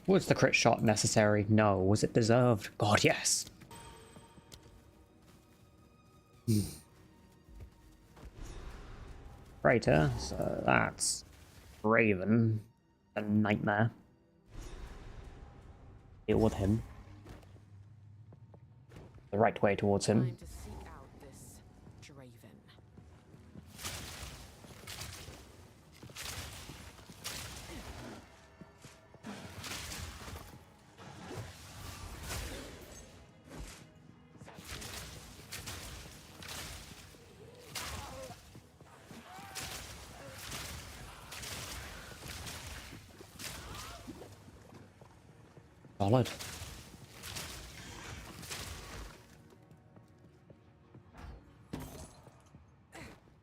Was the crit shot necessary? No. Was it deserved? God, yes. Crater, so that's Raven, a nightmare. Deal with him. The right way towards him. Time to seek out this Draven. Solid.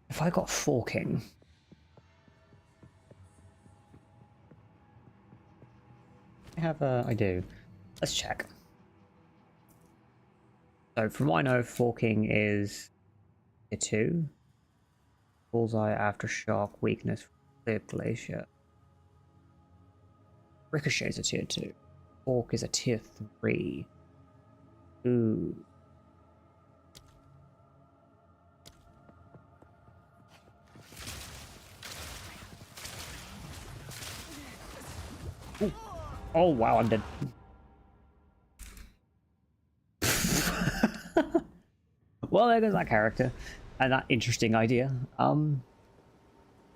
If I got forking, I do. Let's check. So from what I know, forking is tier 2. Bullseye, aftershock, weakness, clear glacier. Ricochet is a tier 2. Fork is a tier 3. Ooh. Ooh. Oh wow, I'm dead. Well, there goes that character and that interesting idea. So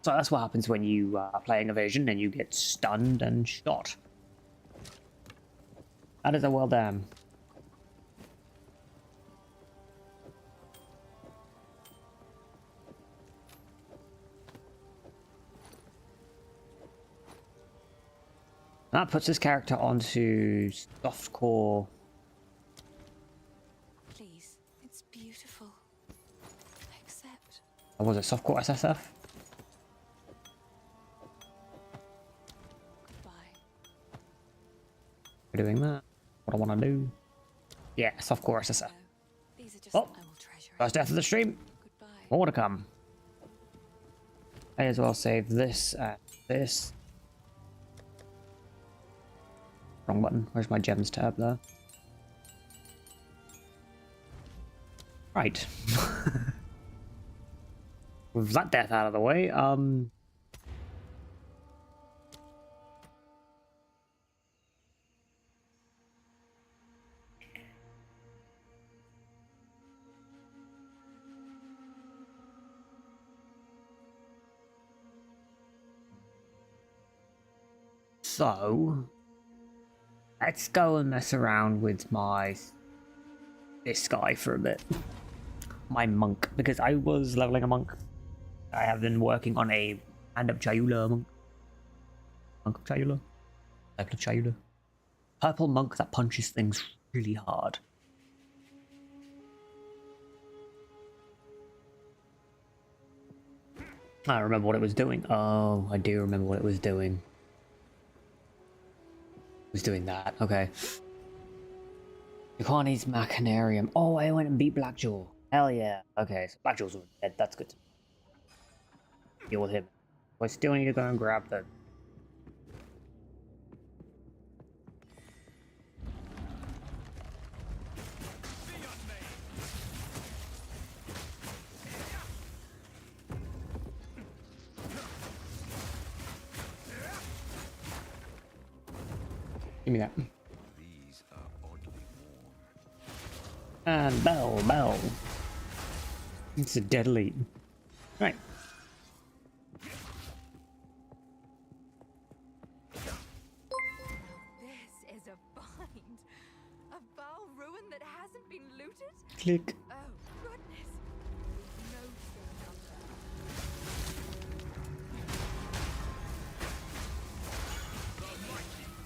that's what happens when you are playing evasion and you get stunned and shot. That is a well done. That puts this character onto softcore. Please, it's beautiful. Accept. Or was it softcore SSF? Goodbye. We're doing that. What I want to do. Yeah, softcore SSF. No, these are just Oh, I will treasure. first death of the stream. Goodbye. More to come. May as well save this and this. Wrong button. Where's my gems tab there? Right. With that death out of the way, so let's go and mess around with this guy for a bit. My monk, because I was leveling a monk. I have been working on a Hand of Chayula monk. Monk of Chayula? Cycle of Chayula. Purple monk that punches things really hard. I remember what it was doing. Oh, I do remember what it was doing. It was doing that, okay. Yucani's Machinarium. Oh, I went and beat Blackjaw. Hell yeah. Okay, so Blackjaw's dead. That's good to deal with him. I still need to go and grab the... Give me that. These are oddly warm. And bell. It's a dead elite. Right. This is a find. A Baal ruin that hasn't been looted? Click. Oh, goodness. No stone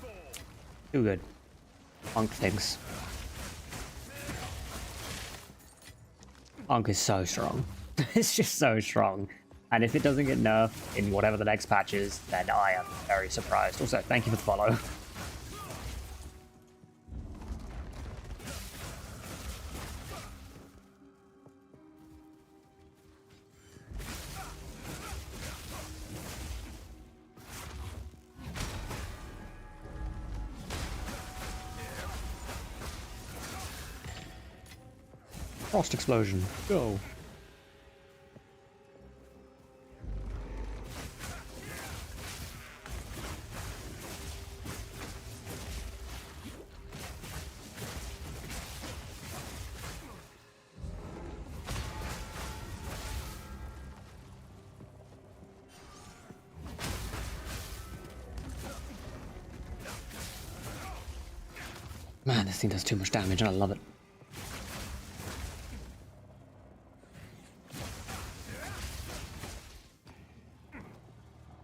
unturned. Too good. Monk things. Monk is so strong. It's just so strong. And if it doesn't get nerfed in whatever the next patch is, then I am very surprised. Also, thank you for the follow. Frost explosion. Go. Man, this thing does too much damage and I love it.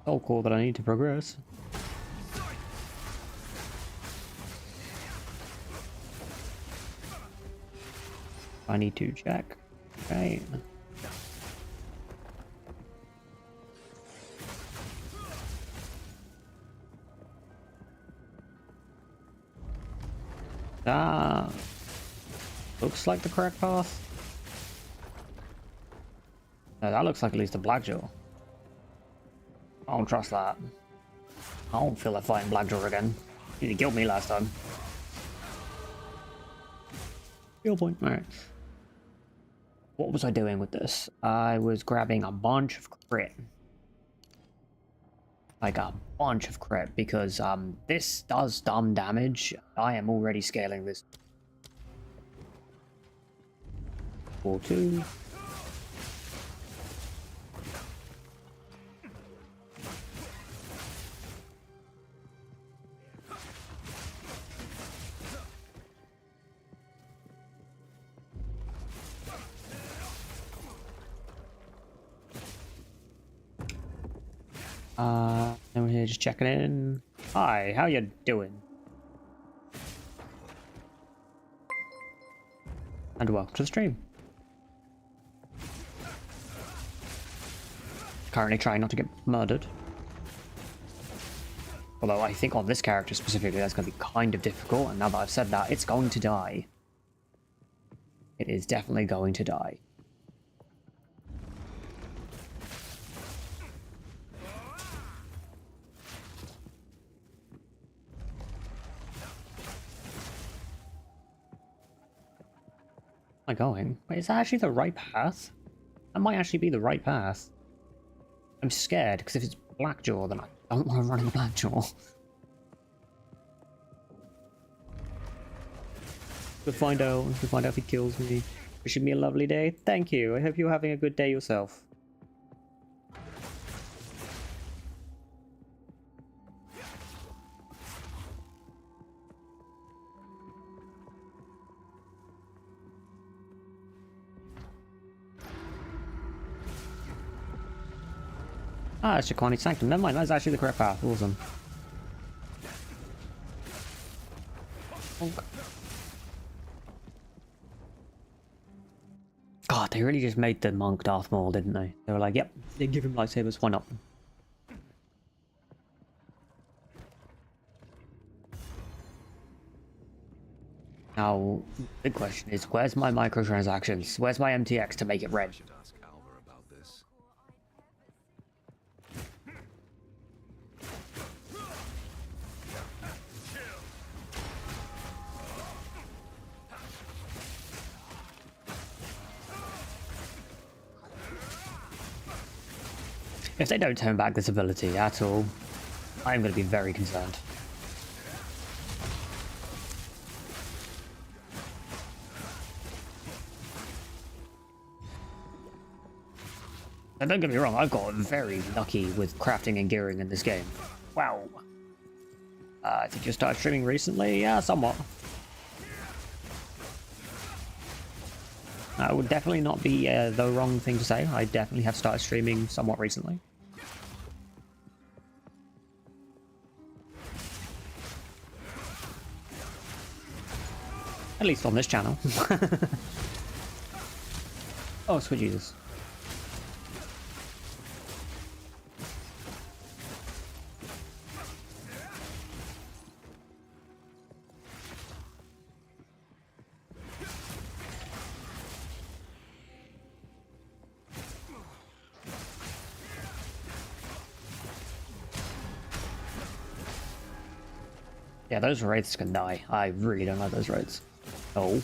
So cool that I need to progress. I need to check. Okay. Ah, looks like the correct path. No, that looks like at least a black jewel. I don't trust that. I don't feel like fighting blackjaw again. You killed me last time. Skill point. Alright. What was I doing with this? I was grabbing a bunch of crit. Like a bunch of crit, because this does dumb damage. I am already scaling this. 4-2. And we're here just checking in. Hi, how you doing? And welcome to the stream. Currently trying not to get murdered. Although I think on this character specifically that's going to be kind of difficult, and now that I've said that, it's going to die. It is definitely going to die. Am I going? Wait, is that actually the right path? That might actually be the right path. I'm scared, because if it's Blackjaw, then I don't want to run in Blackjaw. We'll find out if he kills me. Wishing me a lovely day. Thank you. I hope you're having a good day yourself. Ah, it's Shakwani Sanctum. Never mind, that's actually the correct path. Awesome. Oh. God, they really just made the monk Darth Maul, didn't they? They were like, yep, they give him lightsabers, why not? Now, the question is, where's my microtransactions? Where's my MTX to make it red? Should ask Alva about this. If they don't turn back this ability at all, I'm going to be very concerned. And don't get me wrong, I've got very lucky with crafting and gearing in this game. Wow. I think you started streaming recently? Yeah, somewhat. That would definitely not be the wrong thing to say. I definitely have started streaming somewhat recently. At least on this channel. Oh, sweet Jesus. Yeah, those wraiths can die. I really don't like those wraiths. Oh,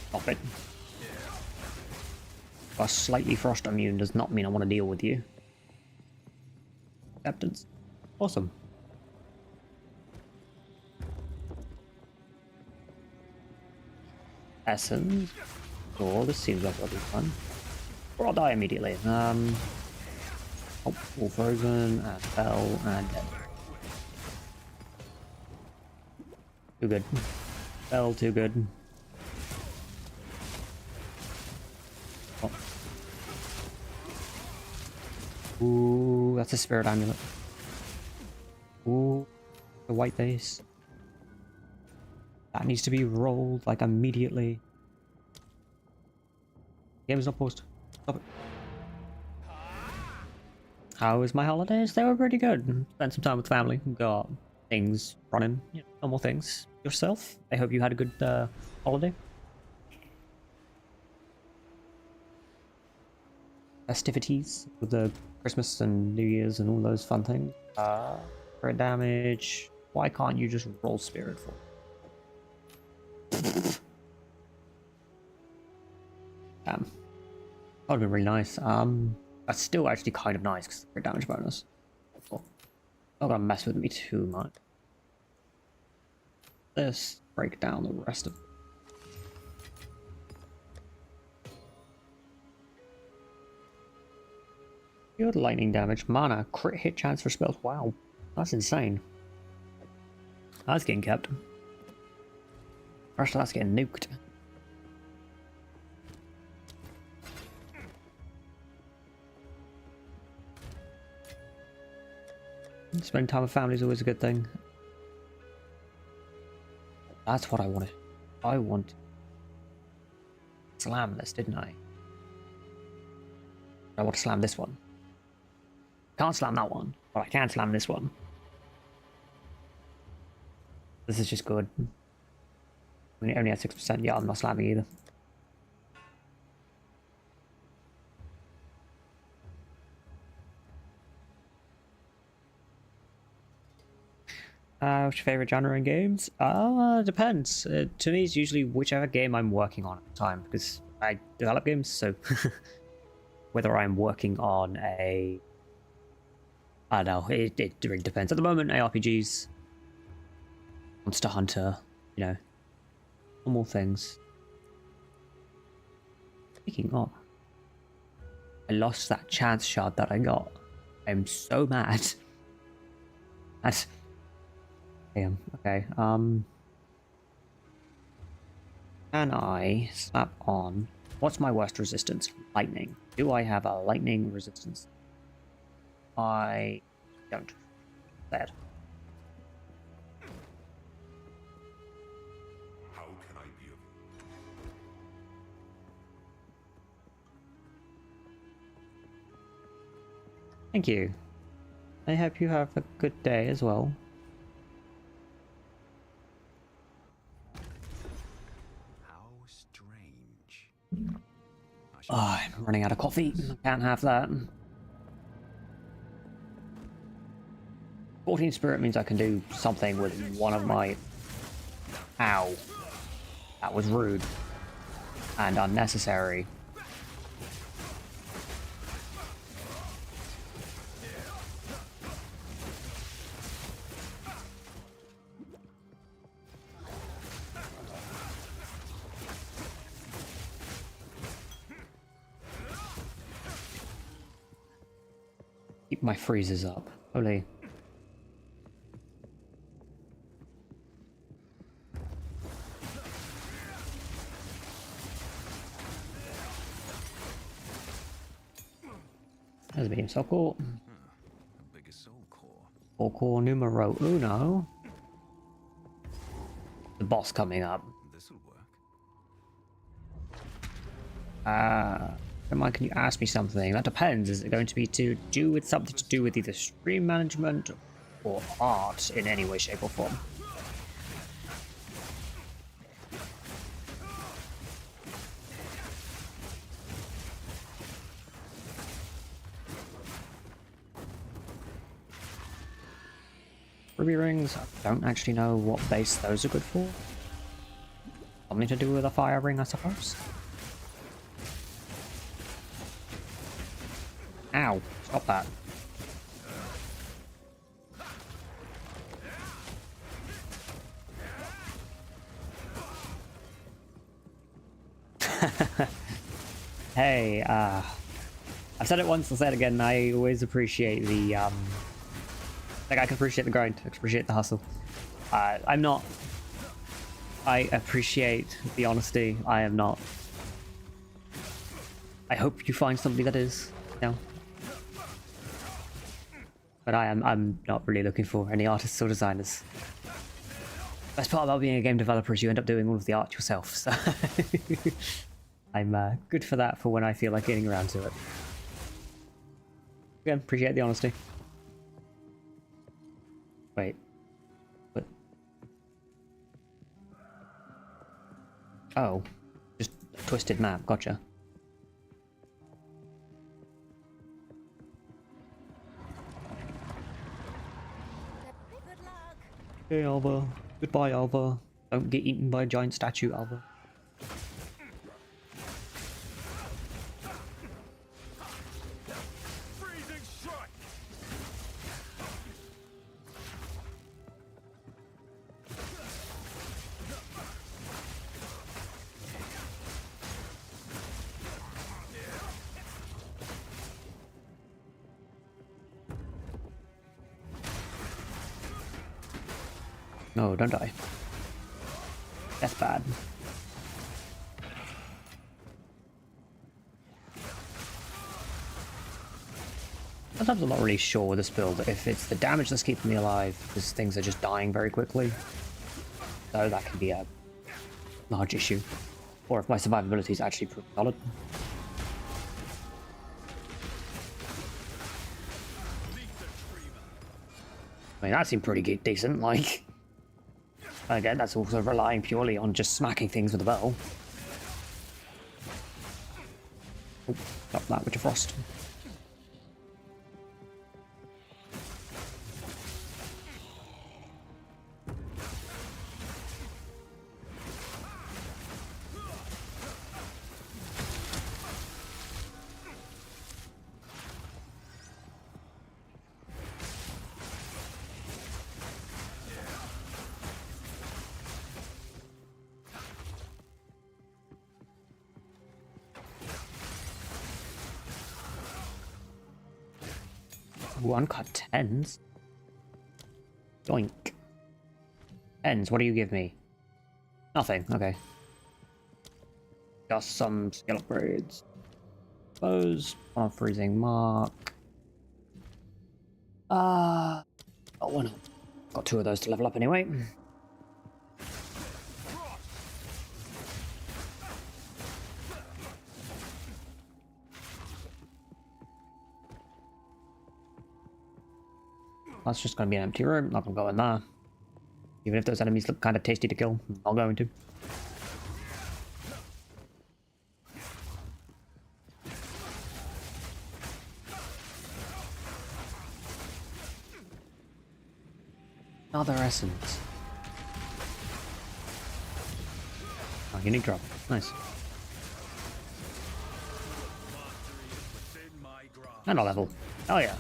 stop it. A slightly frost immune does not mean I want to deal with you. Acceptance. Awesome. Essence. Oh, this seems like it'll be fun. Or I'll die immediately. Oh, all frozen, and fell, and dead. Too good. Fell too good. Oh. Ooh, that's a spirit amulet. Ooh, the white base. That needs to be rolled like immediately. Game is not paused. Stop it. How was my holidays? They were pretty good. Spent some time with family. Got things running. You know, normal things. Yourself? I hope you had a good holiday. Festivities with the Christmas and New Year's and all those fun things. Crit damage. Why can't you just roll spirit for? Damn. That would have been really nice. That's still actually kind of nice because crit damage bonus. Cool. Not gonna mess with me too much. Let's break down the rest of it. Good lightning damage, mana, crit hit chance for spells. Wow, that's insane. That's getting kept. Rest of that's getting nuked. Spending time with family is always a good thing. That's what I wanted. I wanted. Slam this, didn't I? I want to slam this one. Can't slam that one, but I can slam this one. This is just good. When it only has 6%, yeah, I'm not slamming either. What's your favorite genre in games? Depends. To me, it's usually whichever game I'm working on at the time, because I develop games, so whether I'm working on a... I don't know, it really depends. At the moment, ARPGs, Monster Hunter, you know, normal things. Speaking of, I lost that chance shard that I got. I'm so mad. That's... Damn, okay, can I slap on... What's my worst resistance? Lightning. Do I have a lightning resistance? I don't. Bad. How can I be of Thank you. I hope you have a good day as well. how strange? Oh, I'm running out of coffee. Can't have that. 14 spirit means I can do something with one of my... Ow. That was rude. And unnecessary. Keep my freezers up. Holy. There's a medium soul core. A bigger soul core. Soul core numero uno. The boss coming up. This'll work. Mike, can you ask me something? That depends. Is it going to be to do with something to do with either stream management or art in any way, shape, or form? Ruby rings, I don't actually know what base those are good for. Something to do with a fire ring, I suppose. Ow, stop that. Hey, I've said it once, I'll say it again, I always appreciate the, like, I can appreciate the grind, I can appreciate the hustle. I'm not I appreciate the honesty. I am not. I hope you find somebody that is. No. But I'm not really looking for any artists or designers. Best part about being a game developer is you end up doing all of the art yourself, so I'm good for that for when I feel like getting around to it. Again, appreciate the honesty. Wait. What? Oh. Just a twisted map, gotcha. Good luck. Hey, Alva. Goodbye, Alva. Don't get eaten by a giant statue, Alva. Freezing shot! No, don't die. That's bad. Sometimes I'm not really sure with this build if it's the damage that's keeping me alive, because things are just dying very quickly. So that can be a large issue. Or if my survivability is actually pretty solid. I mean, that seemed pretty decent, like... Again, that's also relying purely on just smacking things with a bow. Oh, got that with a frost. Ooh, uncut tens. Doink. Tens, what do you give me? Nothing, okay. Just some skill upgrades. Bows, on freezing mark. Oh, why not? Got 2 of those to level up anyway. That's just going to be an empty room, not going to go in there. Even if those enemies look kind of tasty to kill, I'm not going to. Another essence. Oh, unique drop. Nice. And a level. Oh yeah.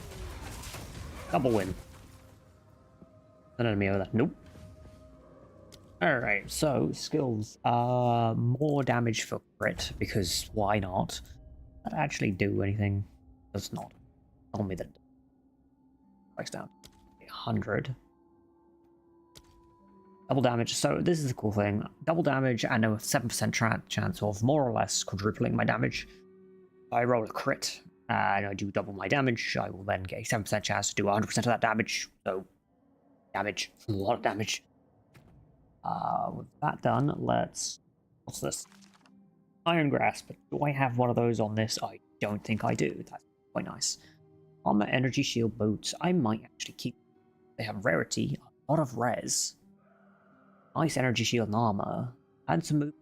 Double win. An enemy over there. Nope. Alright, so skills. More damage for crit, because why not? Does that actually do anything? Does not. Tell me that it breaks down. 100. Double damage. So this is a cool thing. Double damage and a 7% chance of more or less quadrupling my damage. If I roll a crit and I do double my damage, I will then get a 7% chance to do 100% of that damage. So damage. A lot of damage. With that done, let's... What's this? Iron Grasp. Do I have one of those on this? I don't think I do. That's quite nice. Armor, Energy, Shield, Boots. I might actually keep... They have rarity. A lot of res. Nice Energy, Shield, and Armor. And some move.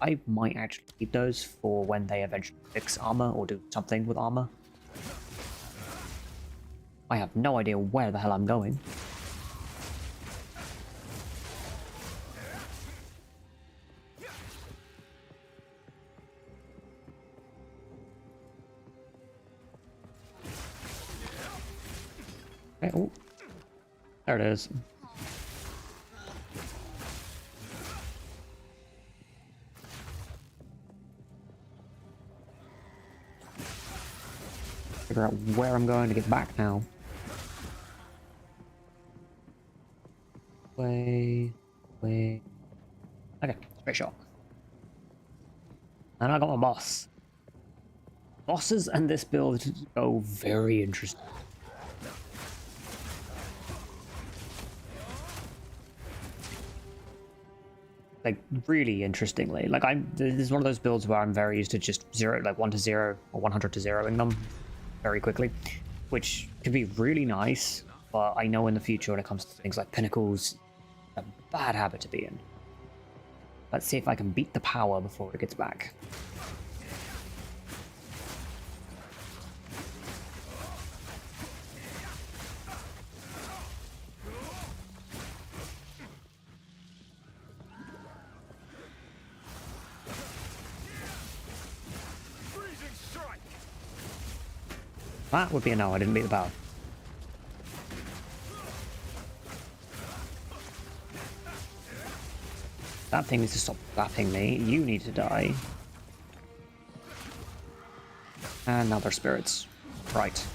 I might actually keep those for when they eventually fix armor or do something with armor. I have no idea where the hell I'm going. Okay, oh. There it is. Figure out where I'm going to get back now. Okay, straight shot. And I got my boss. Bosses and this build go very interesting. Like, really interestingly. Like, this is one of those builds where I'm very used to just 1 to 0 or 100 to 0ing them very quickly, which can be really nice, but I know in the future when it comes to things like pinnacles, a bad habit to be in. Let's see if I can beat the power before it gets back. That would be a no, I didn't beat the power. That thing needs to stop slapping me. You need to die. And now they're spirits. Right.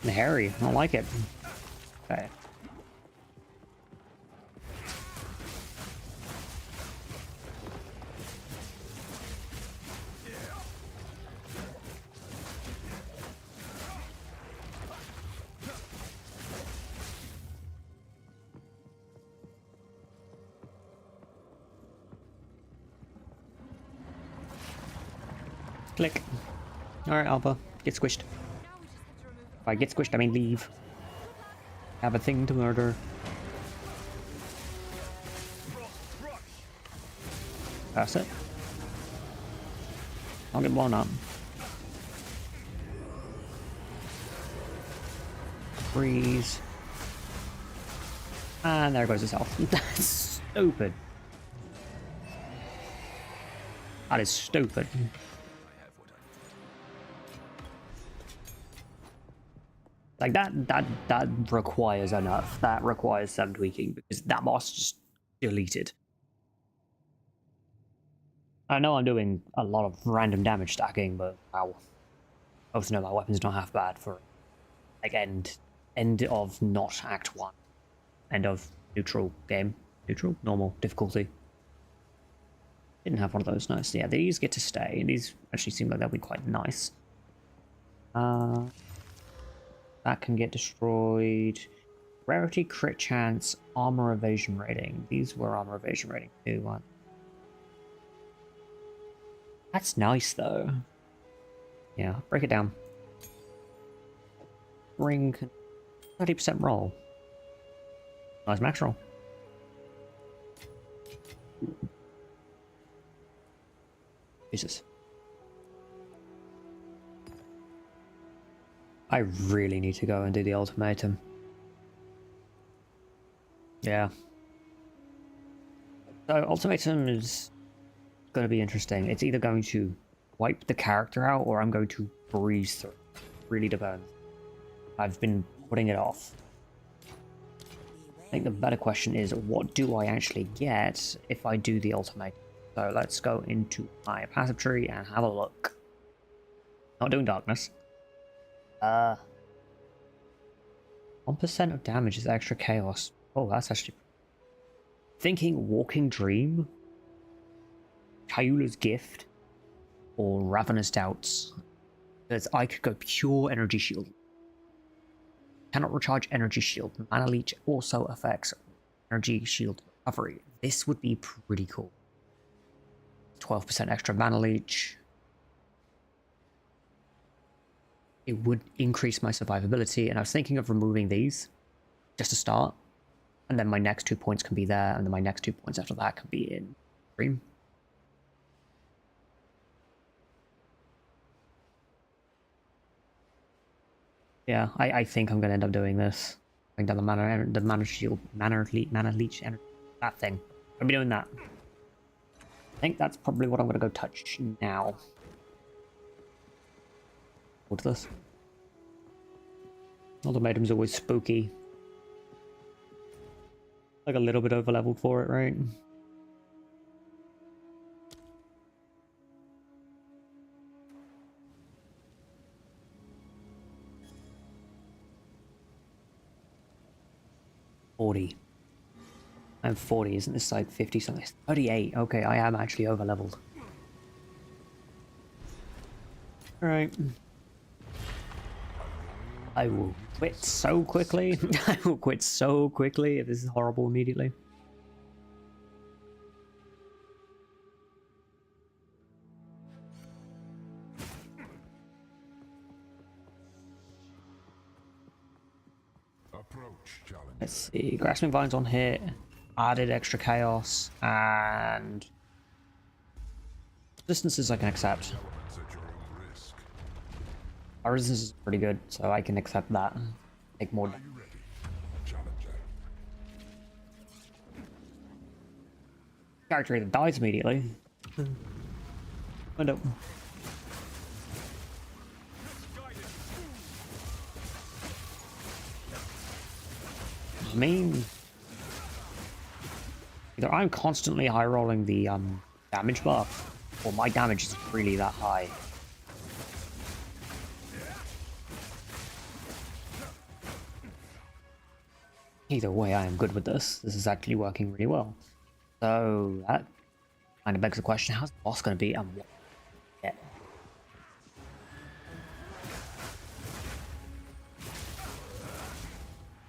Hairy, I don't like it. Okay. Click. Alright, Alpha. Get squished. If I get squished, I mean leave. Have a thing to murder. That's it. I'll get blown up. Freeze. And there goes his health. That's stupid. That is stupid. Like that requires enough. That requires some tweaking because that boss just deleted. I know I'm doing a lot of random damage stacking, but wow. Also know my weapon's not half bad for like end of not Act 1. End of neutral game. Neutral? Normal difficulty. Didn't have one of those. Nice. Yeah, these get to stay. These actually seem like they'll be quite nice. That can get destroyed. Rarity, crit chance, armor evasion rating. These were armor evasion rating too. What? That's nice though. Yeah, break it down. Ring 30% roll. Nice max roll. Jesus. I really need to go and do the ultimatum. Yeah. So ultimatum is going to be interesting. It's either going to wipe the character out or I'm going to breeze through. Really depends. I've been putting it off. I think the better question is, what do I actually get if I do the ultimatum? So let's go into my passive tree and have a look. Not doing darkness. 1% of damage is extra chaos. Oh, that's actually... Thinking Walking Dream, Kyula's Gift, or Ravenous Doubts. Because I could go pure energy shield. Cannot recharge energy shield. Mana leech also affects energy shield recovery. This would be pretty cool. 12% extra mana leech. It would increase my survivability, and I was thinking of removing these just to start, and then my next 2 points can be there, and then my next 2 points after that can be in Dream. Yeah, I think I'm going to end up doing this. Going down the mana shield, mana leech, that thing. I'll be doing that. I think that's probably what I'm going to go touch now. What's this? Ultimatum's always spooky. Like a little bit over leveled for it, right? 40. I'm 40, isn't this like 50 something? 38. Okay, I am actually over leveled. Alright. I will quit so quickly. I will quit so quickly if this is horrible immediately. Approach, challenge. Let's see. Grasping Vines on hit. Added extra chaos. And distances I can accept. Elements at your own risk. Our resistance is pretty good, so I can accept that. Take more. Are you ready, challenger? Character either dies immediately. I don't. I mean, either I'm constantly high rolling the damage buff, or my damage is really that high. Either way, I am good with this. This is actually working really well. So that kind of begs the question: how's the boss going to be, and what? Yeah.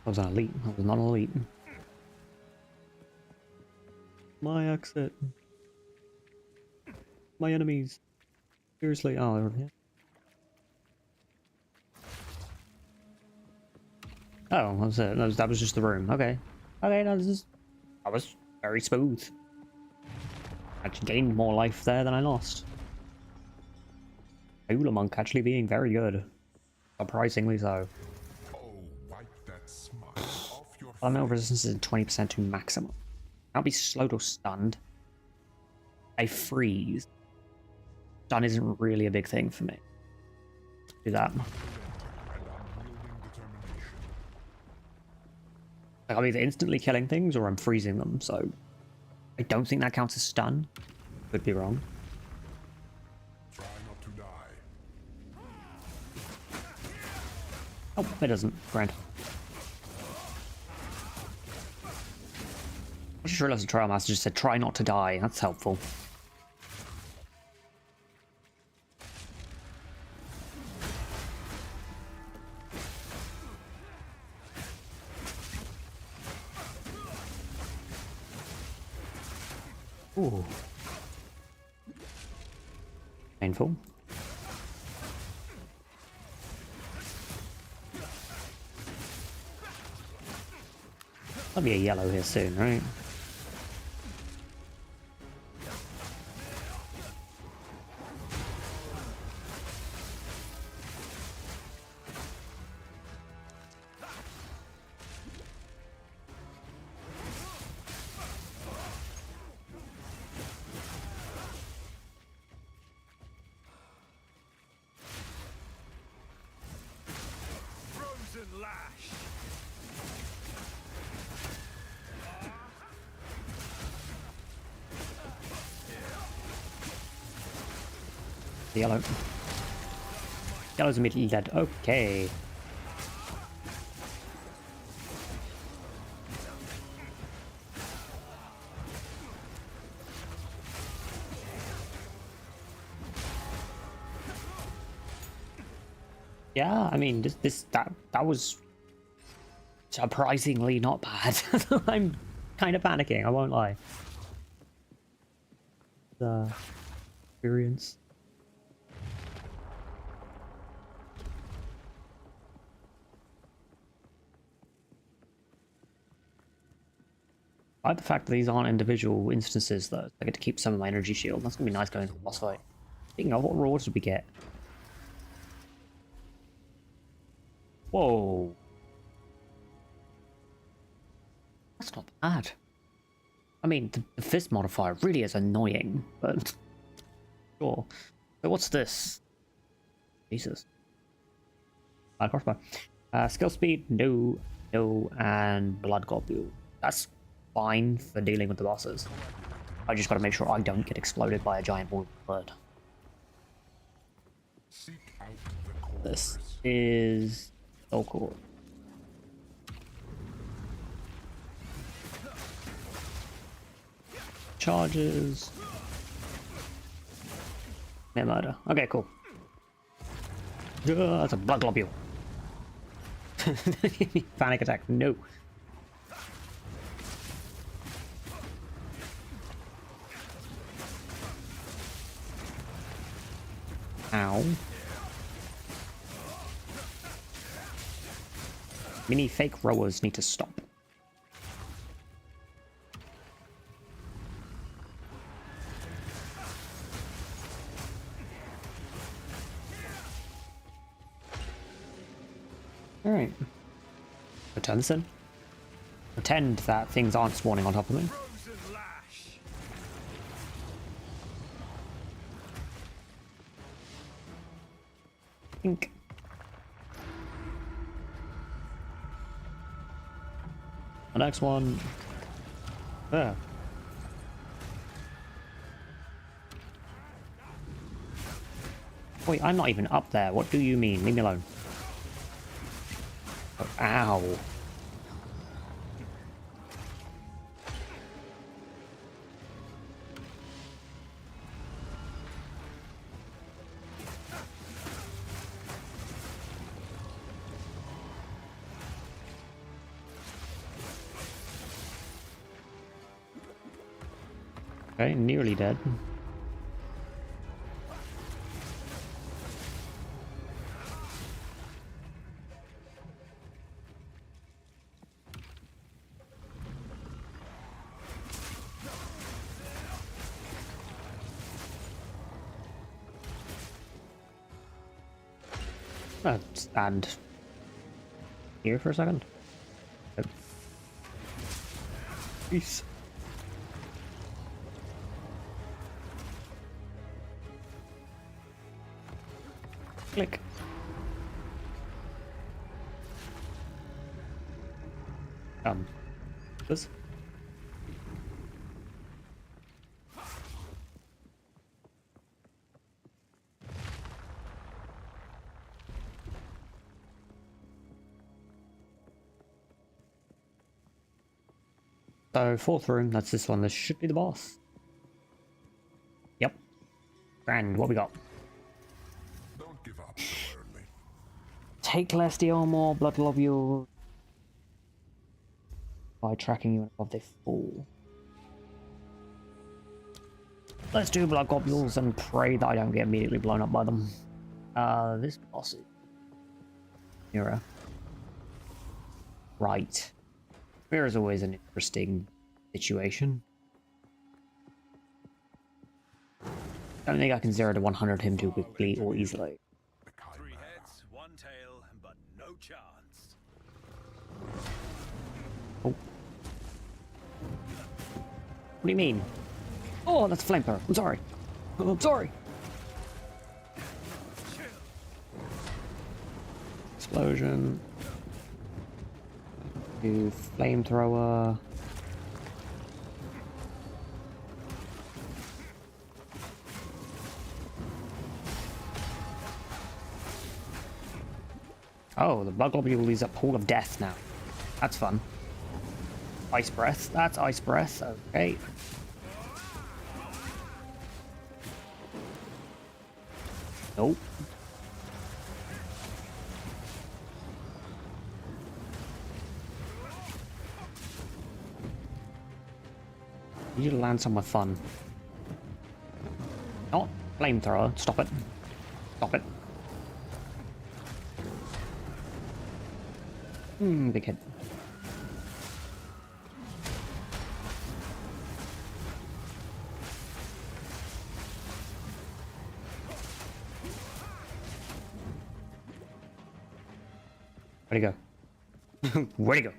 I was an elite. I was not an elite. My exit. My enemies. Seriously. Oh, they're here. Oh, that was it. That was just the room. Okay. Okay, no, that was very smooth. I actually gained more life there than I lost. Hula Monk actually being very good. Surprisingly so. Oh, wipe that smile off your Elemental resistance is 20% to maximum. I'll be slowed or stunned. I freeze. Stun isn't really a big thing for me. Do that. and unyielding determination. Like, I'm either instantly killing things or I'm freezing them, so I don't think that counts as stun. Could be wrong. Try not to die. Oh, it doesn't. Grand. I just realized the Trial Master just said try not to die. That's helpful. Ooh. Painful. There'll be a yellow here soon, right? Frozen lash. The yellow. Yellow's immediately dead. Okay. Yeah, I mean, that was surprisingly not bad. I'm kind of panicking, I won't lie. The experience. I like the fact that these aren't individual instances, though. I get to keep some of my energy shield. That's gonna be nice going into a boss fight. Speaking of, what rewards did we get? Whoa. That's not bad. I mean, the fist modifier really is annoying, but sure. So what's this? Jesus. Crossbow. Skill speed, no, and blood globule. That's fine for dealing with the bosses. I just gotta make sure I don't get exploded by a giant ball of blood. Seek out the cores. This is so cool. charges. Near murder. Okay, cool. That's a blood globule. Panic attack. No. Ow. Mini fake rowers need to stop. Alright. Return this in. Pretend that things aren't spawning on top of me. Frozen lash. Ink. The next one. There. Wait, I'm not even up there. What do you mean? Leave me alone. Oh, ow. Okay, nearly dead. Stand here for a second. Oh. Peace. Click. This. So, fourth room, that's this one. This should be the boss. Yep. And what we got? Don't give up so early. Take less the armor, blood globule. By tracking you above they fall. Let's do blood globules and pray that I don't get immediately blown up by them. This boss is Mira. Right. Mira's always an interesting situation. Don't think I can 0 to 100 him too quickly or easily. 3 heads, 1 tail, but no chance. Oh. What do you mean? Oh, that's a flamethrower. I'm sorry. Oh, I'm sorry. Explosion. Do flamethrower. Oh, the blood globule is a pool of death now. That's fun. Ice breath. That's ice breath. Okay. Nope. You need to land somewhere fun. Not flamethrower. Stop it. Stop it. Big hit. Where'd he go? Where'd he go?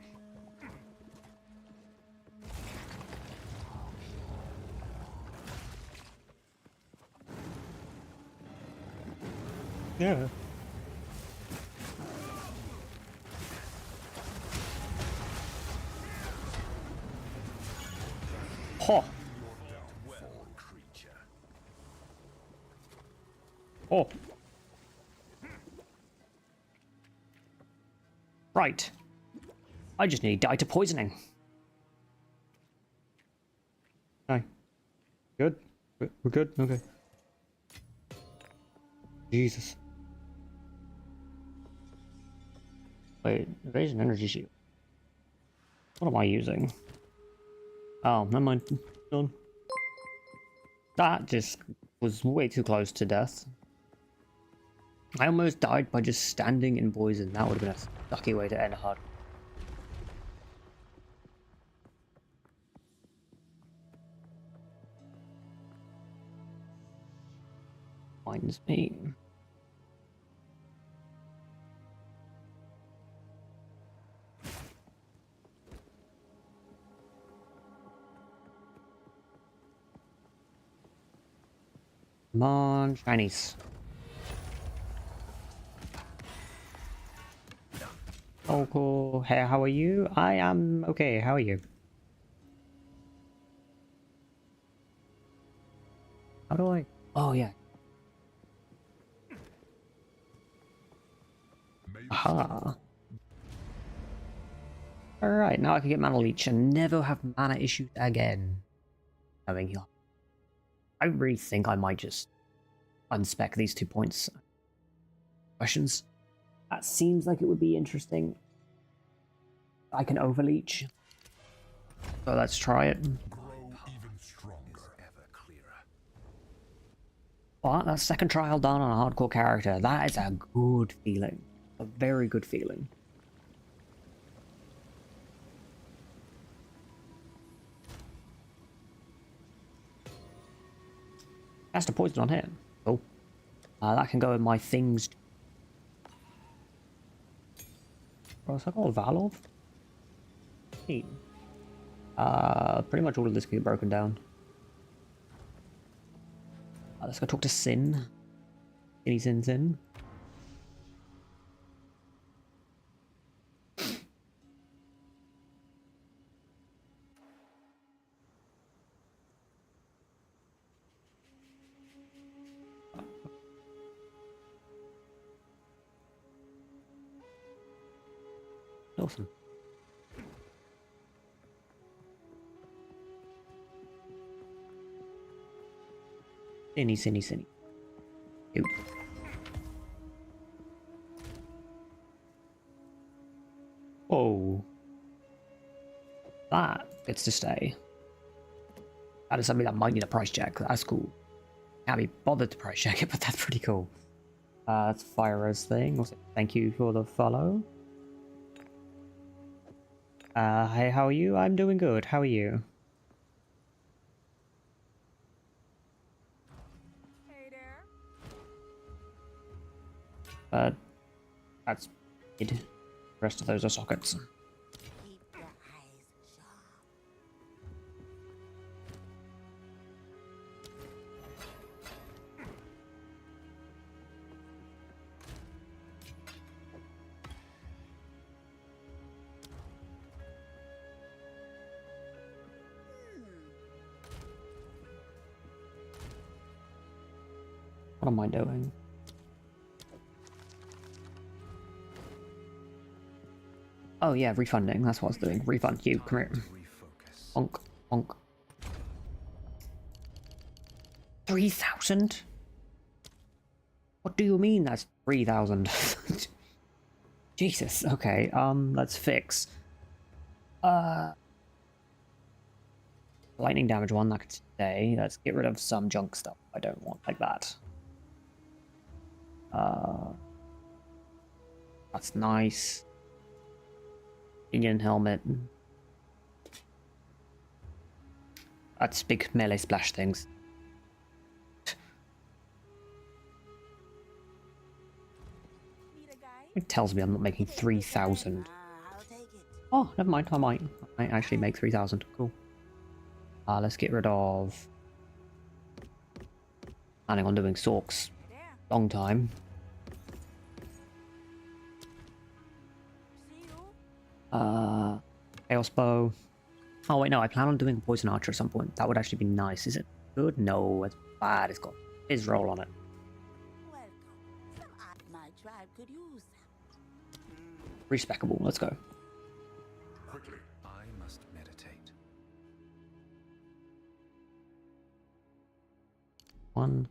Yeah. Oh. Oh. Right. I just need to die to poisoning. No. Good? We're good? Okay. Jesus. Wait, evasion energy shield. What am I using? Oh, never mind. Done. That just was way too close to death. I almost died by just standing in poison. That would have been a sucky way to end hard. Finds me. Come on, Chinese. Oh, cool. Hey, how are you? I am okay. How are you? How do I? Oh, yeah. Aha. Alright, now I can get mana leech and never have mana issues again. Knowing heal. I really think I might just unspec these 2 points. Questions? That seems like it would be interesting. I can overleech. So let's try it. But that second trial done on a hardcore character, that is a good feeling. A very good feeling. That's the poison on him. Cool. That can go in my things. What's that called? Valov? Neat. Pretty much all of this can get broken down. Let's go talk to Sin. Sin. Awesome. Sinny. Cute. Whoa. That gets to stay. That is something that might need a price check. That's cool. Can't be bothered to price check it, but that's pretty cool. That's Fire's thing. Also, thank you for the follow. Hey, how are you? I'm doing good. How are you? Hey there. That's it. The rest of those are sockets. Keep your eyes sharp. What am I doing? Oh yeah, refunding. That's what I was doing. Refund you. Come here. Bonk. Bonk. 3,000? What do you mean that's 3,000? Jesus. Okay. Let's fix. Lightning damage one that could stay. Let's get rid of some junk stuff I don't want, like that. That's nice. Union helmet. That's big melee splash things. Need a guy? It tells me I'm not making 3,000. I'll take it. Oh, never mind. I might actually make 3,000. Cool. Let's get rid of. Planning on doing Sorks. There. Long time. See you. Chaos bow. Oh wait, no, I plan on doing poison archer at some point. That would actually be nice. Is it good? No, it's bad. It's got his roll on it. Welcome. My tribe could use them. Respectable. Let's go. Quickly. I must meditate. 1.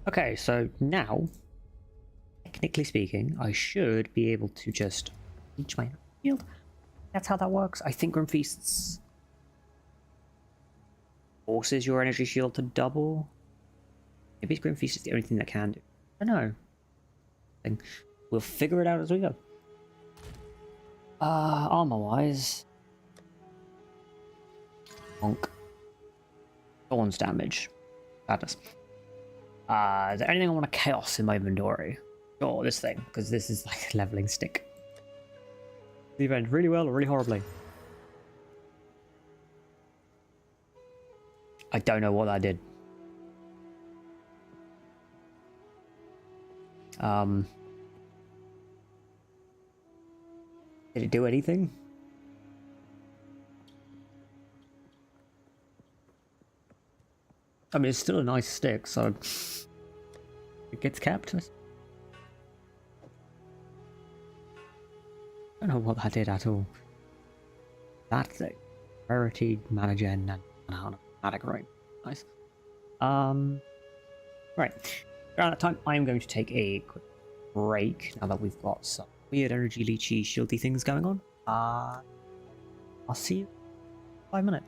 Okay, so now, technically speaking, I should be able to just reach my shield. That's how that works. I think Grim Feasts forces your energy shield to double. Maybe Grim Feast is the only thing that can do. I don't know. We'll figure it out as we go. Armor-wise, bonk. Thorns damage. Madness. Is there anything I want to chaos in my inventory? Sure, this thing, because this is like a leveling stick. The event really well or really horribly. I don't know what that did. Did it do anything? I mean, it's still a nice stick, so it gets kept. I don't know what that did at all. That thing. Rarity, mana gen, and automatic right. Nice. Right. Around that time, I'm going to take a quick break now that we've got some weird energy leechy shieldy things going on. I'll see you in 5 minutes.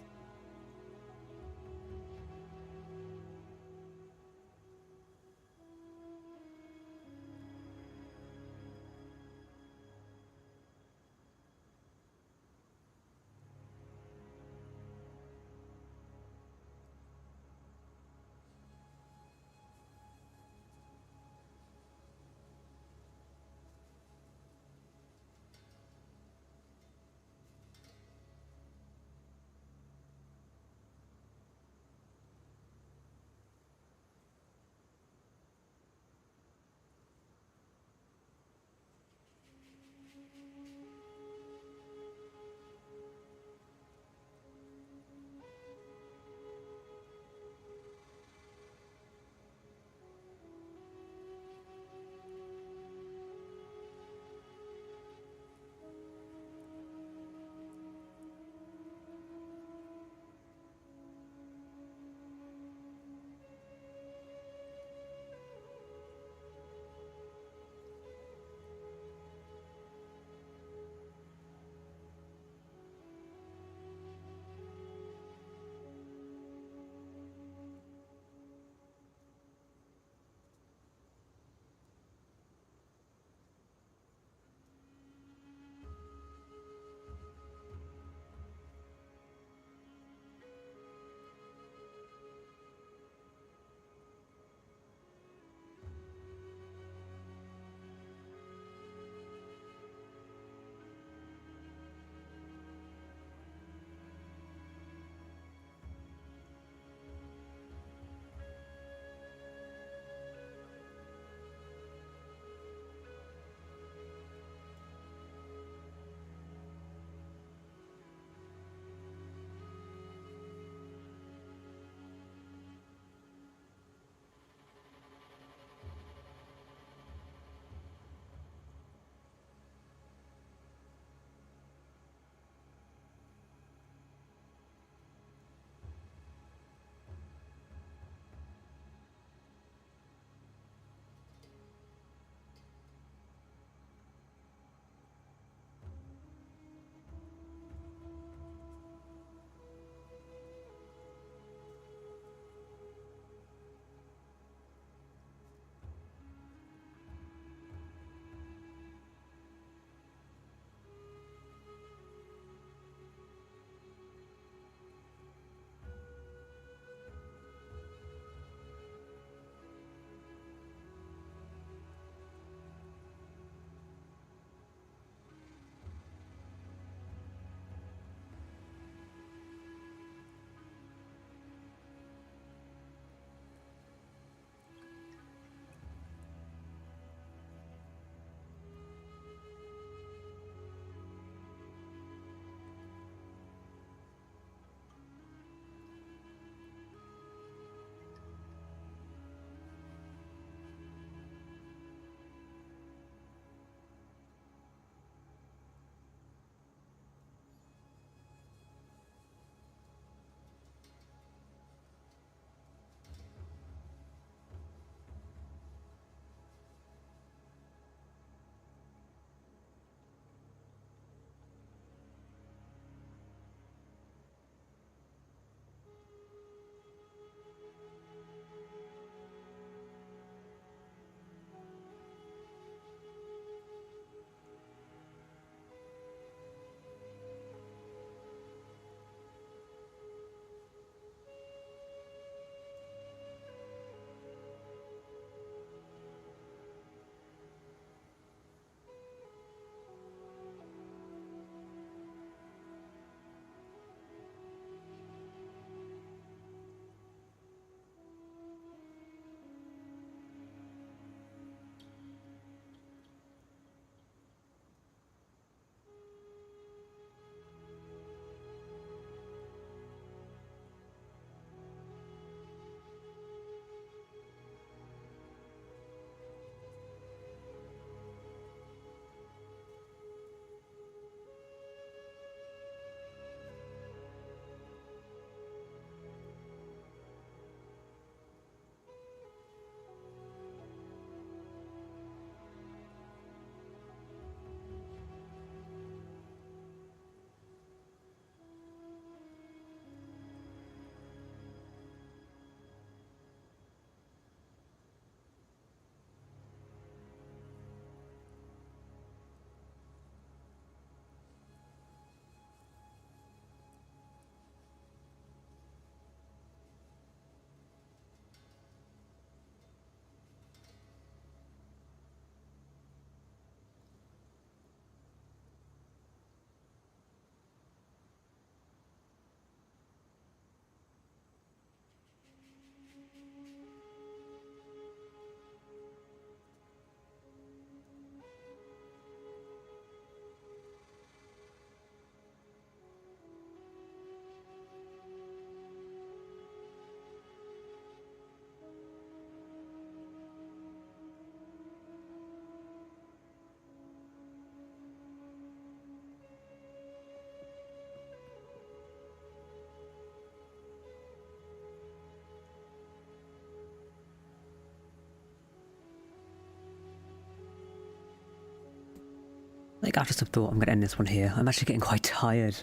think after some thought, I'm going to end this one here. I'm actually getting quite tired.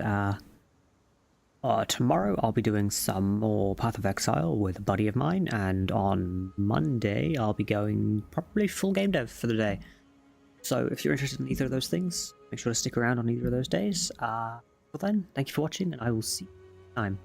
Tomorrow I'll be doing some more Path of Exile with a buddy of mine, and on Monday I'll be going probably full game dev for the day. So if you're interested in either of those things, make sure to stick around on either of those days. Till then, thank you for watching, and I will see you next time.